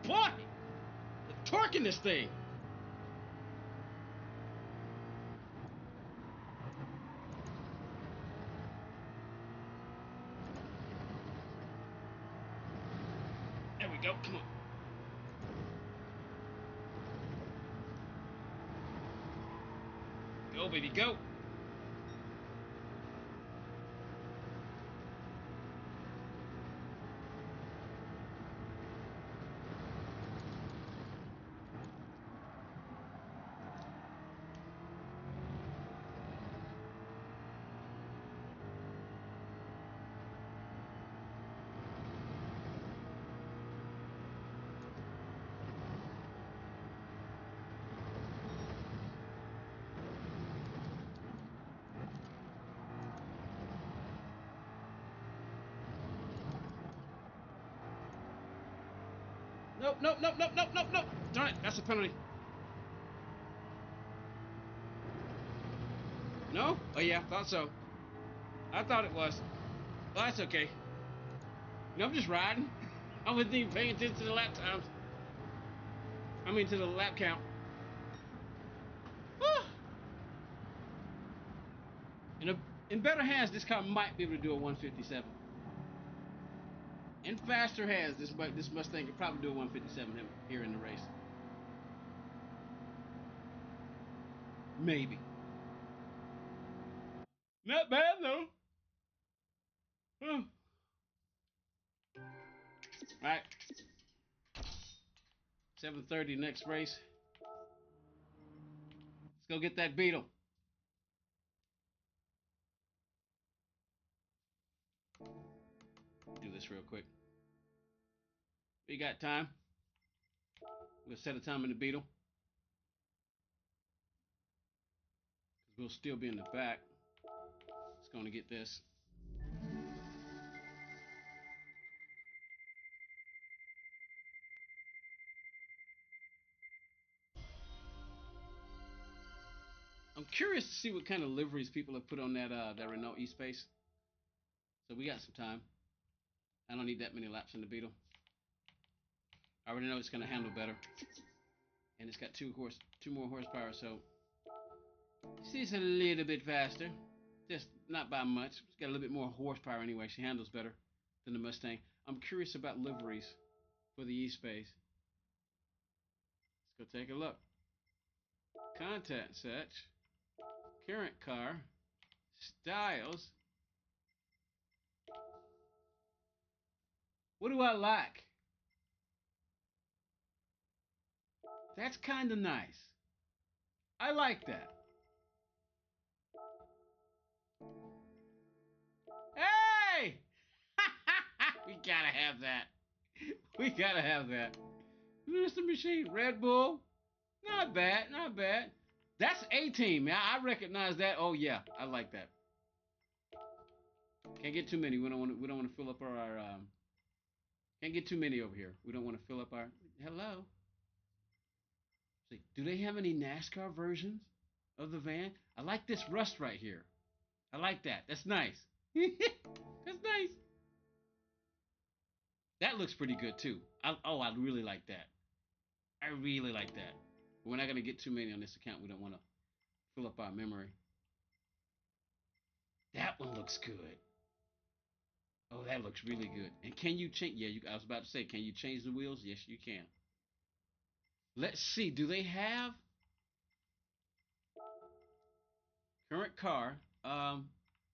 Boy, the torque in this thing. There we go. Come on. Go, baby, go. Nope, nope, nope, nope, nope, nope, nope. Darn it, that's a penalty. No? Oh yeah, thought so. I thought it was. Well, that's okay. No, I'm just riding. I wasn't even paying attention to the lap times. I mean, to the lap count. In better hands, this car might be able to do a 157. In faster hands, this Mustang could probably do a 157 here in the race. Maybe. Not bad though. All right. 7:30 next race. Let's go get that Beetle. Do this real quick. We got time. We'll set a time in the Beetle. We'll still be in the back. It's going to get this. I'm curious to see what kind of liveries people have put on that Renault E-Space. So we got some time. I don't need that many laps in the Beetle. I already know it's going to handle better. And it's got two more horsepower, so she's a little bit faster. Just not by much. She's got a little bit more horsepower anyway. She handles better than the Mustang. I'm curious about liveries for the E-Space. Let's go take a look. Contact such. Current car. Styles. What do I like? That's kind of nice. I like that. Hey! We gotta have that. We gotta have that. Mr. Machine. Red Bull. Not bad, not bad. That's A-Team, man. I recognize that. Oh yeah, I like that. Can't get too many. We don't want to fill up our can't get too many over here. We don't want to fill up our hello. See, do they have any NASCAR versions of the van? I like this rust right here. I like that. That's nice. That's nice. That looks pretty good too. I really like that. I really like that. But we're not gonna get too many on this account. We don't want to fill up our memory. That one looks good. Oh, that looks really good. And can you change? Yeah, I was about to say, can you change the wheels? Yes, you can. Let's see. Do they have current car?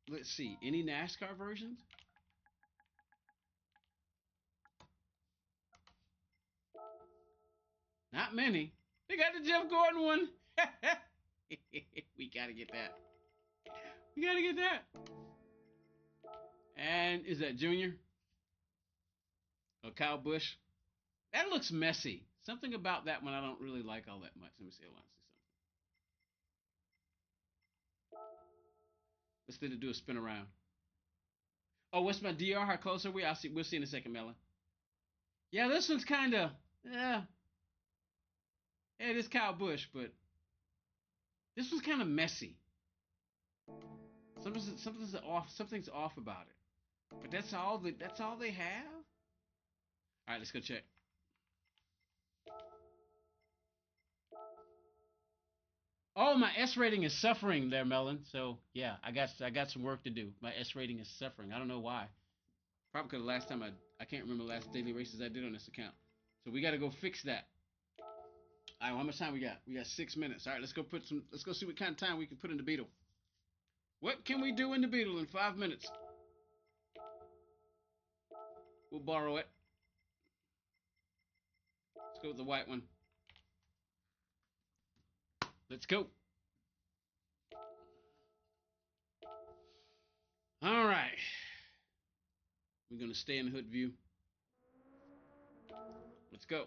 Let's see. Any NASCAR versions? Not many. They got the Jeff Gordon one. We gotta get that. We gotta get that. And is that Junior? Or Kyle Busch? That looks messy. Something about that one I don't really like all that much. Let me see. I want to see something. Let's do a spin around. Oh, what's my DR? How close are we? We'll see in a second, Melon. Yeah, this one's kind of yeah. Yeah, it is Kyle Busch, but this one's kind of messy. Something's off. Something's off about it. But that's all they have. All right, let's go check. Oh, my S rating is suffering there, Melon. So yeah, I got some work to do. My S rating is suffering. I don't know why. Probably because the last time I can't remember the last daily races I did on this account. So we got to go fix that. All right, well, how much time we got? We got 6 minutes. All right, let's go see what kind of time we can put in the Beetle. What can we do in the Beetle in 5 minutes? We'll borrow it. Let's go with the white one. Let's go. All right. We're going to stay in the hood view. Let's go.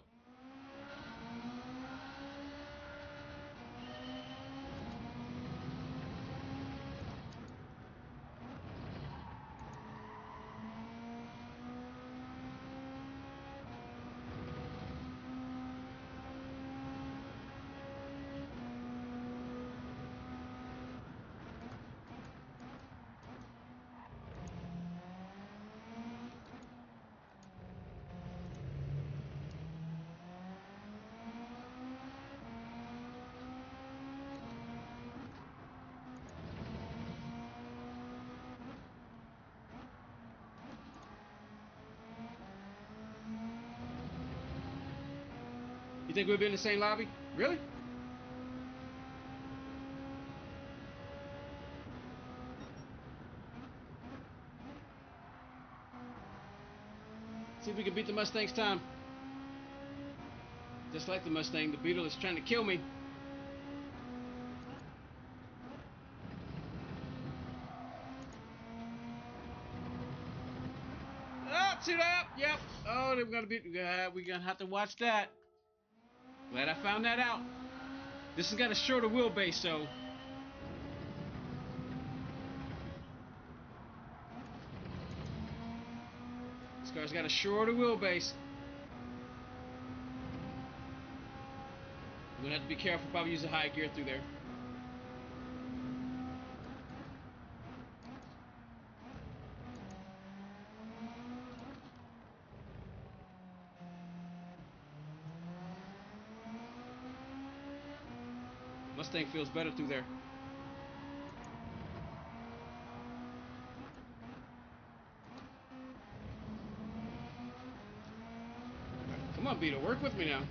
You think we'll be in the same lobby? Really? See if we can beat the Mustang's time. Just like the Mustang, the Beetle is trying to kill me. Oh, suit up! Yep. Oh, we're gonna have to watch that. Glad I found that out. This has got a shorter wheelbase, so this car's got a shorter wheelbase. We're gonna have to be careful. Probably use a high gear through there. Mustang feels better through there. Come on, Beetle, work with me now.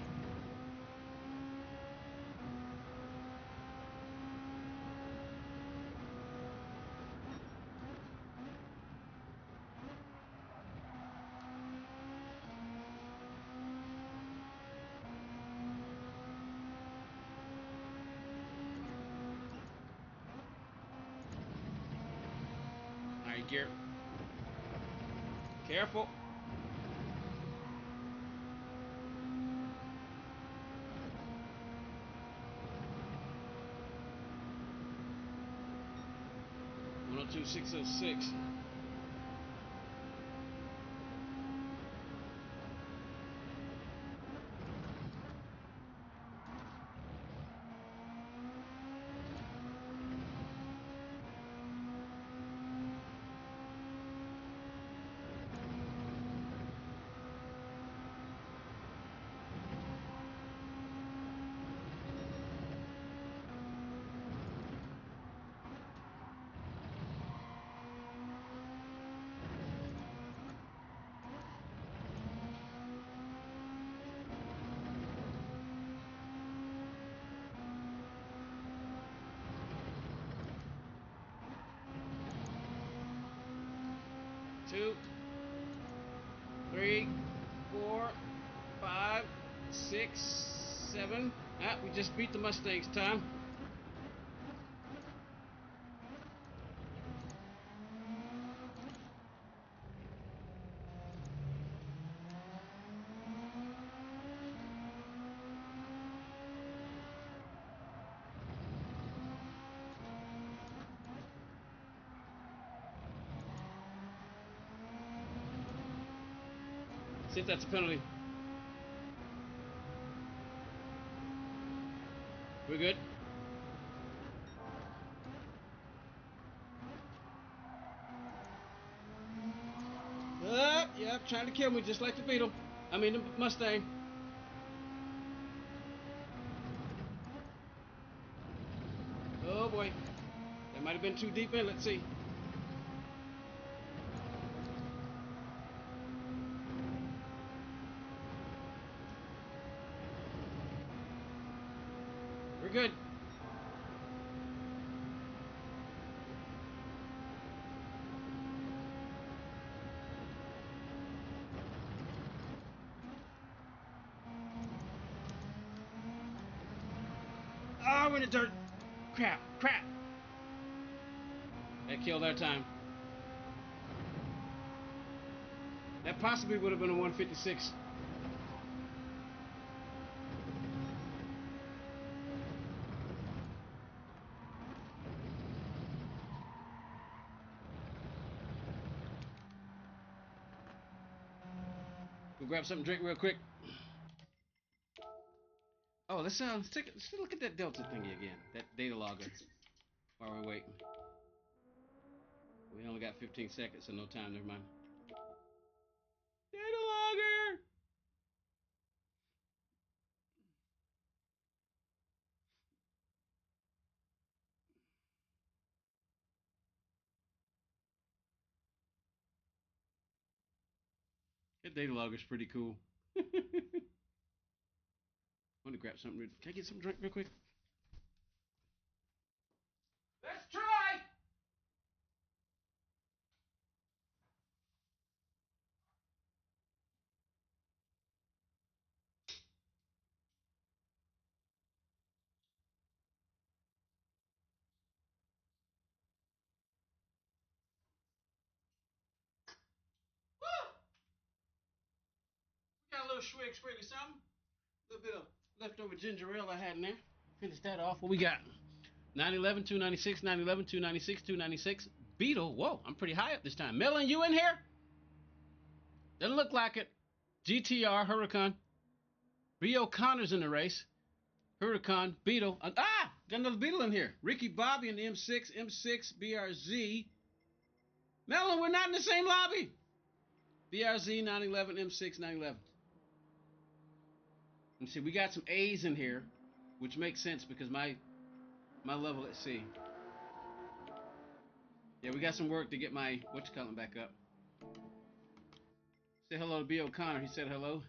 Alright, gear. Careful. One 102,606. Two, 3, 4, 5, 6, 7. Ah, we just beat the Mustang's time. See if that's a penalty. We're good. Yep, trying to kill me just like the Beetle. I mean the Mustang. Oh boy. That might have been too deep in. Let's see. We're good. Oh, we're in the dirt. Crap, crap. That killed our time. That possibly would have been a 156. We'll grab something to drink real quick. Oh, let's look at that Delta thingy again. That data logger. While we're waiting. We only got 15 seconds, so no time. Never mind. Data logger. That data logger's pretty cool. I want to grab something. Can I get some drink real quick? Let's try. Got a little swig of something. A little bit of leftover ginger ale I had in there. Finish that off. What we got? 911, 296, 911, 296, 296. Beetle. Whoa, I'm pretty high up this time. Millen, you in here? Doesn't look like it. GTR, Huracan. B. O'Connor's in the race. Huracan, Beetle. Got another Beetle in here. Ricky Bobby in the M6, M6, BRZ. Melon, we're not in the same lobby. BRZ, 911, M6, 911. Let me see, we got some A's in here, which makes sense because my level at C. Yeah, we got some work to get my whatchamacallit back up. Say hello to B. O'Connor. He said hello.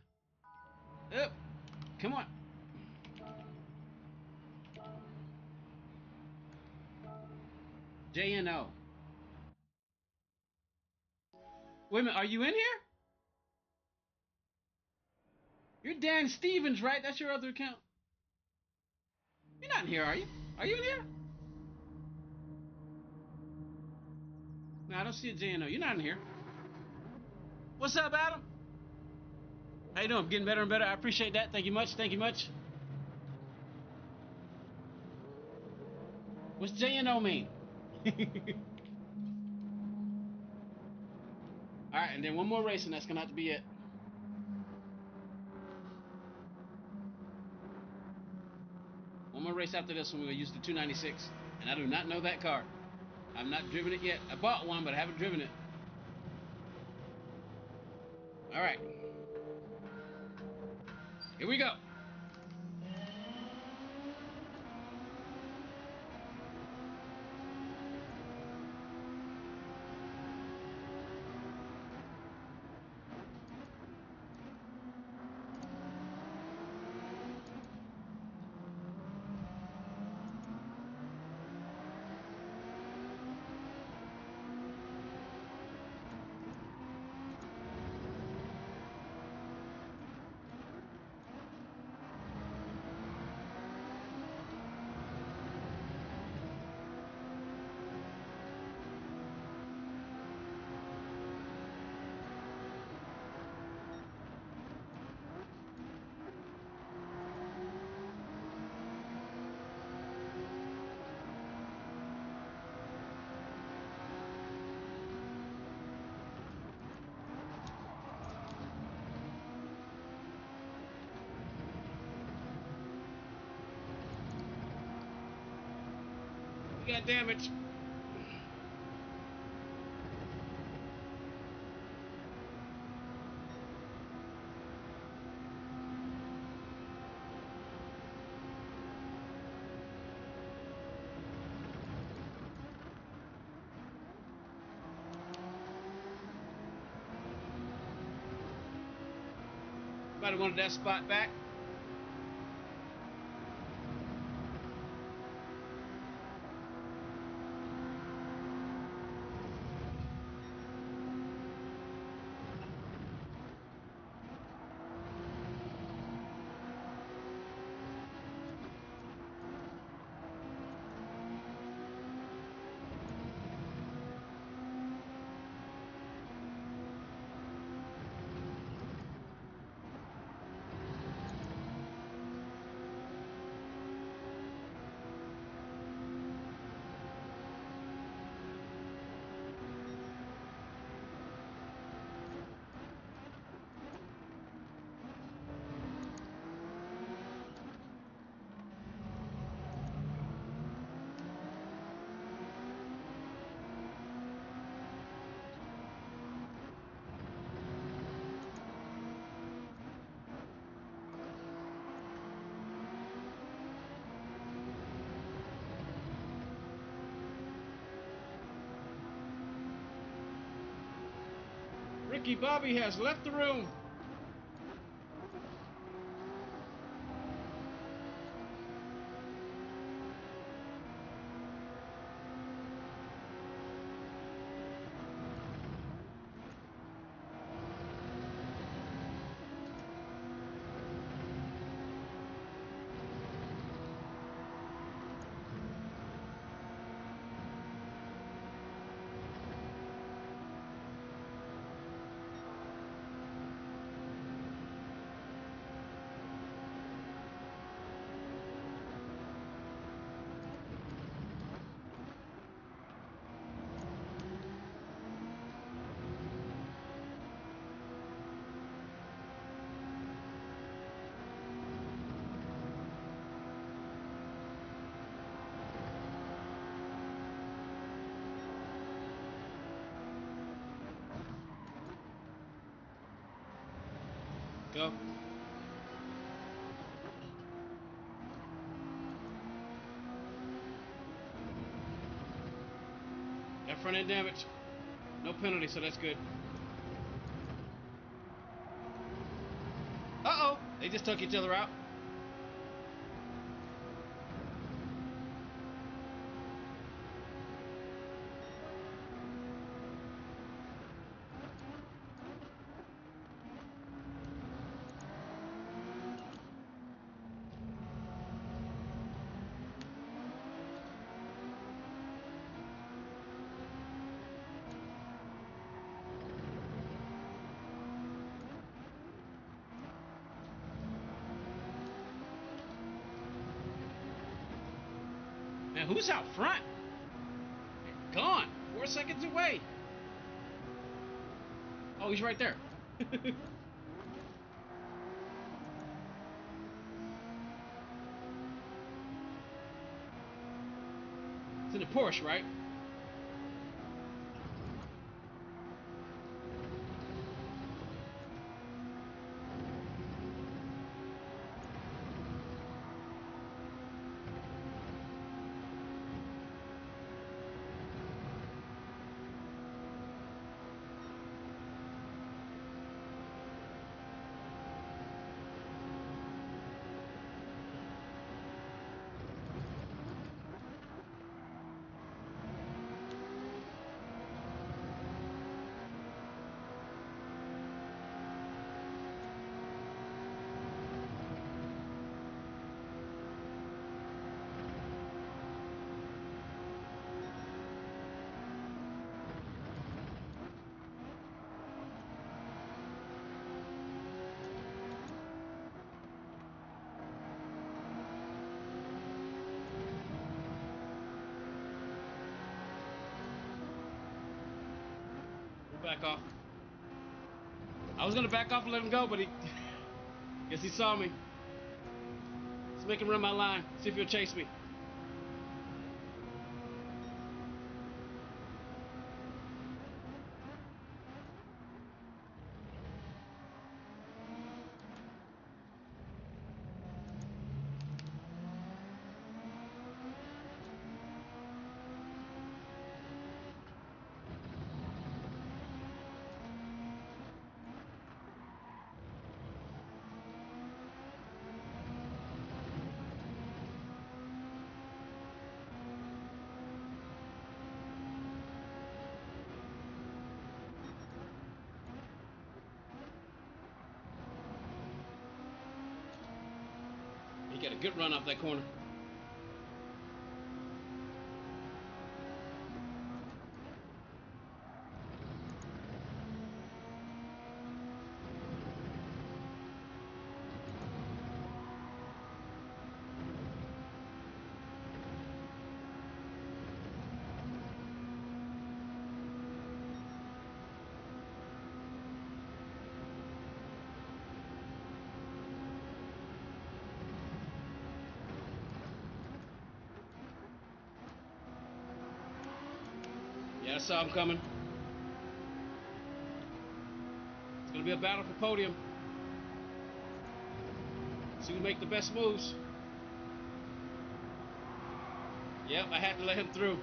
Up. Come on. JNO. Wait a minute, are you in here? You're Dan Stevens, right? That's your other account. You're not in here, are you? Are you in here? No, I don't see a JNO. You're not in here. What's up, Adam? How you doing? Getting better and better. I appreciate that. Thank you much. Thank you much. What's JNO mean? All right, and then one more race, and that's gonna have to be it. One more race after this one. We're gonna use the 296, and I do not know that car. I've not driven it yet. I bought one, but I haven't driven it. All right, here we go. We got damage. Might have wanted that spot back. Ricky Bobby has left the room. Go. Got front end damage. No penalty, so that's good. Uh-oh. They just took each other out. Now, who's out front? They're gone. 4 seconds away. Oh, he's right there. It's in the Porsche, right? Back off. I was gonna back off and let him go, but he guess he saw me. Let's make him run my line. See if he'll chase me. He got a good run off that corner. Yeah, I saw him coming. It's gonna be a battle for podium. See who make the best moves. Yep, I had to let him through.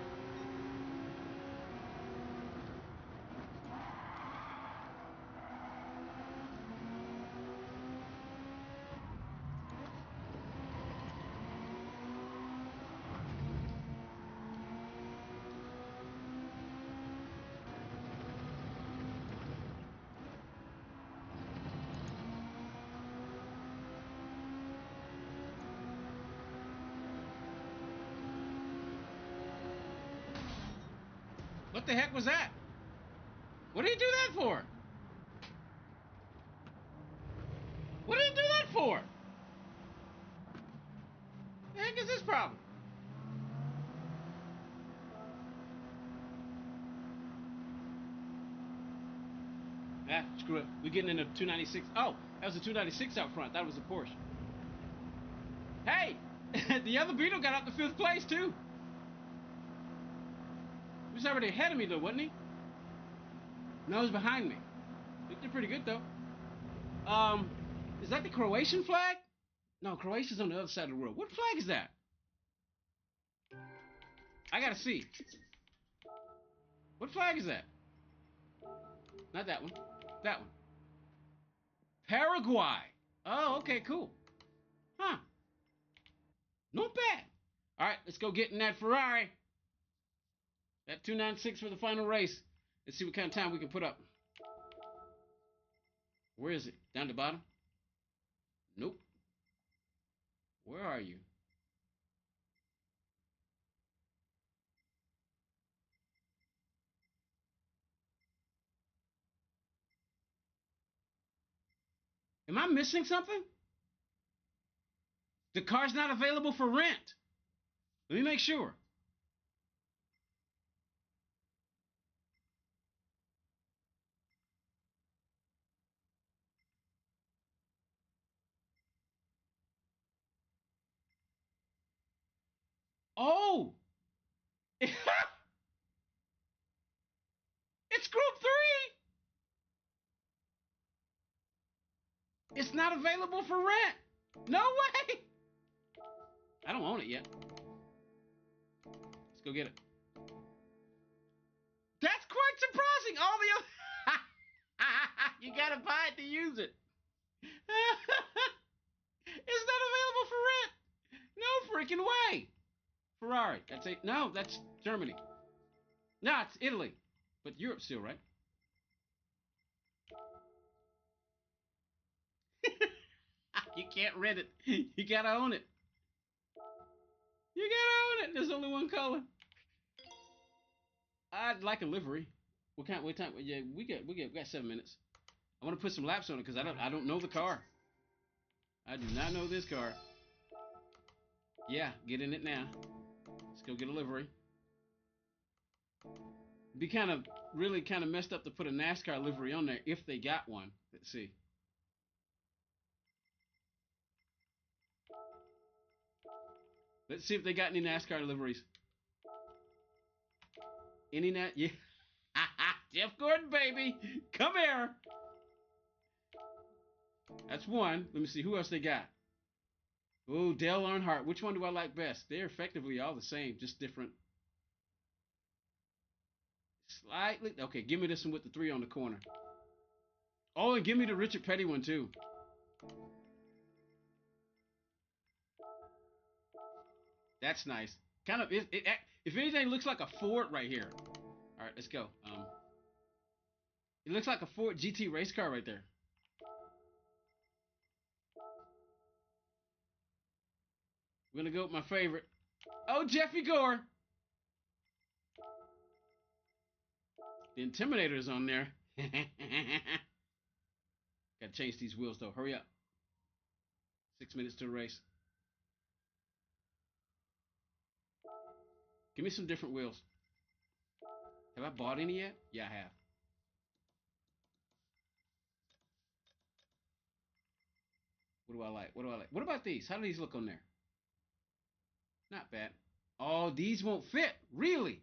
the heck was that? What did he do that for? What did he do that for? The heck is this problem? Ah, screw it. We're getting into 296. Oh, that was a 296 out front. That was a Porsche. Hey, the other Beetle got up to 5th place too. He was already ahead of me though, wasn't he? No, he was behind me. He did pretty good though. Is that the Croatian flag? No, Croatia's on the other side of the world. What flag is that? I gotta see. What flag is that? Not that one. That one. Paraguay. Oh, okay, cool. Huh. Not bad. All right, let's go get in that Ferrari. That 296 for the final race. Let's see what kind of time we can put up. Where is it? Down the bottom? Nope. Where are you? Am I missing something? The car's not available for rent. Let me make sure. Oh! It's Group 3! It's not available for rent. No way! I don't own it yet. Let's go get it. That's quite surprising. All the other... You gotta buy it to use it. It's not available for rent. No freaking way. Ferrari. That's it. No, that's Germany. No, it's Italy. But Europe still, right? You can't rent it. You gotta own it. You gotta own it. There's only one color. I'd like a livery. What time? Yeah, we got 7 minutes. I want to put some laps on it because I don't know the car. I do not know this car. Yeah, get in it now. Let's go get a livery. It'd be really kind of messed up to put a NASCAR livery on there if they got one. Let's see. Let's see if they got any NASCAR liveries. Any Yeah. Jeff Gordon, baby. Come here. That's one. Let me see. Who else they got? Oh, Dale Earnhardt. Which one do I like best? They're effectively all the same, just different. Slightly. Okay, give me this one with the 3 on the corner. Oh, and give me the Richard Petty one, too. That's nice. Kind of, if anything, it looks like a Ford right here. All right, let's go. It looks like a Ford GT race car right there. We're gonna go with my favorite. Oh, Jeffy Gore. The Intimidator's on there. Gotta change these wheels though. Hurry up. 6 minutes to the race. Give me some different wheels. Have I bought any yet? Yeah, I have. What do I like? What do I like? What about these? How do these look on there? Not bad. Oh, these won't fit. Really?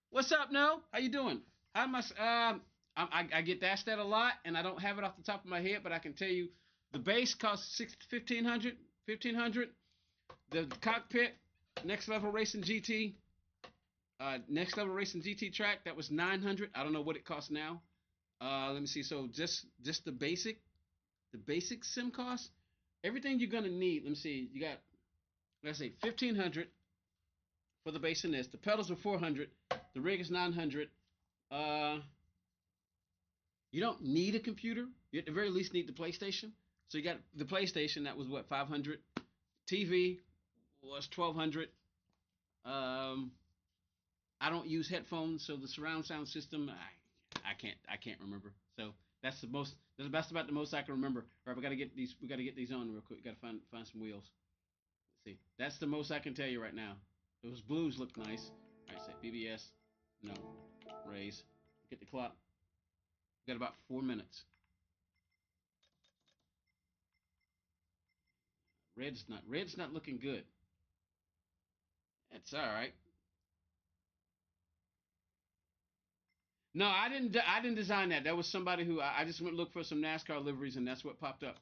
What's up, No? How you doing? How must I get asked that a lot, and I don't have it off the top of my head, but I can tell you, the base costs $1,500. The cockpit, Next Level Racing GT, Next Level Racing GT track, that was $900. I don't know what it costs now. Let me see. So just the basic sim cost, everything you're gonna need. Let me see. You got, let's say, $1,500 for the base in this. The pedals are $400. The rig is $900. You don't need a computer. You at the very least need the PlayStation. So you got the PlayStation, that was what, $500. TV was $1,200. I don't use headphones, so the surround sound system, I can't remember. So that's about the most I can remember. All right, we got to get these on real quick. Got to find some wheels. Let's see. That's the most I can tell you right now. Those blues look nice. All right, say BBS. No. Raise. Get the clock. We got about 4 minutes. Red's not looking good. That's all right. No, I didn't design that. That was somebody who I just went look for some NASCAR liveries, and that's what popped up.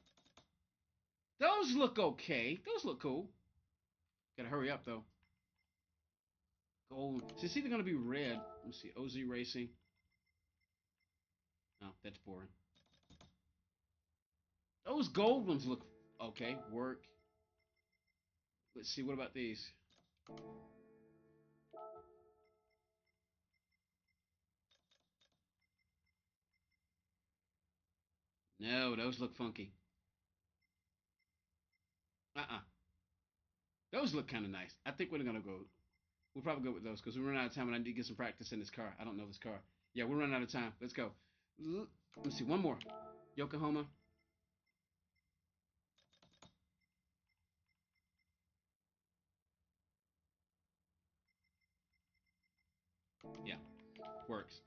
Those look okay. Those look cool. Gotta hurry up though. Gold. So it's either gonna be red. Let me see. OZ Racing. No, that's boring. Those gold ones look okay. Work. Let's see. What about these? No, those look funky. Uh-uh. Those look kind of nice. I think we're gonna go. We'll probably go with those because we run out of time and I need to get some practice in this car. I don't know this car. Yeah, we're running out of time. Let's go. Let's see. One more. Yokohama. Yeah, works.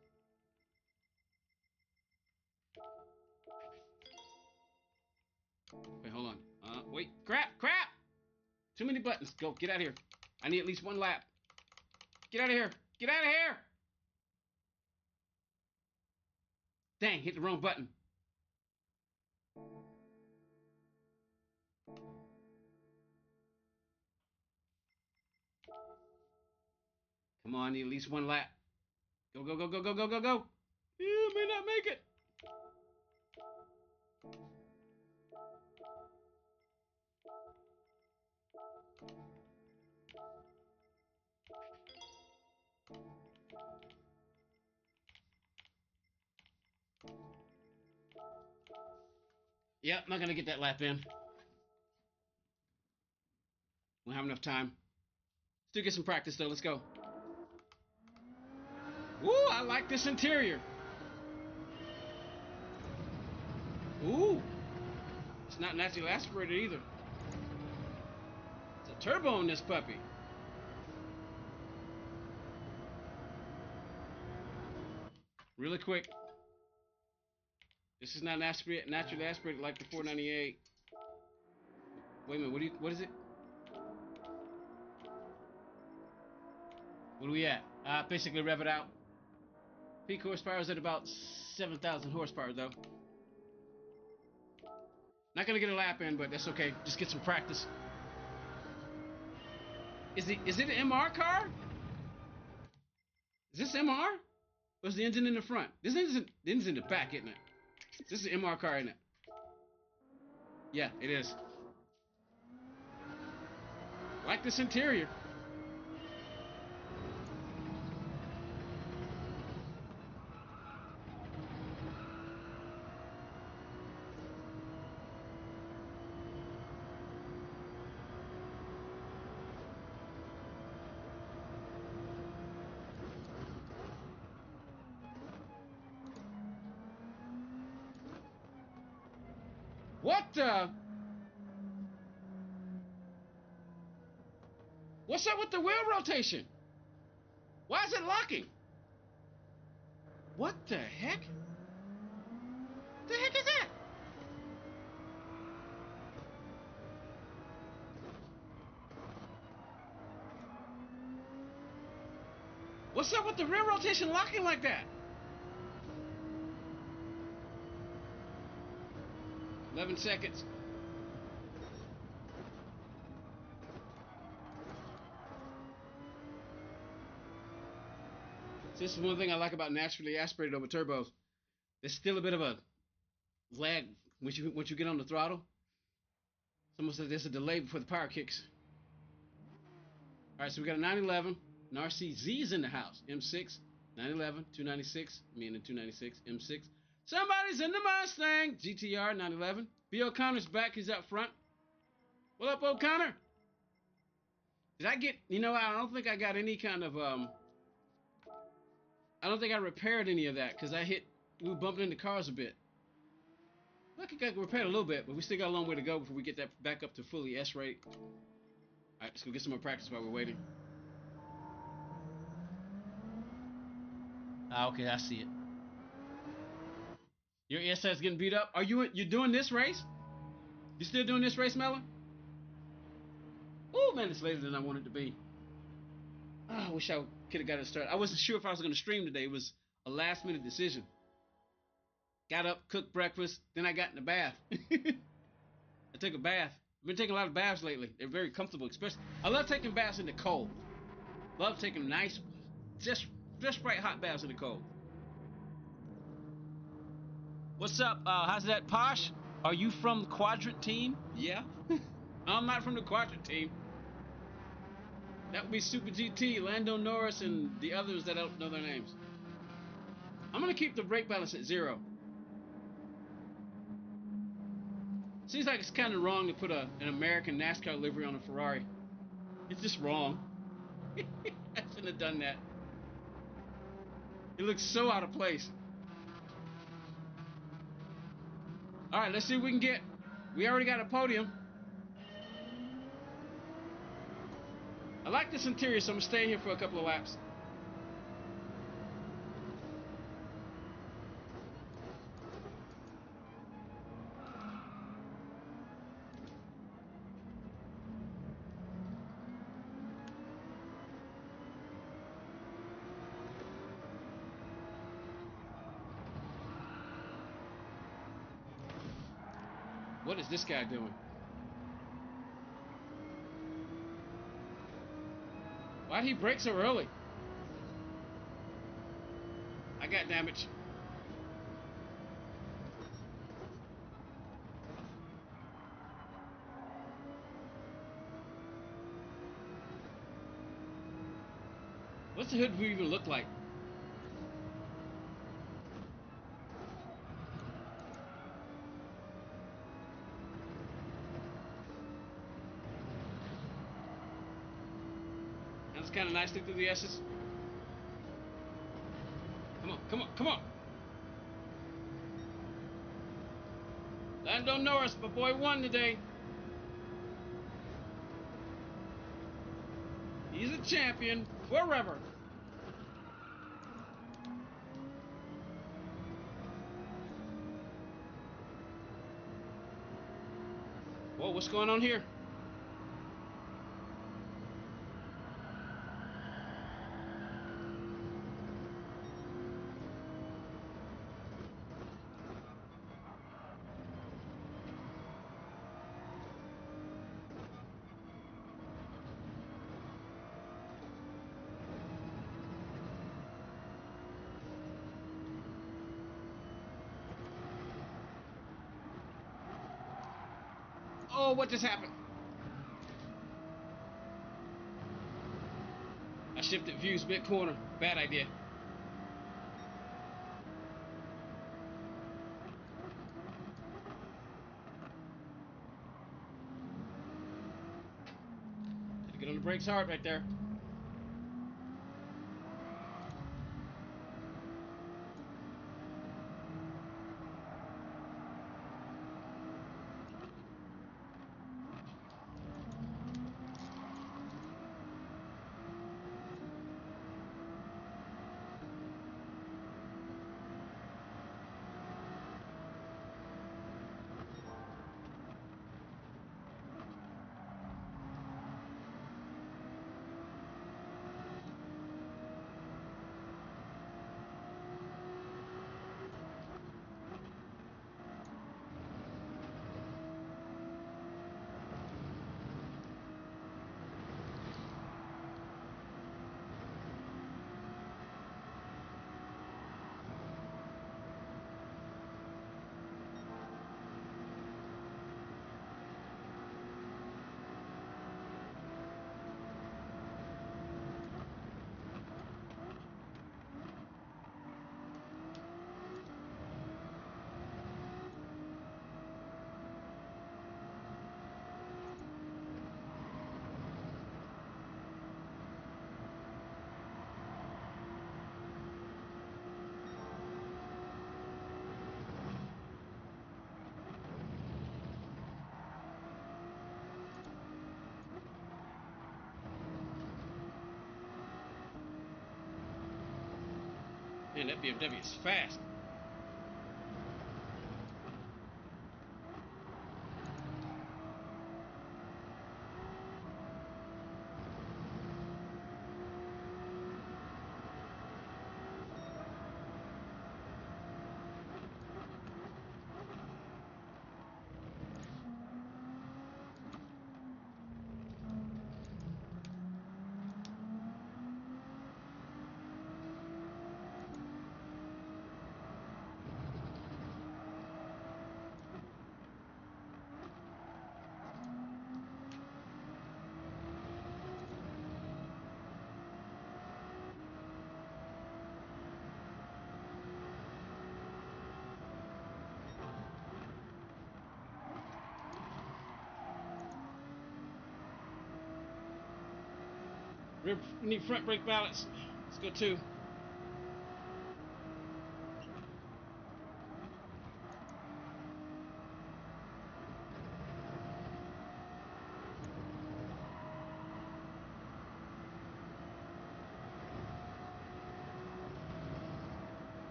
Wait, hold on. Wait. Crap! Too many buttons. Go. Get out of here. I need at least one lap. Get out of here. Get out of here. Dang, hit the wrong button. Come on, I need at least one lap. Go, go, go, go, go, go, go, go. You may not make it. Yep, not gonna get that lap in. Won't have enough time. Still get some practice though. Let's go. Woo, I like this interior. Ooh, it's not naturally aspirated either. It's a turbo in this puppy. Really quick. This is not naturally aspirated like the 498. Wait a minute, what is it? What are we at? Basically rev it out. Peak horsepower is at about 7,000 horsepower though. Not gonna get a lap in, but that's okay. Just get some practice. Is it an MR car? Is this MR? Or is the engine in the front? The engine's in the back, isn't it? This is an MR car, isn't it? Yeah, it is. Like this interior. What the? What's up with the wheel rotation? Why is it locking? What the heck? The heck is that? What's up with the wheel rotation locking like that? 11 seconds. So this is one thing I like about naturally aspirated over turbos. There's still a bit of a lag once you get on the throttle. It's almost like there's a delay before the power kicks. All right, so we got a 911. An RCZ is in the house. M6, 911, 296. Me and the 296, M6. Somebody's in the Mustang. GTR 911. B. O'Connor's back. He's out front. What up, O'Connor? Did I get? I don't think I got any kind of I don't think I repaired any of that because we were bumping into cars a bit. I think I repaired a little bit, but we still got a long way to go before we get that back up to fully S rate. All right, let's go get some more practice while we're waiting. Ah, okay, I see it. Your ESS getting beat up. Are you doing this race? You still doing this race, Mellon? Oh man, it's later than I wanted to be. Oh, I wish I could have got it started. I wasn't sure if I was going to stream today. It was a last minute decision. Got up, cooked breakfast, then I got in the bath. I took a bath. I've been taking a lot of baths lately. They're very comfortable, especially. I love taking baths in the cold. Love taking nice, just right hot baths in the cold. What's up? How's that, Posh? Are you from the Quadrant team? Yeah. I'm not from the Quadrant team. That would be Super GT, Lando Norris, and the others that I don't know their names. I'm gonna keep the brake balance at 0. Seems like it's kind of wrong to put an American NASCAR livery on a Ferrari. It's just wrong. I shouldn't have done that. It looks so out of place. Alright, let's see what we can get. We already got a podium. I like this interior, so I'm gonna stay here for a couple of laps. What is this guy doing? Why'd he brake so early? I got damage. What's the hood view even look like? That's kind of nice. Look through the S's. Come on, come on, come on. Lando Norris, my boy, won today. He's a champion forever. Whoa, what's going on here? Oh, what just happened? I shifted views mid corner. Bad idea. Had to get on the brakes hard right there. Man, that BMW is fast. We need front brake balance. Let's go too.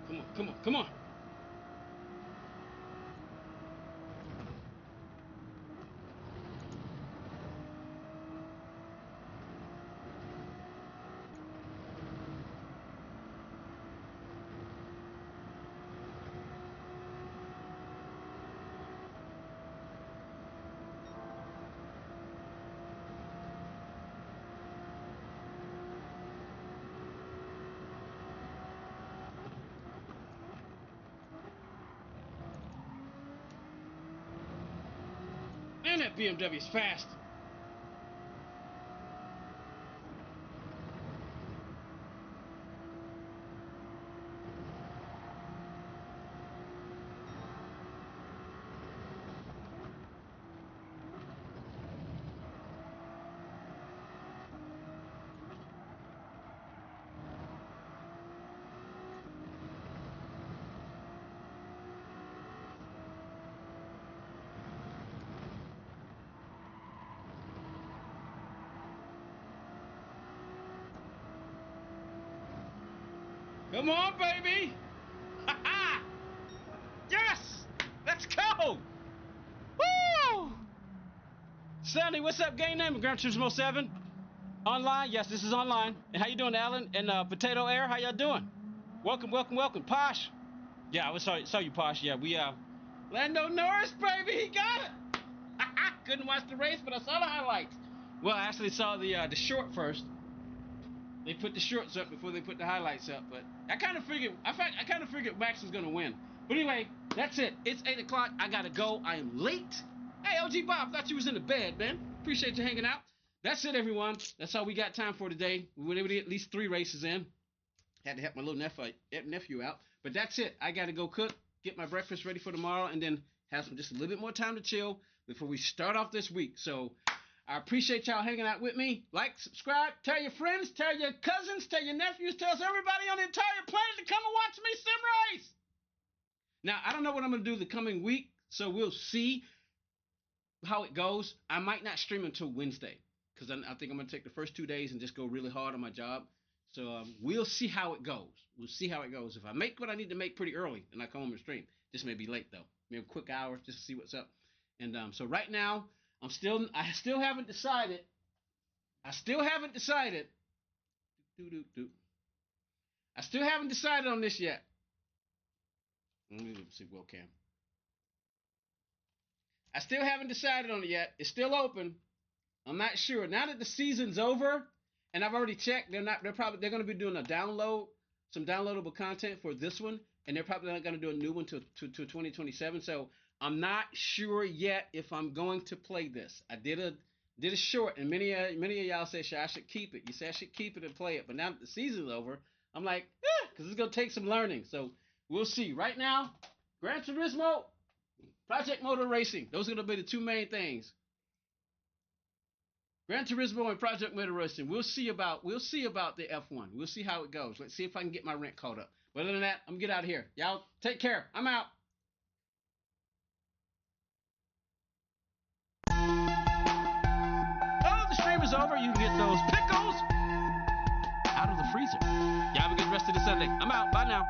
Come on, come on, come on. Man, that BMW is fast. Come on, baby. Ha-ha! Yes! Let's go! Woo! Sonny, what's up? Game name? Gr4 7. Online? Yes, this is online. And how you doing, Alan? And Potato Air, how y'all doing? Welcome, welcome, welcome. Posh. Yeah, I saw you, Posh. Yeah, we Lando Norris, baby, he got it. Couldn't watch the race, but I saw the highlights. Well, I actually saw the short first. They put the shorts up before they put the highlights up, but I kind of figured. I kind of figured Max was gonna win. But anyway, that's it. It's 8 o'clock. I gotta go. I am late. Hey, OG Bob, thought you was in the bed, man. Appreciate you hanging out. That's it, everyone. That's all we got time for today. We were able to get at least 3 races in. Had to help my little nephew out. But that's it. I gotta go cook, get my breakfast ready for tomorrow, and then have just a little bit more time to chill before we start off this week. So I appreciate y'all hanging out with me. Like, subscribe, tell your friends, tell your cousins, tell your nephews, tell everybody on the entire planet to come and watch me sim race. Now, I don't know what I'm going to do the coming week, so we'll see how it goes. I might not stream until Wednesday because I think I'm going to take the first 2 days and just go really hard on my job. So we'll see how it goes. We'll see how it goes. If I make what I need to make pretty early, then I come home and stream. This may be late, though. Maybe a quick hour just to see what's up. And so right now, I still haven't decided. I still haven't decided on this yet. Let me see webcam. I still haven't decided on it yet. It's still open. I'm not sure. Now that the season's over, and I've already checked, they're going to be doing some downloadable content for this one, and they're probably not going to do a new one to 2027. So I'm not sure yet if I'm going to play this. I did a short, and many of y'all say I should keep it. You say I should keep it and play it, but now that the season's over, I'm like, because it's going to take some learning. So we'll see. Right now, Gran Turismo, Project Motor Racing. Those are going to be the two main things. Gran Turismo and Project Motor Racing. We'll see about the F1. We'll see how it goes. Let's see if I can get my rent caught up. But other than that, I'm going to get out of here. Y'all take care. I'm out. Oh, the stream is over. You can get those pickles out of the freezer. Y'all have a good rest of the Sunday. I'm out. Bye now.